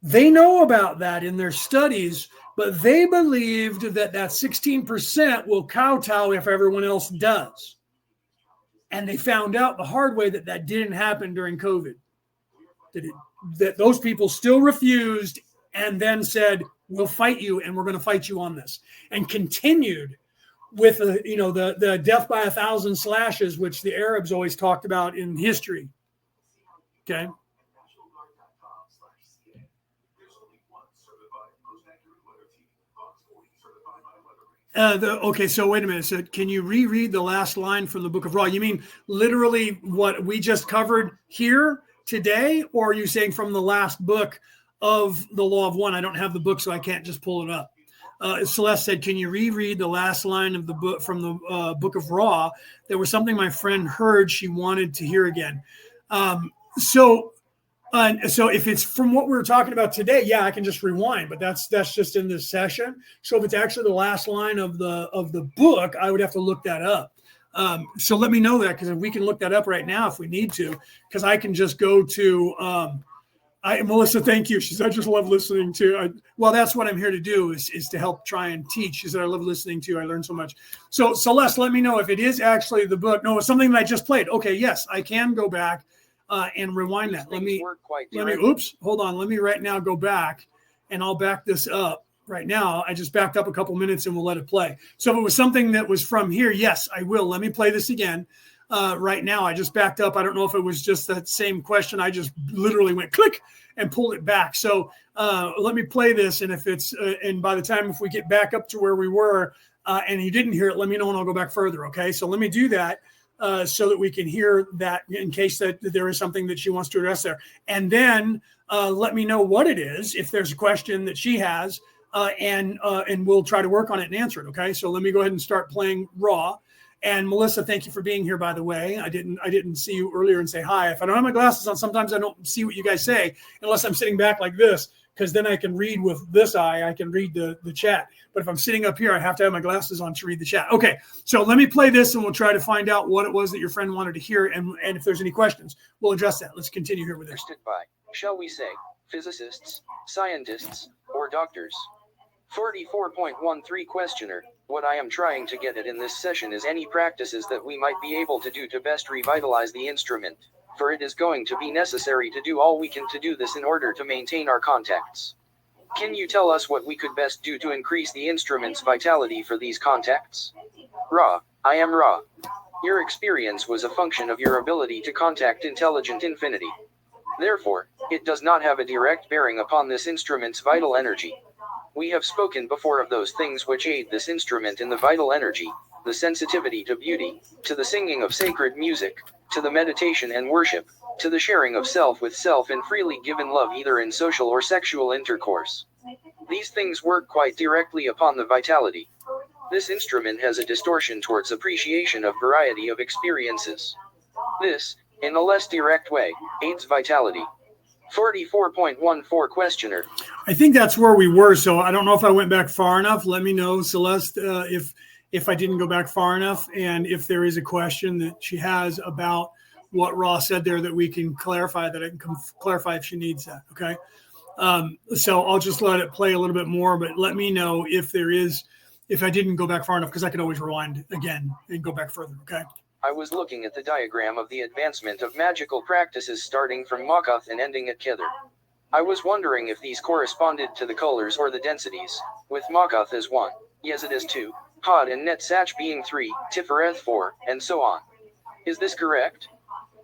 They know about that in their studies, but they believed that 16% will kowtow if everyone else does. And they found out the hard way that didn't happen during COVID. That those people still refused and then said, we'll fight you and we're going to fight you on this, and continued with the death by 1,000 slashes, which the Arabs always talked about in history. Okay. So wait a minute. So can you reread the last line from the book of Ra? You mean literally what we just covered here today, or are you saying from the last book of the Law of One? I don't have the book, so I can't just pull it up. Celeste said, can you reread the last line of the book from the book of Ra? There was something my friend heard she wanted to hear again. So if it's from what we were talking about today, yeah, I can just rewind, but that's just in this session. So if it's actually the last line of the book, I would have to look that up. So let me know that, because we can look that up right now if we need to, because I can just go to Melissa, thank you. She said, I just love listening to. Well, that's what I'm here to do is to help try and teach. She said, I love listening to you. I learned so much. So Celeste, let me know if it is actually the book. No, it's something that I just played. Okay, yes, I can go back and rewind that. Oops, hold on. Let me right now go back, and I'll back this up. right now. I just backed up a couple minutes and we'll let it play. So if it was something that was from here, yes, I will. Let me play this again. Right now, I just backed up. I don't know if it was just that same question. I just literally went click and pulled it back. So let me play this. And if it's, and by the time, if we get back up to where we were and you didn't hear it, let me know and I'll go back further. Okay. So let me do that so that we can hear that in case that there is something that she wants to address there. And then let me know what it is, if there's a question that she has, and we'll try to work on it and answer it. Okay. So let me go ahead and start playing raw. And Melissa, thank you for being here, by the way. I didn't see you earlier and say hi. If I don't have my glasses on, sometimes I don't see what you guys say unless I'm sitting back like this, because then I can read with this eye. I can read the chat. But if I'm sitting up here, I have to have my glasses on to read the chat. Okay, so let me play this and we'll try to find out what it was that your friend wanted to hear. And if there's any questions, we'll address that. Let's continue here with this. Understood by, shall we say, physicists, scientists, or doctors? 44.13 Questioner. What I am trying to get at in this session is any practices that we might be able to do to best revitalize the instrument, for it is going to be necessary to do all we can to do this in order to maintain our contacts. Can you tell us what we could best do to increase the instrument's vitality for these contacts? Ra, I am Ra. Your experience was a function of your ability to contact intelligent infinity. Therefore, it does not have a direct bearing upon this instrument's vital energy. We have spoken before of those things which aid this instrument in the vital energy, the sensitivity to beauty, to the singing of sacred music, to the meditation and worship, to the sharing of self with self and freely given love either in social or sexual intercourse. These things work quite directly upon the vitality. This instrument has a distortion towards appreciation of variety of experiences. This, in a less direct way, aids vitality. 44.14 Questioner. I think that's where we were. So I don't know if I went back far enough. Let me know, Celeste, if I didn't go back far enough, and if there is a question that she has about what Ross said there that we can clarify, that I can clarify if she needs that. Okay. So I'll just let it play a little bit more, but let me know if I didn't go back far enough, because I can always rewind again and go back further. Okay. I was looking at the diagram of the advancement of magical practices starting from Makath and ending at Kither. I was wondering if these corresponded to the colors or the densities, with Makath as 1, Yezid as 2, Had and Netzach being 3, Tifereth 4, and so on. Is this correct?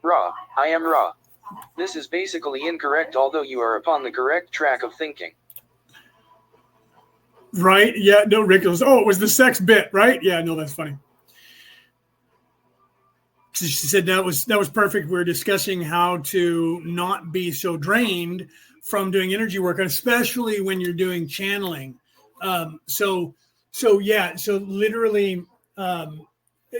Ra, I am Ra. This is basically incorrect, although you are upon the correct track of thinking. Right? Yeah, no, Rick goes, oh, it was the sex bit, right? Yeah, no, that's funny. She said that was perfect. We're discussing how to not be so drained from doing energy work, especially when you're doing channeling. So literally,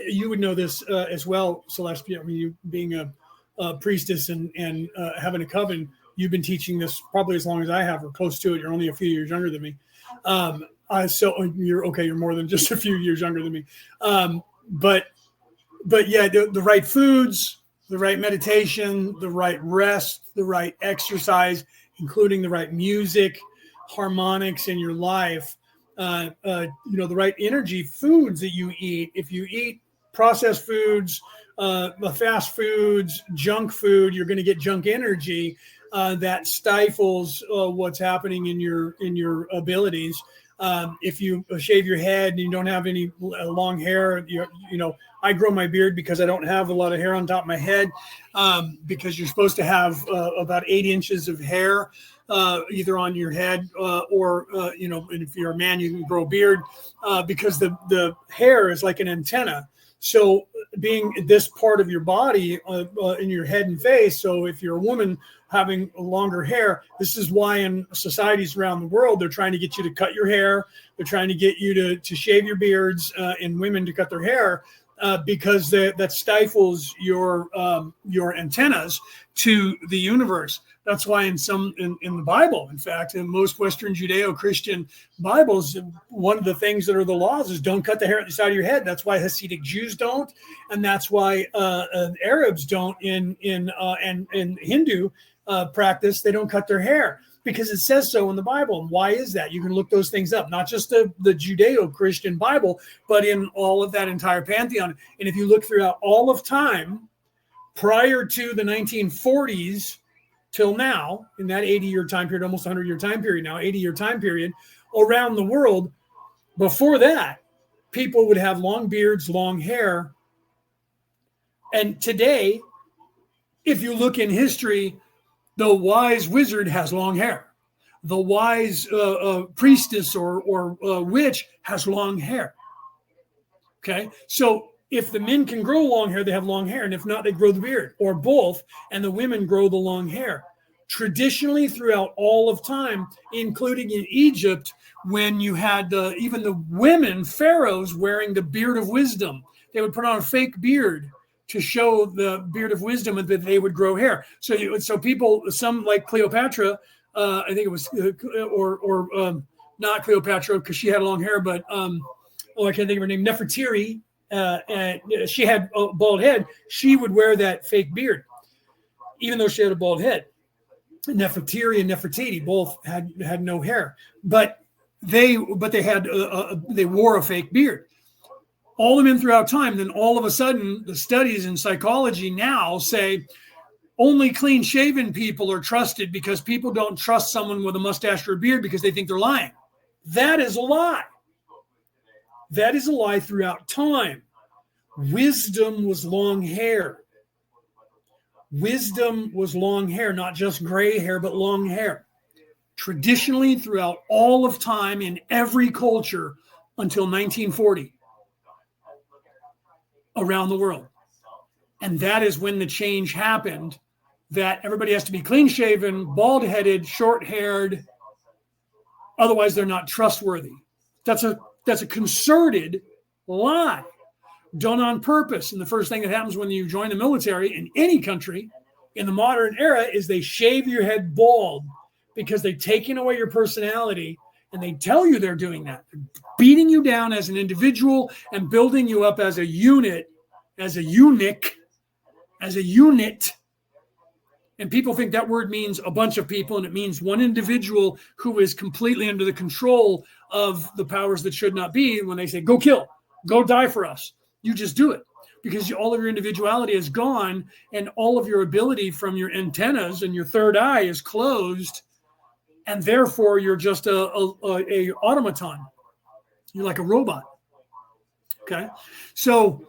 you would know this as well, Celeste. I mean, you being a priestess and having a coven, you've been teaching this probably as long as I have, or close to it. You're only a few years younger than me. So you're okay. You're more than just a few years younger than me. But yeah, the right foods, the right meditation, the right rest, the right exercise, including the right music, harmonics in your life, the right energy foods that you eat. If you eat processed foods, fast foods, junk food, you're going to get junk energy that stifles what's happening in your abilities. If you shave your head and you don't have any long hair, I grow my beard because I don't have a lot of hair on top of my head, because you're supposed to have about 8 inches of hair either on your head or and if you're a man, you can grow a beard because the hair is like an antenna. So being this part of your body in your head and face. So if you're a woman having longer hair, this is why in societies around the world, they're trying to get you to cut your hair. They're trying to get you to shave your beards and women to cut their hair because that stifles your antennas to the universe. That's why in the Bible, in fact, in most Western Judeo-Christian Bibles, one of the things that are the laws is don't cut the hair at the side of your head. That's why Hasidic Jews don't, and that's why Arabs don't in Hindu practice. They don't cut their hair because it says so in the Bible. And why is that? You can look those things up, not just the Judeo-Christian Bible, but in all of that entire pantheon. And if you look throughout all of time, prior to the 1940s, till now, in that 80-year time period, almost 100-year time period now, 80-year time period, around the world. Before that, people would have long beards, long hair. And today, if you look in history, the wise wizard has long hair. The wise priestess or witch has long hair. Okay, so if the men can grow long hair, they have long hair, and if not, they grow the beard, or both, and the women grow the long hair. Traditionally, throughout all of time, including in Egypt, when you had even the women, pharaohs, wearing the beard of wisdom, they would put on a fake beard to show the beard of wisdom and that they would grow hair. So people, some like Cleopatra, I think it was, not Cleopatra because she had long hair, but I can't think of her name, Nefertiti, and she had a bald head. She would wear that fake beard, even though she had a bald head. Nefertiti and Nefertiti both had no hair, but they wore a fake beard. All the men throughout time, then all of a sudden, the studies in psychology now say only clean-shaven people are trusted because people don't trust someone with a mustache or a beard because they think they're lying. That is a lie. That is a lie throughout time. Wisdom was long hair. Wisdom was long hair, not just gray hair, but long hair. Traditionally, throughout all of time, in every culture until 1940, around the world. And that is when the change happened, that everybody has to be clean-shaven, bald-headed, short-haired. Otherwise, they're not trustworthy. That's a concerted lie done on purpose. And the first thing that happens when you join the military in any country in the modern era is they shave your head bald because they're taking away your personality, and they tell you they're doing that. They're beating you down as an individual and building you up as a unit, as a eunuch, as a unit. And people think that word means a bunch of people, and it means one individual who is completely under the control of the powers that should not be. When they say, go kill, go die for us, you just do it because all of your individuality is gone, and all of your ability from your antennas and your third eye is closed. And therefore, you're just a automaton. You're like a robot. Okay. So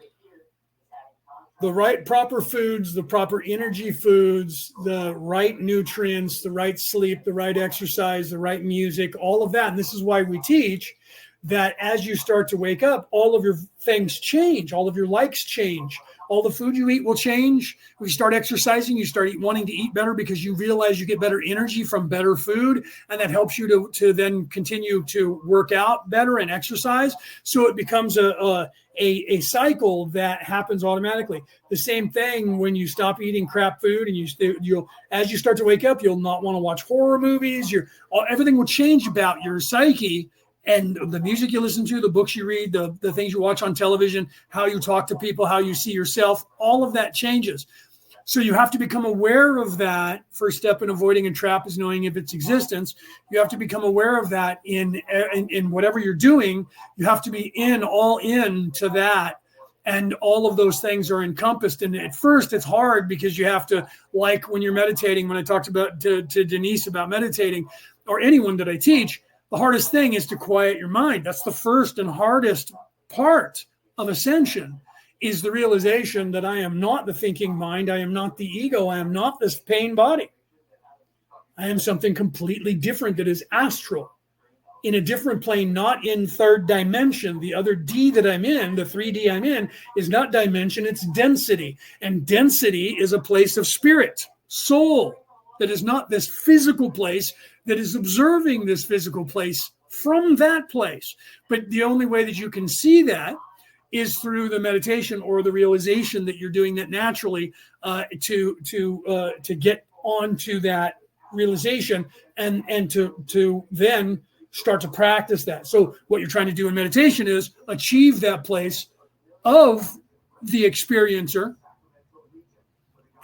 the right proper foods, the proper energy foods, the right nutrients, the right sleep, the right exercise, the right music, all of that. And this is why we teach that as you start to wake up, all of your things change. All of your likes change. All the food you eat will change. When you start exercising, you start wanting to eat better because you realize you get better energy from better food, and that helps you to then continue to work out better and exercise. So it becomes a cycle that happens automatically. The same thing when you stop eating crap food, and you'll as you start to wake up, you'll not want to watch horror movies. Everything will change about your psyche. And the music you listen to, the books you read, the things you watch on television, how you talk to people, how you see yourself, all of that changes. So you have to become aware of that. First step in avoiding a trap is knowing of its existence. You have to become aware of that in whatever you're doing. You have to be all in to that. And all of those things are encompassed. And at first it's hard because you have to, like when you're meditating, when I talked about to Denise about meditating, or anyone that I teach, the hardest thing is to quiet your mind. That's the first and hardest part of ascension, is the realization that I am not the thinking mind. I am not the ego. I am not this pain body. I am something completely different that is astral, in a different plane, not in third dimension. The other D that I'm in, the 3D I'm in, is not dimension, it's density. And density is a place of spirit, soul, that is not this physical place that is observing this physical place from that place. But the only way that you can see that is through the meditation or the realization that you're doing that naturally, to get onto that realization and to then start to practice that. So what you're trying to do in meditation is achieve that place of the experiencer.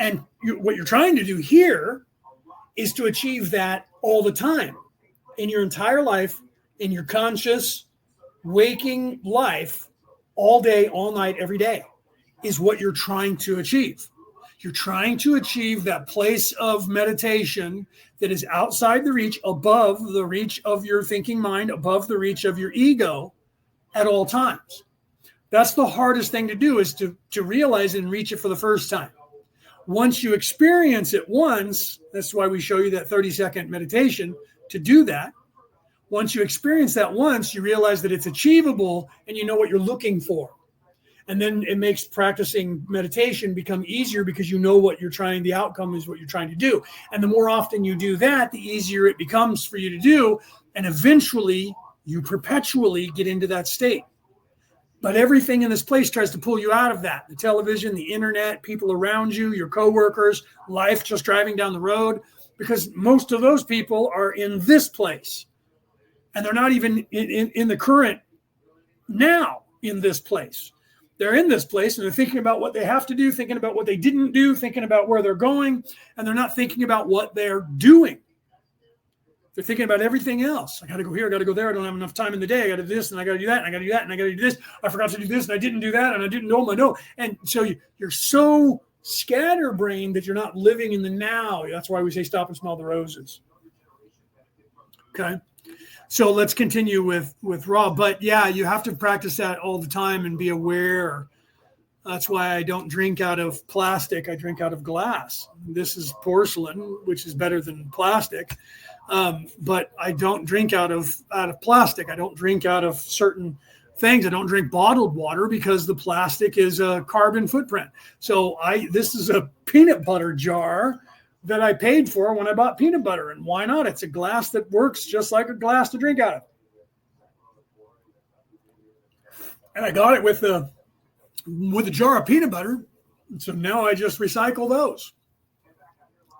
And what you're trying to do here is to achieve that all the time in your entire life, in your conscious waking life, all day, all night, every day, is what you're trying to achieve. You're trying to achieve that place of meditation that is outside the reach, above the reach of your thinking mind, above the reach of your ego at all times. That's the hardest thing to do, is to realize and reach it for the first time. Once you experience it once, that's why we show you that 30-second meditation to do that. Once you experience that once, you realize that it's achievable and you know what you're looking for. And then it makes practicing meditation become easier because you know what you're trying, the outcome is what you're trying to do. And the more often you do that, the easier it becomes for you to do. And eventually you perpetually get into that state. But everything in this place tries to pull you out of that. The television, the internet, people around you, your coworkers, life just driving down the road, because most of those people are in this place. And they're not even in the current now in this place. They're in this place and they're thinking about what they have to do, thinking about what they didn't do, thinking about where they're going, and they're not thinking about what they're doing. They're thinking about everything else. I got to go here, I got to go there. I don't have enough time in the day. I got to do this and I got to do that and I got to do that and I got to do this. I forgot to do this and I didn't do that and I didn't know my no. And so you're so scatterbrained that you're not living in the now. That's why we say stop and smell the roses. Okay. So let's continue with Raw. But yeah, you have to practice that all the time and be aware. That's why I don't drink out of plastic. I drink out of glass. This is porcelain, which is better than plastic. But I don't drink out of plastic. I don't drink out of certain things. I don't drink bottled water because the plastic is a carbon footprint. So this is a peanut butter jar that I paid for when I bought peanut butter. And why not? It's a glass that works just like a glass to drink out of. And I got it with a jar of peanut butter. And so now I just recycle those.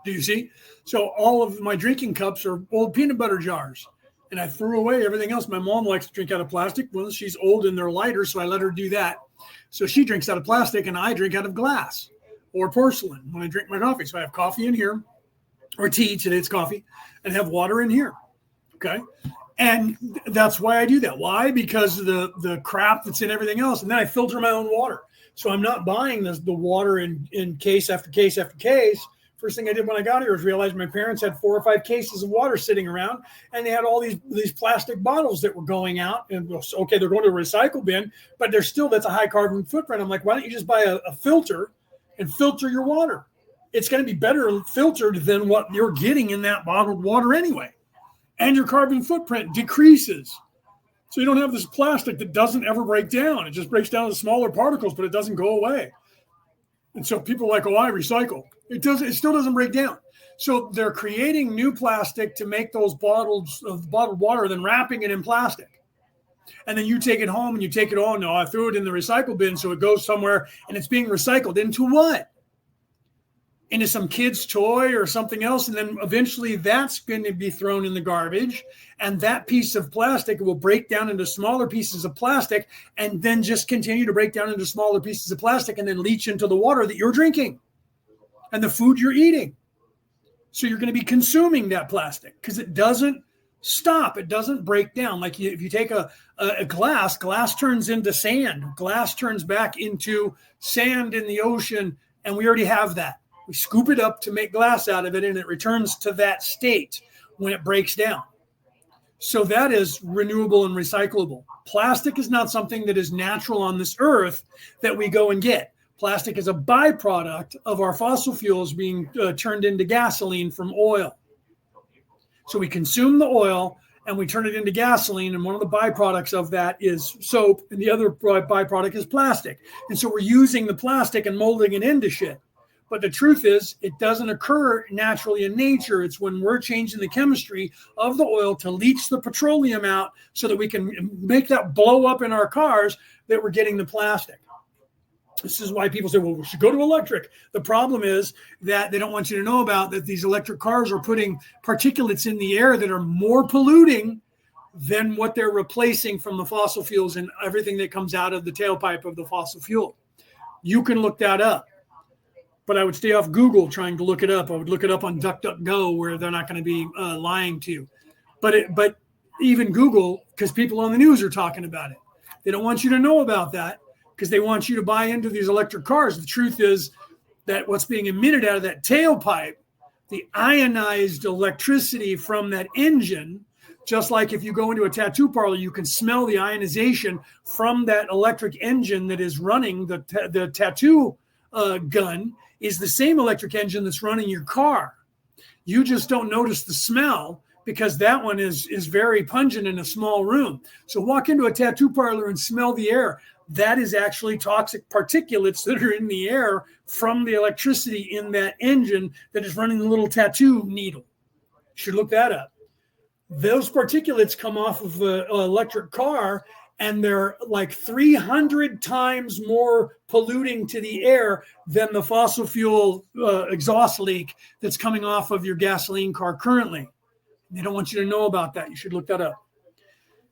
Do you see? So all of my drinking cups are old peanut butter jars. And I threw away everything else. My mom likes to drink out of plastic. Well, she's old and they're lighter, so I let her do that. So she drinks out of plastic and I drink out of glass or porcelain when I drink my coffee. So I have coffee in here, or tea, today it's coffee, and have water in here. Okay. And that's why I do that. Why? Because of the crap that's in everything else. And then I filter my own water. So I'm not buying the water in case after case after case. First thing I did when I got here was realize my parents had 4 or 5 cases of water sitting around, and they had all these plastic bottles that were going out. And okay, they're going to a recycle bin, but that's a high carbon footprint. I'm like, why don't you just buy a filter and filter your water? It's going to be better filtered than what you're getting in that bottled water anyway. And your carbon footprint decreases. So you don't have this plastic that doesn't ever break down. It just breaks down to smaller particles, but it doesn't go away. And so people are like, I recycle. It still doesn't break down. So they're creating new plastic to make those bottles of bottled water, then wrapping it in plastic. And then you take it home and you take it on. No, I threw it in the recycle bin, so it goes somewhere and it's being recycled into what? Into some kid's toy or something else. And then eventually that's going to be thrown in the garbage. And that piece of plastic will break down into smaller pieces of plastic and then just continue to break down into smaller pieces of plastic and then leach into the water that you're drinking and the food you're eating. So you're going to be consuming that plastic because it doesn't stop. It doesn't break down. Like if you take a glass turns into sand. Glass turns back into sand in the ocean. And we already have that. We scoop it up to make glass out of it, and it returns to that state when it breaks down. So that is renewable and recyclable. Plastic is not something that is natural on this earth that we go and get. Plastic is a byproduct of our fossil fuels being turned into gasoline from oil. So we consume the oil and we turn it into gasoline, and one of the byproducts of that is soap, and the other byproduct is plastic. And so we're using the plastic and molding it into shit. But the truth is, it doesn't occur naturally in nature. It's when we're changing the chemistry of the oil to leach the petroleum out so that we can make that blow up in our cars that we're getting the plastic. This is why people say, well, we should go to electric. The problem is that they don't want you to know about that these electric cars are putting particulates in the air that are more polluting than what they're replacing from the fossil fuels and everything that comes out of the tailpipe of the fossil fuel. You can look that up. But I would stay off Google trying to look it up. I would look it up on DuckDuckGo where they're not going to be lying to you. But even Google, because people on the news are talking about it. They don't want you to know about that because they want you to buy into these electric cars. The truth is that what's being emitted out of that tailpipe, the ionized electricity from that engine, just like if you go into a tattoo parlor, you can smell the ionization from that electric engine that is running the tattoo gun, is the same electric engine that's running your car. You just don't notice the smell because that one is very pungent in a small room. So walk into a tattoo parlor and smell the air. That is actually toxic particulates that are in the air from the electricity in that engine that is running the little tattoo needle. You should look that up. Those particulates come off of an electric car, and they're like 300 times more polluting to the air than the fossil fuel exhaust leak that's coming off of your gasoline car currently. They don't want you to know about that. You should look that up.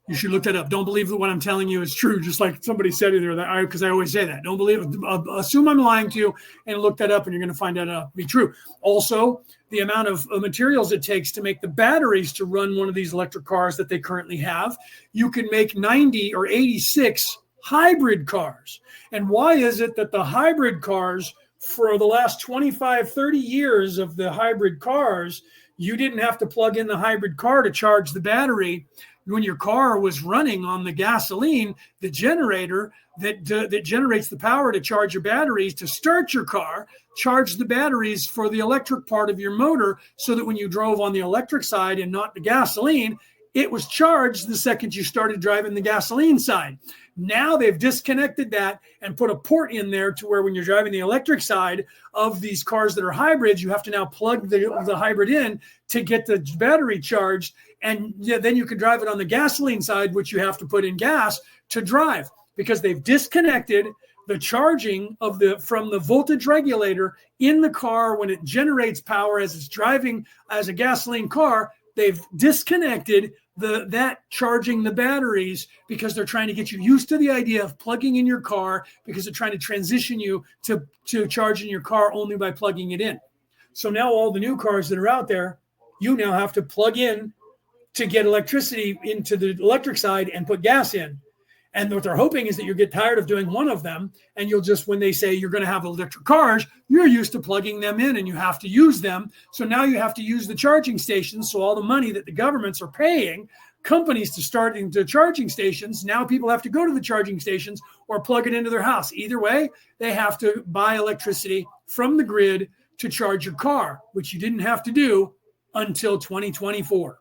You should look that up. Don't believe that what I'm telling you is true. Just like somebody said either that, because I always say that. Don't believe it. Assume I'm lying to you and look that up, and you're going to find that out to be true. Also, the amount of materials it takes to make the batteries to run one of these electric cars that they currently have, you can make 90 or 86 hybrid cars. And why is it that the hybrid cars, for the last 25, 30 years of the hybrid cars, you didn't have to plug in the hybrid car to charge the battery? When your car was running on the gasoline, the generator that generates the power to charge your batteries to start your car, charged the batteries for the electric part of your motor, so that when you drove on the electric side and not the gasoline, it was charged the second you started driving the gasoline side. Now they've disconnected that and put a port in there to where when you're driving the electric side of these cars that are hybrids, you have to now plug the hybrid in to get the battery charged. And then you can drive it on the gasoline side, which you have to put in gas to drive, because they've disconnected the charging from the voltage regulator in the car when it generates power as it's driving as a gasoline car. They've disconnected that charging the batteries because they're trying to get you used to the idea of plugging in your car, because they're trying to transition you to charging your car only by plugging it in. So now all the new cars that are out there, you now have to plug in to get electricity into the electric side and put gas in. And what they're hoping is that you get tired of doing one of them, and you'll just, when they say you're going to have electric cars, you're used to plugging them in and you have to use them. So now you have to use the charging stations. So all the money that the governments are paying companies to start into charging stations, now people have to go to the charging stations or plug it into their house. Either way, they have to buy electricity from the grid to charge your car, which you didn't have to do until 2024,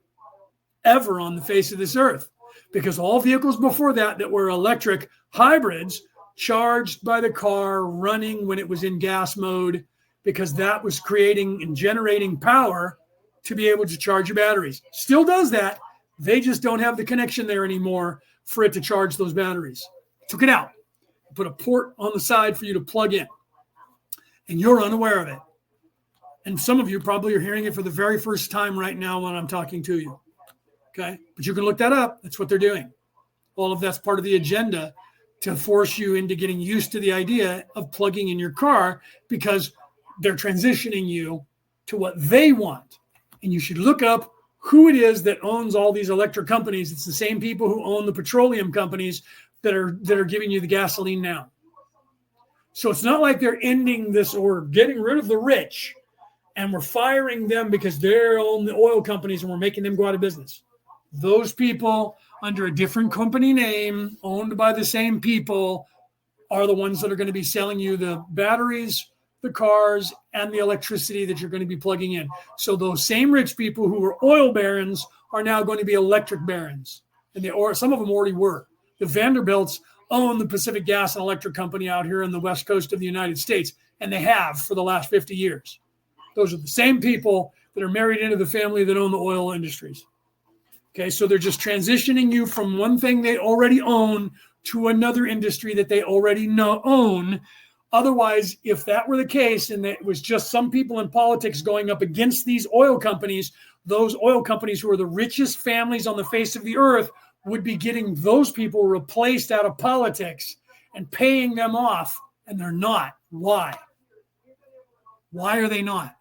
ever on the face of this earth. Because all vehicles before that were electric hybrids charged by the car running when it was in gas mode, because that was creating and generating power to be able to charge your batteries. Still does that. They just don't have the connection there anymore for it to charge those batteries. Took it out. Put a port on the side for you to plug in. And you're unaware of it. And some of you probably are hearing it for the very first time right now when I'm talking to you. Okay, but you can look that up. That's what they're doing. All of that's part of the agenda to force you into getting used to the idea of plugging in your car, because they're transitioning you to what they want. And you should look up who it is that owns all these electric companies. It's the same people who own the petroleum companies that are giving you the gasoline now. So it's not like they're ending this or getting rid of the rich and we're firing them because they own the oil companies and we're making them go out of business. Those people under a different company name, owned by the same people, are the ones that are going to be selling you the batteries, the cars, and the electricity that you're going to be plugging in. So those same rich people who were oil barons are now going to be electric barons. And some of them already were. The Vanderbilts own the Pacific Gas and Electric Company out here on the west coast of the United States, and they have for the last 50 years. Those are the same people that are married into the family that own the oil industries. Okay, so they're just transitioning you from one thing they already own to another industry that they already own. Otherwise, if that were the case and it was just some people in politics going up against these oil companies, those oil companies who are the richest families on the face of the earth would be getting those people replaced out of politics and paying them off, and they're not. Why? Why are they not?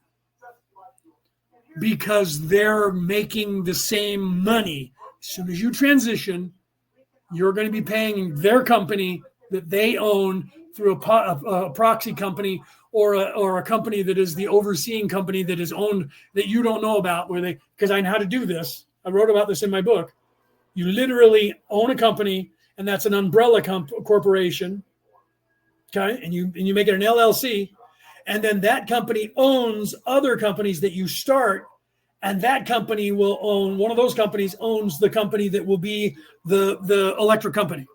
Because they're making the same money. As soon as you transition, you're going to be paying their company that they own through a proxy company or a company that is the overseeing company that is owned that you don't know about, because I know how to do this. I wrote about this in my book. You literally own a company, and that's an umbrella corporation. Okay, and you make it an LLC, and then that company owns other companies that you start, and that company will own, one of those companies owns the company that will be the electric company.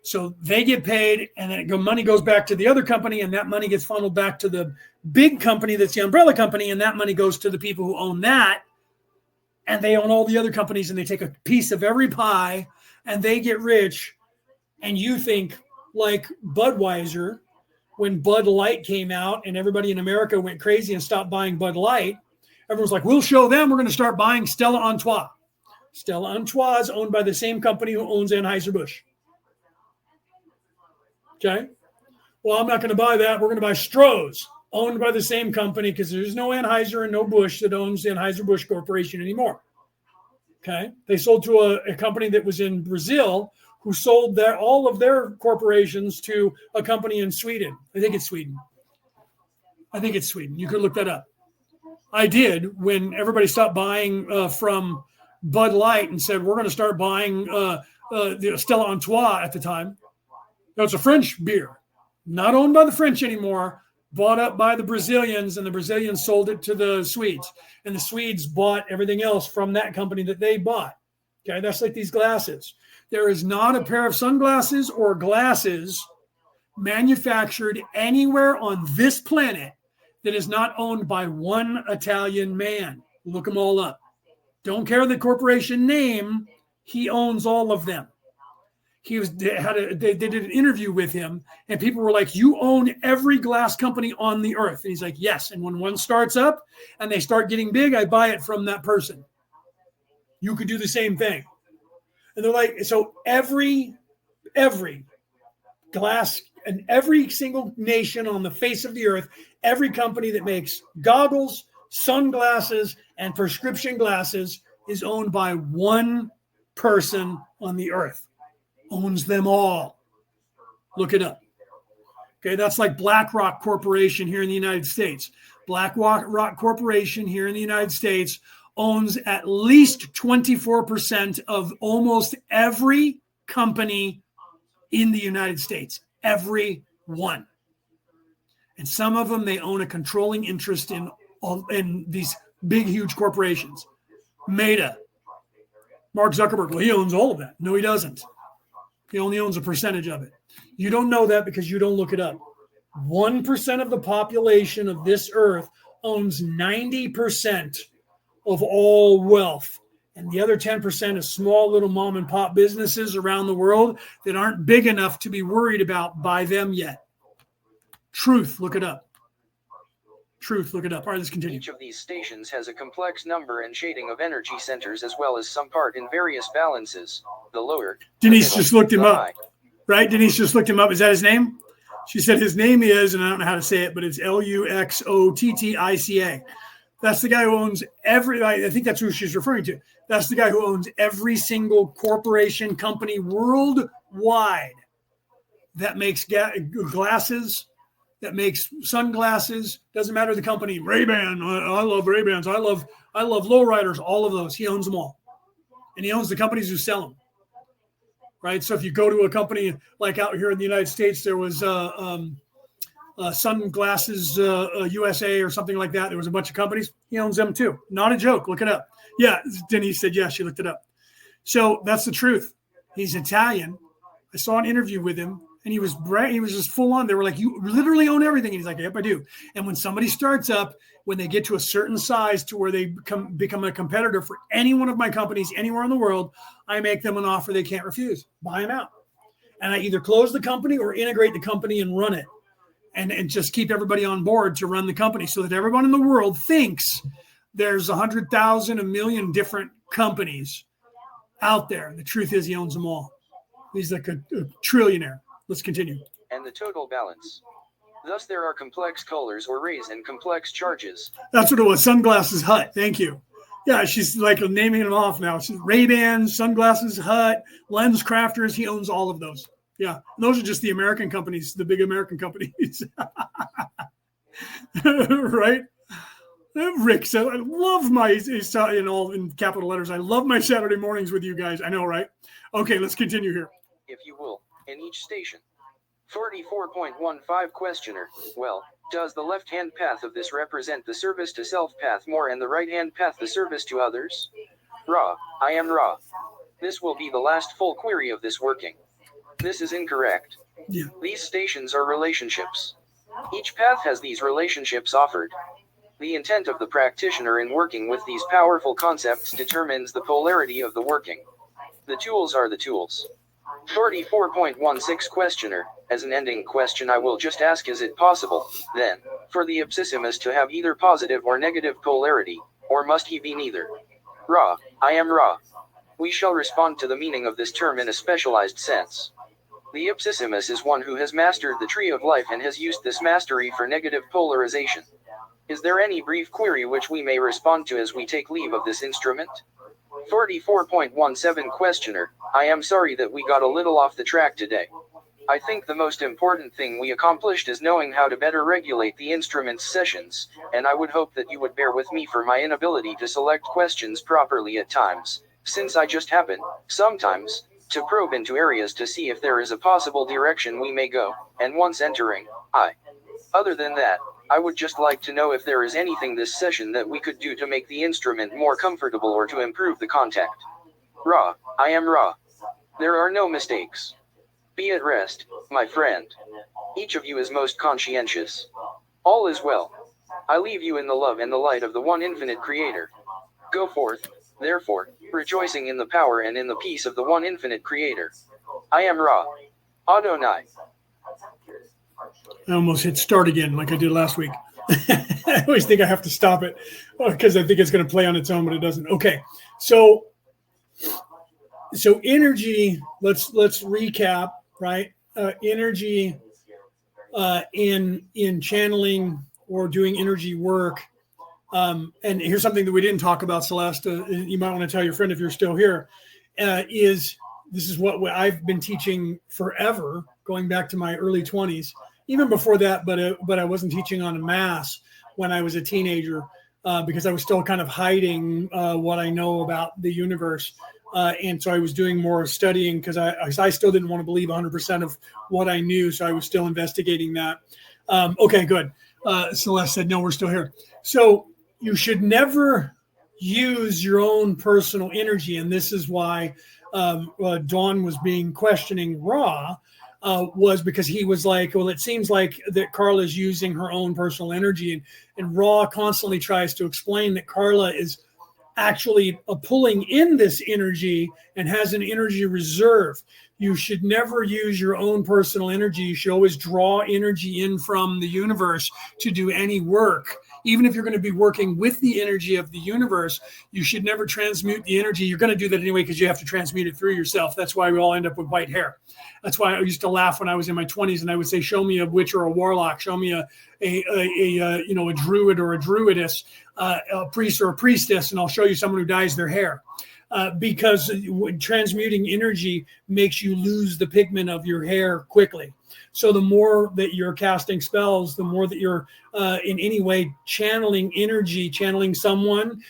So they get paid, and then money goes back to the other company, and that money gets funneled back to the big company that's the umbrella company, and that money goes to the people who own that, and they own all the other companies, and they take a piece of every pie, and they get rich. And you think, like Budweiser, when Bud Light came out and everybody in America went crazy and stopped buying Bud Light, everyone's like, we'll show them, we're going to start buying Stella Artois. Stella Artois is owned by the same company who owns Anheuser-Busch. Okay. Well, I'm not going to buy that. We're going to buy Stroh's, owned by the same company, because there's no Anheuser and no Busch that owns the Anheuser-Busch Corporation anymore. Okay. They sold to a company that was in Brazil who sold all of their corporations to a company in Sweden. I think it's Sweden. You could look that up. I did when everybody stopped buying from Bud Light and said, we're going to start buying the Stella Artois at the time. No, it's a French beer, not owned by the French anymore, bought up by the Brazilians, and the Brazilians sold it to the Swedes. And the Swedes bought everything else from that company that they bought. Okay, that's like these glasses. There is not a pair of sunglasses or glasses manufactured anywhere on this planet that is not owned by one Italian man. Look them all up. Don't care the corporation name. He owns all of them. They did an interview with him, and people were like, you own every glass company on the earth. And he's like, yes. And when one starts up and they start getting big, I buy it from that person. You could do the same thing. And they're like, so every glass and every single nation on the face of the earth, every company that makes goggles, sunglasses, and prescription glasses is owned by one person on the earth. Owns them all. Look it up. Okay, that's like BlackRock Corporation here in the United States. BlackRock Corporation here in the United States owns at least 24% of almost every company in the United States. Every one. And some of them, they own a controlling interest in these big, huge corporations. Meta. Mark Zuckerberg, well, he owns all of that. No, he doesn't. He only owns a percentage of it. You don't know that because you don't look it up. 1% of the population of this earth owns 90% of all wealth. And the other 10% is small little mom and pop businesses around the world that aren't big enough to be worried about by them yet. Truth, look it up. Truth, look it up. All right, let's continue. Each of these stations has a complex number and shading of energy centers as well as some part in various balances. The lower. Denise just looked him up, right? Denise just looked him up. Is that his name? She said his name is, and I don't know how to say it, but it's Luxottica. That's the guy who owns I think that's who she's referring to. That's the guy who owns every single corporation, company worldwide that makes glasses, that makes sunglasses. Doesn't matter the company. Ray-Ban. I love Ray-Bans. I love lowriders. All of those. He owns them all. And he owns the companies who sell them. Right? So if you go to a company like out here in the United States, there was Sunglasses USA or something like that. There was a bunch of companies. He owns them too. Not a joke. Look it up. Yeah, Denise said, yeah, she looked it up. So that's the truth. He's Italian. I saw an interview with him, and he was just full on. They were like, you literally own everything. And he's like, yep, I do. And when somebody starts up, when they get to a certain size to where they become a competitor for any one of my companies anywhere in the world, I make them an offer they can't refuse. Buy them out. And I either close the company or integrate the company and run it. And just keep everybody on board to run the company so that everyone in the world thinks there's 100,000, 1 million different companies out there. The truth is he owns them all. He's like a trillionaire. Let's continue. And the total balance. Thus there are complex colors or rays and complex charges. That's what it was. Sunglasses Hut. Thank you. Yeah, she's like naming them off now. She's Ray-Bans, Sunglasses Hut, Lens Crafters. He owns all of those. Yeah. And those are just the American companies, the big American companies. Right? Rick said, I love my, in all in capital letters, I love my Saturday mornings with you guys. I know, right? Okay, let's continue here. If you will, in each station. 44.15 Questioner. Well, does the left-hand path of this represent the service to self path more and the right-hand path the service to others? Ra. I am Ra. This will be the last full query of this working. This is incorrect. Yeah. These stations are relationships. Each path has these relationships offered. The intent of the practitioner in working with these powerful concepts determines the polarity of the working. The tools are the tools. 44.16 Questioner. As an ending question I will just ask, is it possible, then, for the ipsissimus to have either positive or negative polarity, or must he be neither? Ra. I am Ra. We shall respond to the meaning of this term in a specialized sense. The ipsissimus is one who has mastered the tree of life and has used this mastery for negative polarization. Is there any brief query which we may respond to as we take leave of this instrument? 44.17 Questioner. I am sorry that we got a little off the track today. I think the most important thing we accomplished is knowing how to better regulate the instrument's sessions, and I would hope that you would bear with me for my inability to select questions properly at times, since I just happen, sometimes, to probe into areas to see if there is a possible direction we may go, and once entering, Other than that, I would just like to know if there is anything this session that we could do to make the instrument more comfortable or to improve the contact. Ra. I am Ra. There are no mistakes. Be at rest, my friend. Each of you is most conscientious. All is well. I leave you in the love and the light of the one infinite Creator. Go forth, therefore, rejoicing in the power and in the peace of the one infinite Creator. I am Ra. Adonai. I almost hit start again like I did last week. I always think I have to stop it because I think it's going to play on its own, but it doesn't. Okay, so energy. Let's recap. Right, energy in channeling or doing energy work. And here's something that we didn't talk about, Celeste. You might want to tell your friend if you're still here. This is what I've been teaching forever, going back to my early 20s. Even before that, but I wasn't teaching on a mass when I was a teenager because I was still kind of hiding what I know about the universe. And so I was doing more studying because I still didn't want to believe 100% of what I knew. So I was still investigating that. Okay, good. Celeste said, no, we're still here. So you should never use your own personal energy. And this is why Dawn was questioning Ra. Was because he was like, well, it seems like that Carla's using her own personal energy. And Ra constantly tries to explain that Carla is actually pulling in this energy and has an energy reserve. You should never use your own personal energy. You should always draw energy in from the universe to do any work. Even if you're going to be working with the energy of the universe, you should never transmute the energy. You're going to do that anyway because you have to transmute it through yourself. That's why we all end up with white hair. That's why I used to laugh when I was in my 20s and I would say, show me a witch or a warlock. Show me a druid or a druidess, a priest or a priestess, and I'll show you someone who dyes their hair. Because transmuting energy makes you lose the pigment of your hair quickly. So the more that you're casting spells, the more that you're in any way channeling energy, channeling someone,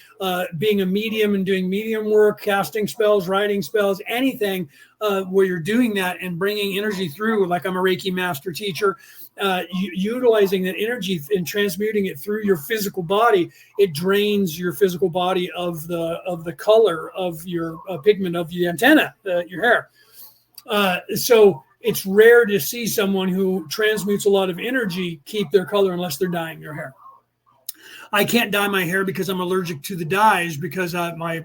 being a medium and doing medium work, casting spells, writing spells, anything where you're doing that and bringing energy through, like I'm a Reiki master teacher, utilizing that energy and transmuting it through your physical body, it drains your physical body of the color of your pigment of the antenna, your hair. So it's rare to see someone who transmutes a lot of energy keep their color unless they're dyeing their hair. I can't dye my hair because I'm allergic to the dyes because my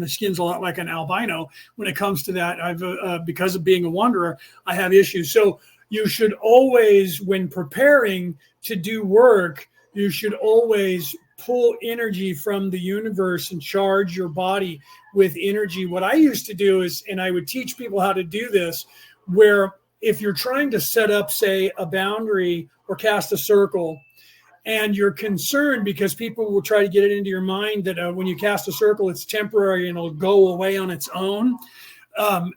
skin's a lot like an albino. When it comes to that, I've because of being a wanderer, I have issues. So you should always, when preparing to do work, you should always pull energy from the universe and charge your body with energy. What I used to do is, and I would teach people how to do this, where if you're trying to set up, say, a boundary or cast a circle, and you're concerned because people will try to get it into your mind that when you cast a circle, it's temporary and it'll go away on its own.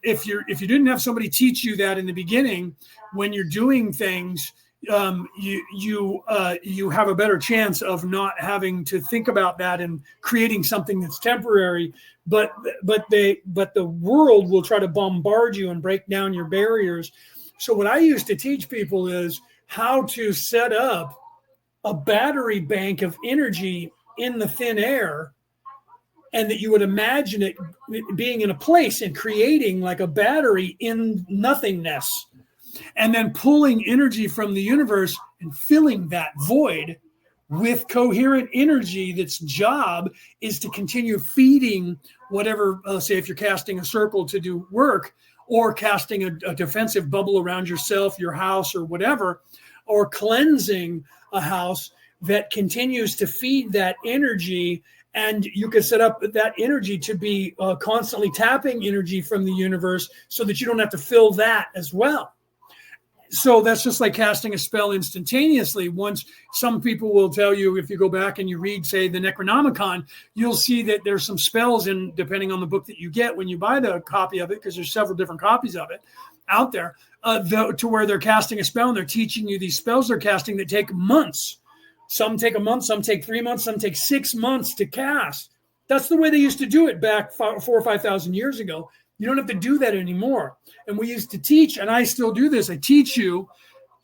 if you didn't have somebody teach you that in the beginning, when you're doing things, you have a better chance of not having to think about that and creating something that's temporary. But the world will try to bombard you and break down your barriers. So what I used to teach people is how to set up a battery bank of energy in the thin air, and that you would imagine it being in a place and creating like a battery in nothingness, and then pulling energy from the universe and filling that void with coherent energy that's job is to continue feeding whatever, say if you're casting a circle to do work, or casting a defensive bubble around yourself, your house, or whatever, or cleansing a house that continues to feed that energy. And you can set up that energy to be constantly tapping energy from the universe so that you don't have to fill that as well. So that's just like casting a spell instantaneously. Once, some people will tell you, if you go back and you read, say, the Necronomicon, you'll see that there's some spells in, depending on the book that you get when you buy the copy of it, because there's several different copies of it out there, to where they're casting a spell and they're teaching you these spells they're casting that take months. Some take a month, some take 3 months, some take 6 months to cast. That's the way they used to do it back 4,000 or 5,000 years ago. You don't have to do that anymore. And we used to teach, and I still do this, I teach you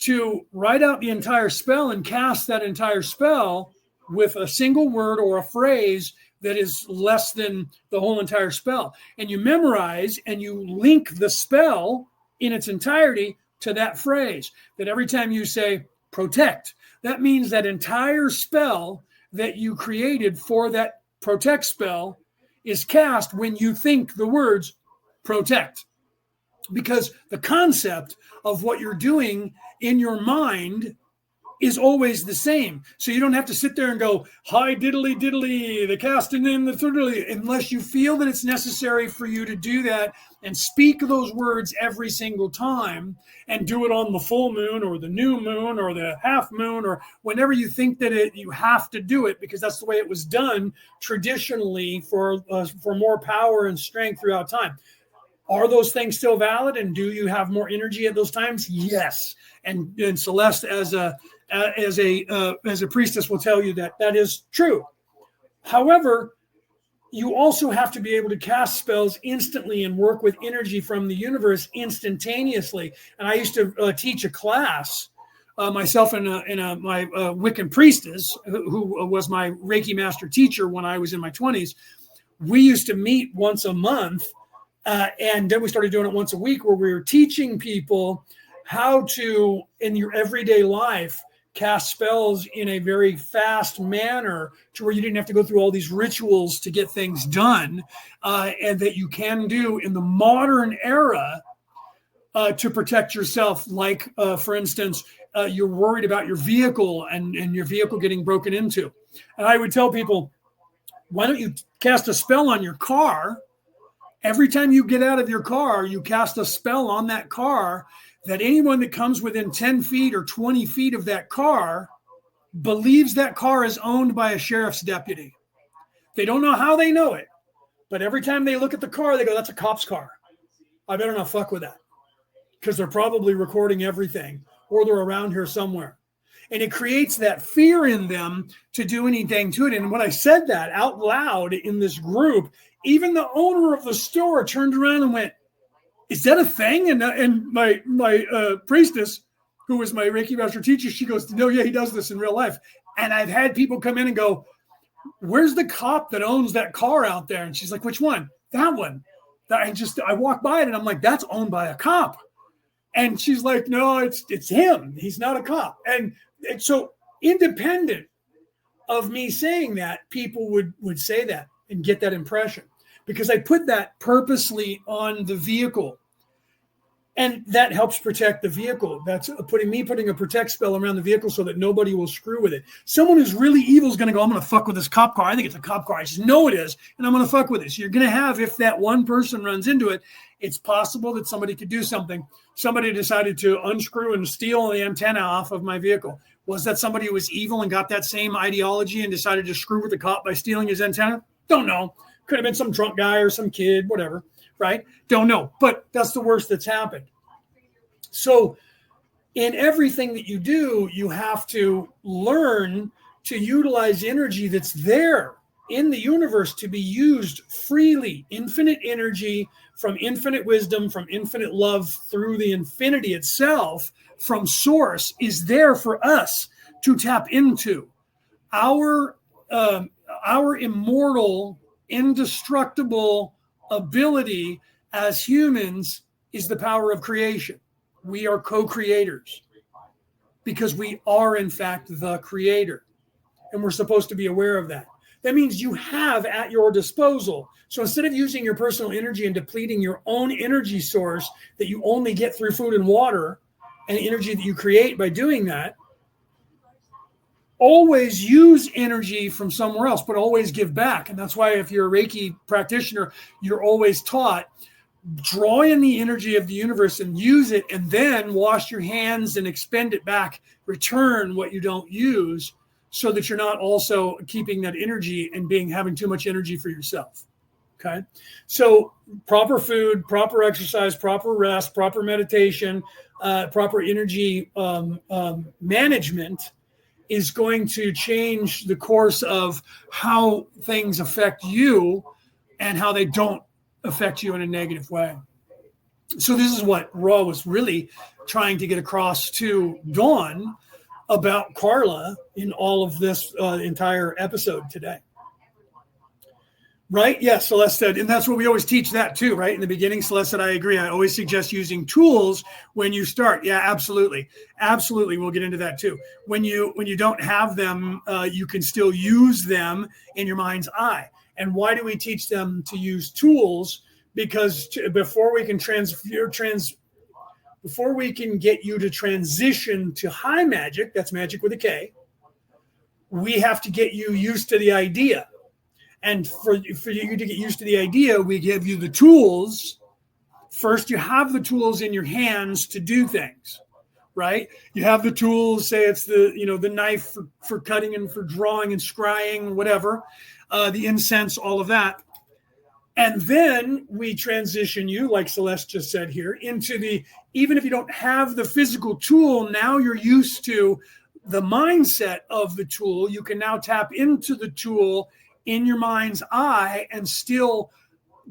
to write out the entire spell and cast that entire spell with a single word or a phrase that is less than the whole entire spell. And you memorize and you link the spell in its entirety to that phrase. That every time you say protect, that means that entire spell that you created for that protect spell is cast when you think the words protect. Because the concept of what you're doing in your mind is always the same. So you don't have to sit there and go, hi diddly diddly, the casting in the thirdly, unless you feel that it's necessary for you to do that and speak those words every single time, and do it on the full moon or the new moon or the half moon, or whenever you think that you have to do it, because that's the way it was done traditionally for more power and strength throughout time. Are those things still valid? And do you have more energy at those times? Yes. And Celeste, as a priestess, will tell you that that is true. However, you also have to be able to cast spells instantly and work with energy from the universe instantaneously. And I used to teach a class, myself and my Wiccan priestess, who was my Reiki master teacher when I was in my 20s. We used to meet once a month. And then we started doing it once a week, where we were teaching people how to, in your everyday life, cast spells in a very fast manner, to where you didn't have to go through all these rituals to get things done, and that you can do in the modern era to protect yourself. Like, for instance, you're worried about your vehicle and your vehicle getting broken into. And I would tell people, why don't you cast a spell on your car? Every time you get out of your car, you cast a spell on that car, that anyone that comes within 10 feet or 20 feet of that car believes that car is owned by a sheriff's deputy. They don't know how they know it, but every time they look at the car, they go, that's a cop's car. I better not fuck with that, because they're probably recording everything, or they're around here somewhere. And it creates that fear in them to do anything to it. And when I said that out loud in this group, even the owner of the store turned around and went, is that a thing? And my priestess, who was my Reiki master teacher, she goes, no, yeah, he does this in real life. And I've had people come in and go, where's the cop that owns that car out there? And she's like, which one? That one. I walk by it and I'm like, that's owned by a cop. And she's like, no, it's him. He's not a cop. And so independent of me saying that, people would say that and get that impression, because I put that purposely on the vehicle, and that helps protect the vehicle. That's putting a protect spell around the vehicle so that nobody will screw with it. Someone who's really evil is going to go, I'm going to fuck with this cop car. I think it's a cop car. I just know it is, and I'm going to fuck with it. So you're going to have, if that one person runs into it, it's possible that somebody could do something. Somebody decided to unscrew and steal the antenna off of my vehicle. Was that somebody who was evil and got that same ideology and decided to screw with the cop by stealing his antenna? Don't know. Could have been some drunk guy or some kid, whatever, right? Don't know. But that's the worst that's happened. So in everything that you do, you have to learn to utilize energy that's there in the universe to be used freely. Infinite energy from infinite wisdom, from infinite love through the infinity itself, from source, is there for us to tap into. Our immortal, indestructible ability as humans is the power of creation. We are co-creators because we are, in fact, the creator. And we're supposed to be aware of that. That means you have at your disposal. So instead of using your personal energy and depleting your own energy source that you only get through food and water and energy that you create by doing that, always use energy from somewhere else, but always give back. And that's why if you're a Reiki practitioner, you're always taught, draw in the energy of the universe and use it, and then wash your hands and expend it back, return what you don't use, so that you're not also keeping that energy and having too much energy for yourself. Okay. So proper food, proper exercise, proper rest, proper meditation, proper energy management is going to change the course of how things affect you and how they don't affect you in a negative way. So this is what Ra was really trying to get across to Dawn about Carla in all of this entire episode today. Right? Yes, Celeste said, and that's what we always teach that too, right? In the beginning, Celeste said, I agree. I always suggest using tools when you start. Yeah, absolutely. Absolutely. We'll get into that too. When you don't have them, you can still use them in your mind's eye. And why do we teach them to use tools? Because before we can before we can get you to transition to high magic, that's magic with a K, we have to get you used to the idea. And for you to get used to the idea, we give you the tools. First, you have the tools in your hands to do things, right? You have the tools, say it's the knife for cutting and for drawing and scrying, whatever, the incense, all of that. And then we transition you, like Celeste just said here, into even if you don't have the physical tool, now you're used to the mindset of the tool. You can now tap into the tool in your mind's eye and still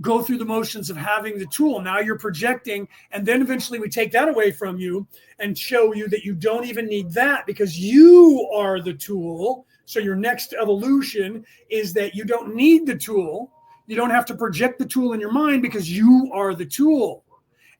go through the motions of having the tool. Now you're projecting, and then eventually we take that away from you and show you that you don't even need that because you are the tool. So your next evolution is that you don't need the tool. You don't have to project the tool in your mind because you are the tool.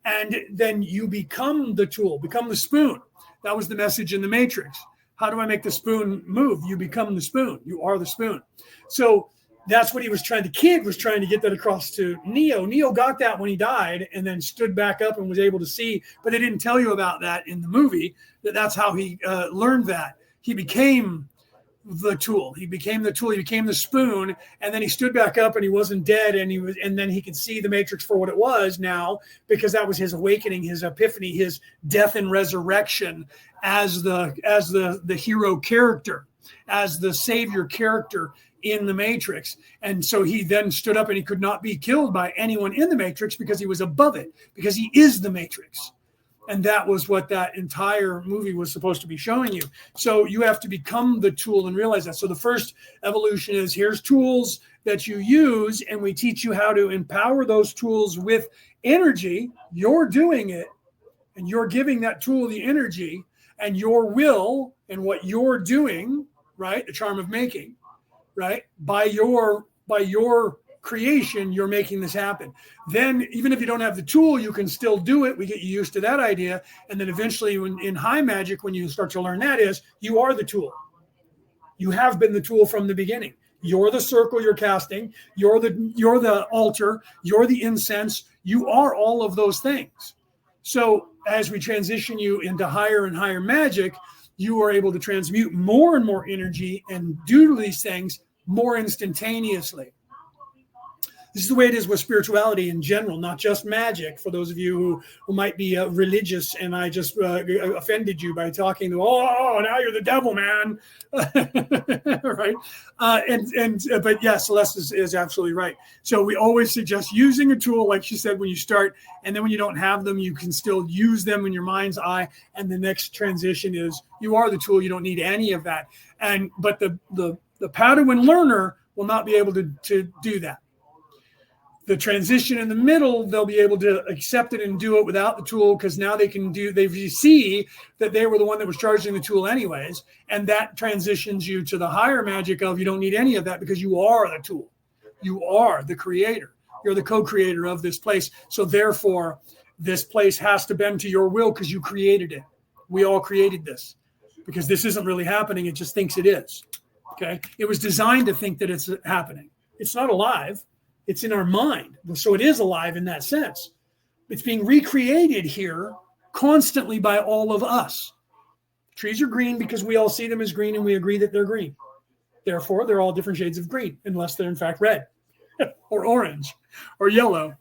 And then you become the tool, become the spoon. That was the message in the Matrix. How do I make the spoon move? You become the spoon. You are the spoon. So that's what the kid was trying to get that across to Neo. Neo got that when he died and then stood back up and was able to see, but they didn't tell you about that in the movie, that's how he learned that. He became the tool. He became the tool. He became the spoon, and then he stood back up and he wasn't dead, and then he could see the Matrix for what it was now, because that was his awakening, his epiphany, his death and resurrection as the hero character, as the savior character in the Matrix. And so he then stood up and he could not be killed by anyone in the Matrix because he was above it, because he is the Matrix. And that was what that entire movie was supposed to be showing you. So you have to become the tool and realize that. So the first evolution is, here's tools that you use, and we teach you how to empower those tools with energy. You're doing it, and you're giving that tool the energy, and your will and what you're doing, right? The charm of making, right? By your creation, you're making this happen. Then even if you don't have the tool, you can still do it. We get you used to that idea. And then eventually in high magic, when you start to learn that, is you are the tool. You have been the tool from the beginning. You're the circle you're casting. You're the altar. You're the incense. You are all of those things. So as we transition you into higher and higher magic, you are able to transmute more and more energy and do these things more instantaneously. This is the way it is with spirituality in general, not just magic. For those of you who might be religious, and I just offended you by talking to, oh, now you're the devil, man, right? But yeah, Celeste is absolutely right. So we always suggest using a tool, like she said, when you start, and then when you don't have them, you can still use them in your mind's eye. And the next transition is you are the tool. You don't need any of that. But the Padawan learner will not be able to do that. The transition in the middle, they'll be able to accept it and do it without the tool, because now they see that they were the one that was charging the tool anyways. And that transitions you to the higher magic of you don't need any of that, because you are the tool. You are the creator. You're the co-creator of this place. So therefore, this place has to bend to your will because you created it. We all created this, because this isn't really happening. It just thinks it is. Okay. It was designed to think that it's happening. It's not alive. It's in our mind. So it is alive in that sense. It's being recreated here constantly by all of us. Trees are green because we all see them as green and we agree that they're green. Therefore, they're all different shades of green, unless they're in fact red or orange or yellow,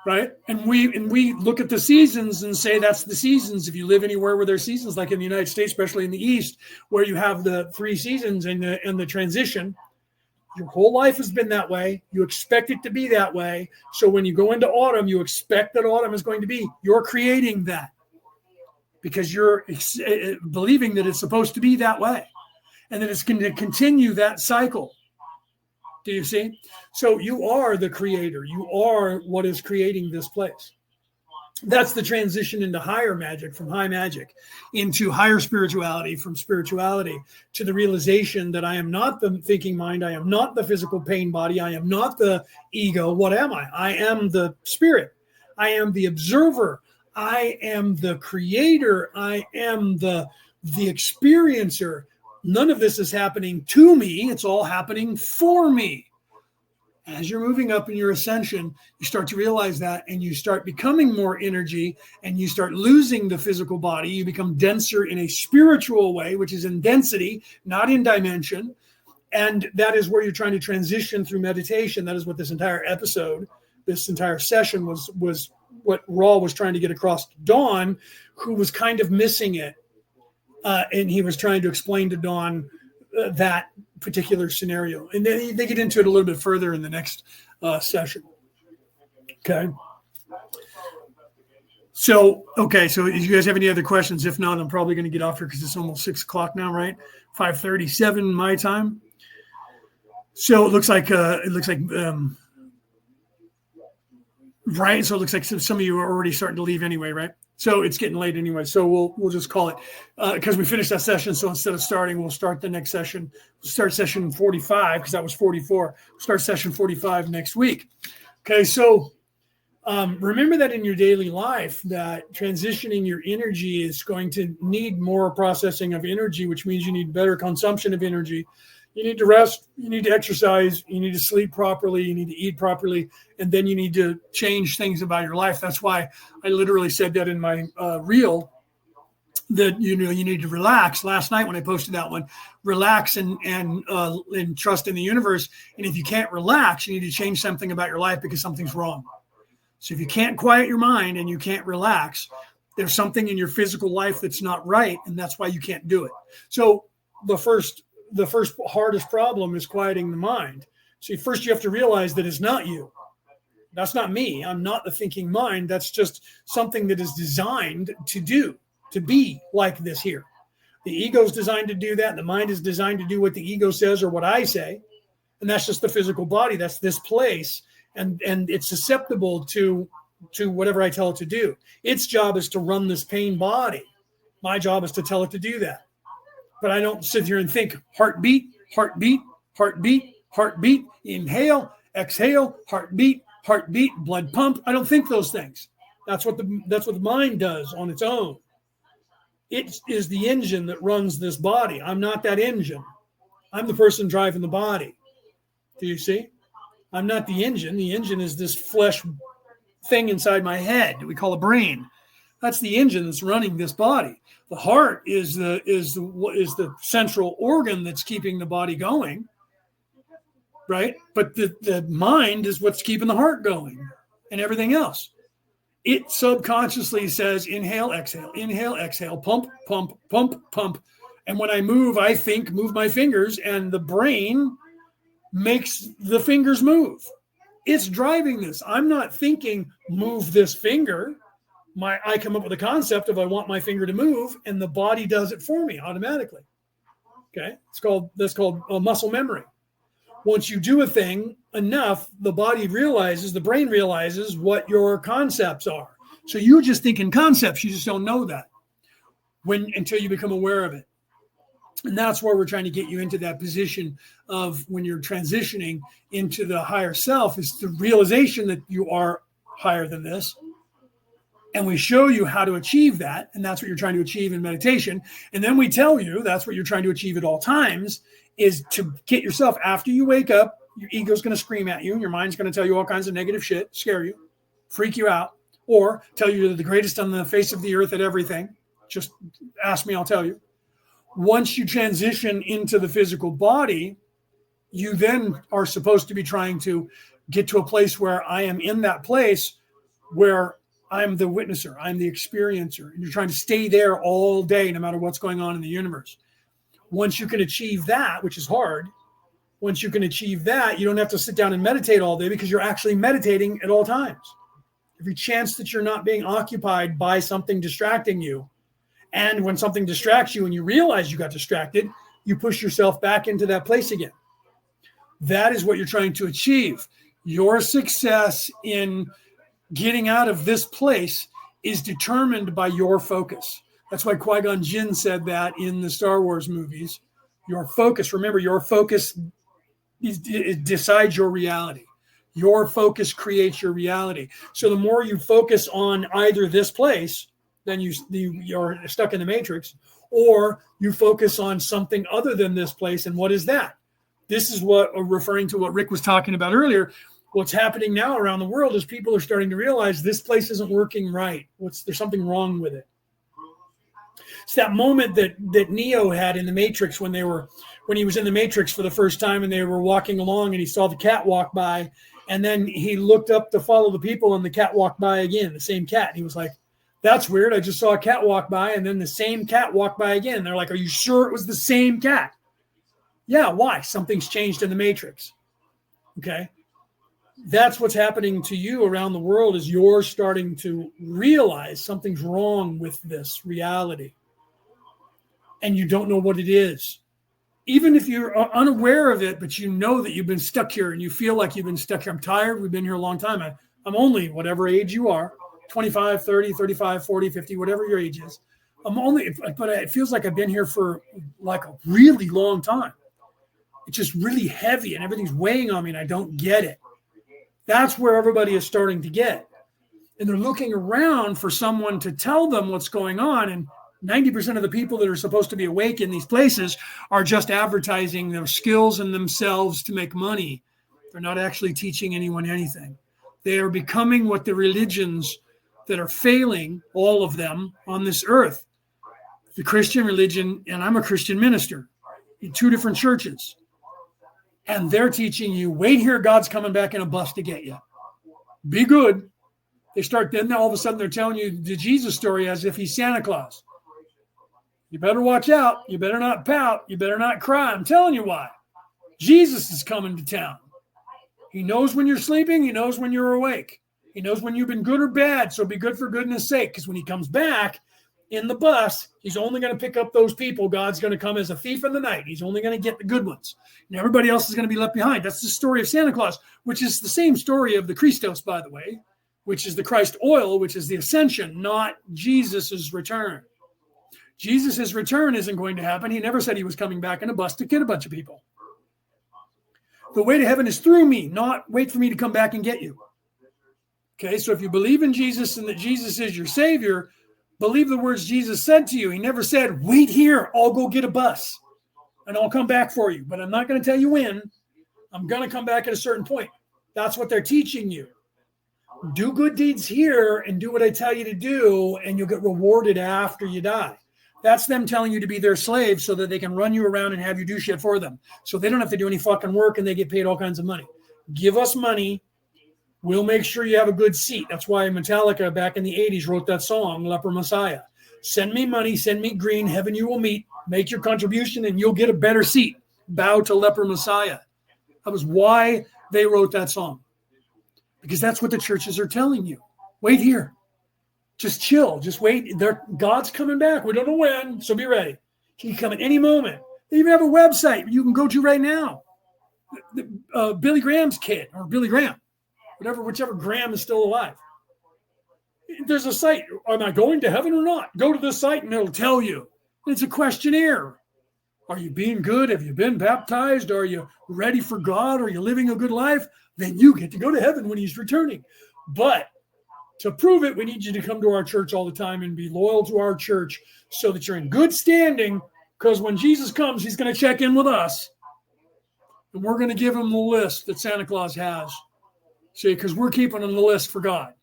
right? And we look at the seasons and say that's the seasons. If you live anywhere where there's seasons, like in the United States, especially in the East, where you have the 3 seasons and the transition, your whole life has been that way. You expect it to be that way. So when you go into autumn, you expect that autumn is going to be. You're creating that because you're believing that it's supposed to be that way and that it's going to continue that cycle. Do you see? So you are the creator. You are what is creating this place. That's the transition into higher magic, from high magic into higher spirituality, from spirituality to the realization that I am not the thinking mind. I am not the physical pain body. I am not the ego. What am I? I am the spirit. I am the observer. I am the creator. I am the experiencer. None of this is happening to me. It's all happening for me. As you're moving up in your ascension, you start to realize that, and you start becoming more energy, and you start losing the physical body. You become denser in a spiritual way, which is in density, not in dimension. And that is where you're trying to transition through meditation. That is what this entire episode, this entire session was what Ra was trying to get across to Dawn, who was kind of missing it. And he was trying to explain to Dawn that particular scenario. And they get into it a little bit further in the next session. Okay. So do you guys have any other questions? If not, I'm probably going to get off here because it's almost 6 o'clock now, right? 5:37 my time. So it looks like right. So it looks like some of you are already starting to leave anyway, right? So it's getting late anyway. So we'll just call it because we finished that session. So instead of starting, we'll start the next session. We'll start session 45 because that was 44. We'll start session 45 next week. Okay. So remember that in your daily life, that transitioning your energy is going to need more processing of energy, which means you need better consumption of energy. You need to rest, you need to exercise, you need to sleep properly, you need to eat properly, and then you need to change things about your life. That's why I literally said that in my reel, that you need to relax. Last night when I posted that one, relax and trust in the universe. And if you can't relax, you need to change something about your life because something's wrong. So if you can't quiet your mind and you can't relax, there's something in your physical life that's not right, and that's why you can't do it. So the first hardest problem is quieting the mind. So first you have to realize that it's not you. That's not me. I'm not the thinking mind. That's just something that is designed to be like this here. The ego is designed to do that. The mind is designed to do what the ego says or what I say. And that's just the physical body. That's this place. And it's susceptible to whatever I tell it to do. Its job is to run this pain body. My job is to tell it to do that. But I don't sit here and think heartbeat, heartbeat, heartbeat, heartbeat, inhale, exhale, heartbeat, heartbeat, blood pump. I don't think those things. That's what the mind does on its own. It is the engine that runs this body. I'm not that engine. I'm the person driving the body. Do you see? I'm not the engine. The engine is this flesh thing inside my head that we call a brain. That's the engine that's running this body. The heart is the central organ that's keeping the body going, right? But the mind is what's keeping the heart going and everything else. It subconsciously says, inhale, exhale, pump, pump, pump, pump. And when I move, I think, move my fingers, and the brain makes the fingers move. It's driving this. I'm not thinking, move this finger. I come up with a concept of I want my finger to move, and the body does it for me automatically. Okay, that's called muscle memory. Once you do a thing enough, the brain realizes what your concepts are. So you're just thinking concepts, you just don't know that until you become aware of it. And that's where we're trying to get you into that position of when you're transitioning into the higher self, is the realization that you are higher than this. And we show you how to achieve that. And that's what you're trying to achieve in meditation. And then we tell you that's what you're trying to achieve at all times, is to get yourself, after you wake up, your ego's going to scream at you and your mind's going to tell you all kinds of negative shit, scare you, freak you out, or tell you you're the greatest on the face of the earth at everything. Just ask me, I'll tell you. Once you transition into the physical body, you then are supposed to be trying to get to a place where I am in that place where I'm the witnesser, I'm the experiencer, and you're trying to stay there all day, no matter what's going on in the universe. Once you can achieve that, which is hard, once you can achieve that, you don't have to sit down and meditate all day, because you're actually meditating at all times. Every chance that you're not being occupied by something distracting you, and when something distracts you and you realize you got distracted, you push yourself back into that place again. That is what you're trying to achieve. Your success in getting out of this place is determined by your focus. That's why Qui-Gon Jinn said that in the Star Wars movies. Your focus, remember, your focus decides your reality. Your focus creates your reality. So the more you focus on either this place, then you're stuck in the matrix, or you focus on something other than this place. And what is that? This is what, referring to what Rick was talking about earlier, what's happening now around the world is people are starting to realize this place isn't working right. There's something wrong with it. It's that moment that Neo had in the Matrix when he was in the Matrix for the first time, and they were walking along and he saw the cat walk by, and then he looked up to follow the people and the cat walked by again, the same cat. And he was like, that's weird. I just saw a cat walk by, and then the same cat walked by again. And they're like, are you sure it was the same cat? Yeah, why? Something's changed in the Matrix. Okay. That's what's happening to you around the world, is you're starting to realize something's wrong with this reality. And you don't know what it is. Even if you're unaware of it, but you know that you've been stuck here and you feel like you've been stuck here. I'm tired. We've been here a long time. I'm only whatever age you are, 25, 30, 35, 40, 50, whatever your age is. But it feels like I've been here for like a really long time. It's just really heavy and everything's weighing on me and I don't get it. That's where everybody is starting to get. And they're looking around for someone to tell them what's going on. And 90% of the people that are supposed to be awake in these places are just advertising their skills and themselves to make money. They're not actually teaching anyone anything. They are becoming what the religions that are failing, all of them, on this earth. The Christian religion, and I'm a Christian minister in 2 different churches. And they're teaching you, wait here, God's coming back in a bus to get you. Be good. Then all of a sudden they're telling you the Jesus story as if he's Santa Claus. You better watch out. You better not pout. You better not cry. I'm telling you why. Jesus is coming to town. He knows when you're sleeping. He knows when you're awake. He knows when you've been good or bad. So be good for goodness sake. Because when he comes back in the bus, he's only going to pick up those people. God's going to come as a thief in the night. He's only going to get the good ones. And everybody else is going to be left behind. That's the story of Santa Claus, which is the same story of the Christos, by the way, which is the Christ oil, which is the ascension, not Jesus's return. Jesus' return isn't going to happen. He never said he was coming back in a bus to get a bunch of people. The way to heaven is through me, not wait for me to come back and get you. Okay, so if you believe in Jesus and that Jesus is your Savior, believe the words Jesus said to you. He never said, wait here, I'll go get a bus and I'll come back for you. But I'm not going to tell you when. I'm going to come back at a certain point. That's what they're teaching you. Do good deeds here and do what I tell you to do, and you'll get rewarded after you die. That's them telling you to be their slave so that they can run you around and have you do shit for them. So they don't have to do any fucking work and they get paid all kinds of money. Give us money. We'll make sure you have a good seat. That's why Metallica back in the 80s wrote that song, Leper Messiah. Send me money, send me green, heaven you will meet. Make your contribution and you'll get a better seat. Bow to Leper Messiah. That was why they wrote that song. Because that's what the churches are telling you. Wait here. Just chill. Just wait. God's coming back. We don't know when, so be ready. He can come at any moment. They even have a website you can go to right now. Billy Graham's kid, or Billy Graham, whichever Graham is still alive. There's a site. Am I going to heaven or not? Go to this site and it'll tell you. It's a questionnaire. Are you being good? Have you been baptized? Are you ready for God? Are you living a good life? Then you get to go to heaven when he's returning. But to prove it, we need you to come to our church all the time and be loyal to our church so that you're in good standing, because when Jesus comes, he's going to check in with us. And we're going to give him the list that Santa Claus has. See, because we're keeping on the list for God.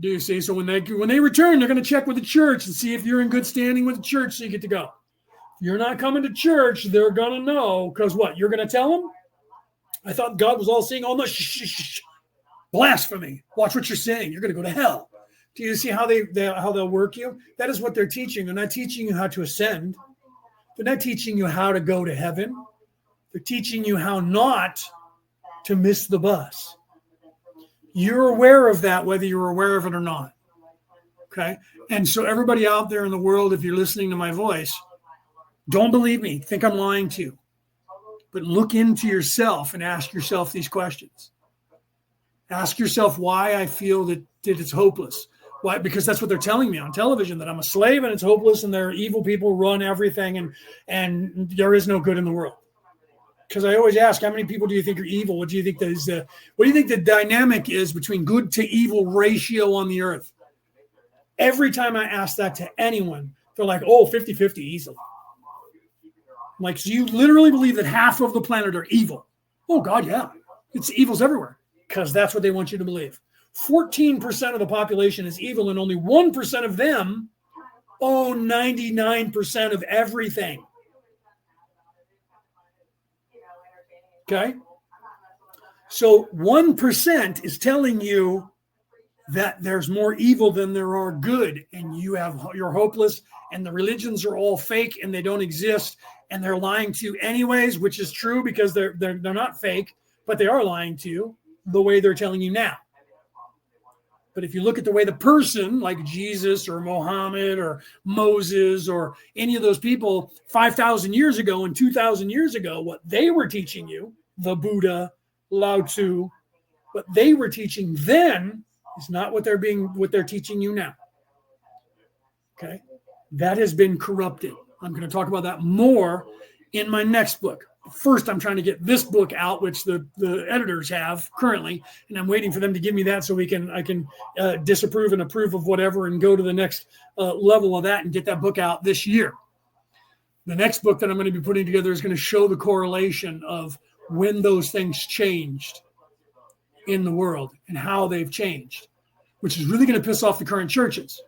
Do you see? So when they return, they're going to check with the church and see if you're in good standing with the church so you get to go. If you're not coming to church, they're going to know, because what? You're going to tell them? I thought God was all seeing all the blasphemy. Watch what you're saying. You're going to go to hell. Do you see how they'll work you? That is what they're teaching. They're not teaching you how to ascend. They're not teaching you how to go to heaven. They're teaching you how not to miss the bus. You're aware of that, whether you're aware of it or not. Okay? And so everybody out there in the world, if you're listening to my voice, don't believe me. Think I'm lying to you. But look into yourself and ask yourself these questions. Ask yourself why I feel that it's hopeless. Why? Because that's what they're telling me on television, that I'm a slave and it's hopeless and they're evil people run everything and there is no good in the world. Because I always ask, how many people do you think are evil? What do you think the dynamic is between good to evil ratio on the earth? Every time I ask that to anyone, they're like, 50-50 easily. I'm like, so you literally believe that half of the planet are evil? Oh, God, yeah. It's evil's everywhere. Because that's what they want you to believe. 14% of the population is evil, and only 1% of them own 99% of everything. Okay? So 1% is telling you that there's more evil than there are good, and you're hopeless, and the religions are all fake and they don't exist, and they're lying to you anyways, which is true because they're not fake, but they are lying to you the way they're telling you now. But if you look at the way the person like Jesus or Mohammed or Moses or any of those people 5,000 years ago and 2,000 years ago, what they were teaching you, the Buddha, Lao Tzu, what they were teaching then is not what they're teaching you now. Okay? That has been corrupted. I'm going to talk about that more in my next book. First, I'm trying to get this book out, which the editors have currently, and I'm waiting for them to give me that so I can disapprove and approve of whatever and go to the next level of that and get that book out this year. The next book that I'm going to be putting together is going to show the correlation of when those things changed in the world and how they've changed, which is really going to piss off the current churches.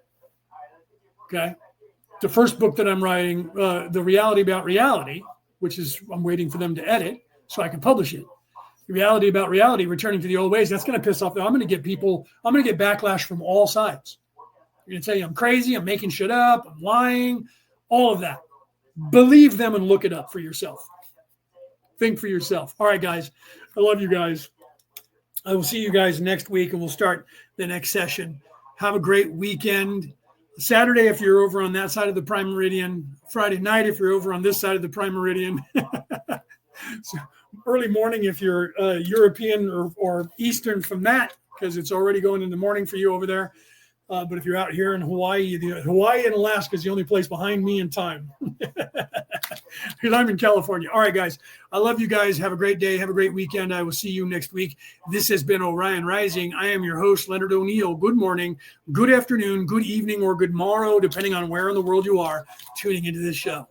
Okay? The first book that I'm writing, The Reality About Reality, which is I'm waiting for them to edit so I can publish it. The Reality About Reality, returning to the old ways, that's going to piss off. I'm going to get backlash from all sides. You're going to tell you I'm crazy, I'm making shit up, I'm lying, all of that. Believe them and look it up for yourself. Think for yourself. All right, guys. I love you guys. I will see you guys next week and we'll start the next session. Have a great weekend. Saturday, if you're over on that side of the Prime Meridian. Friday night, if you're over on this side of the Prime Meridian. So early morning, if you're European or Eastern from that, because it's already going in the morning for you over there. But if you're out here in Hawaii, Hawaii and Alaska is the only place behind me in time. Because I'm in California. All right, guys. I love you guys. Have a great day. Have a great weekend. I will see you next week. This has been Orion Rising. I am your host, Leonard O'Neill. Good morning, good afternoon, good evening, or good morrow, depending on where in the world you are tuning into this show.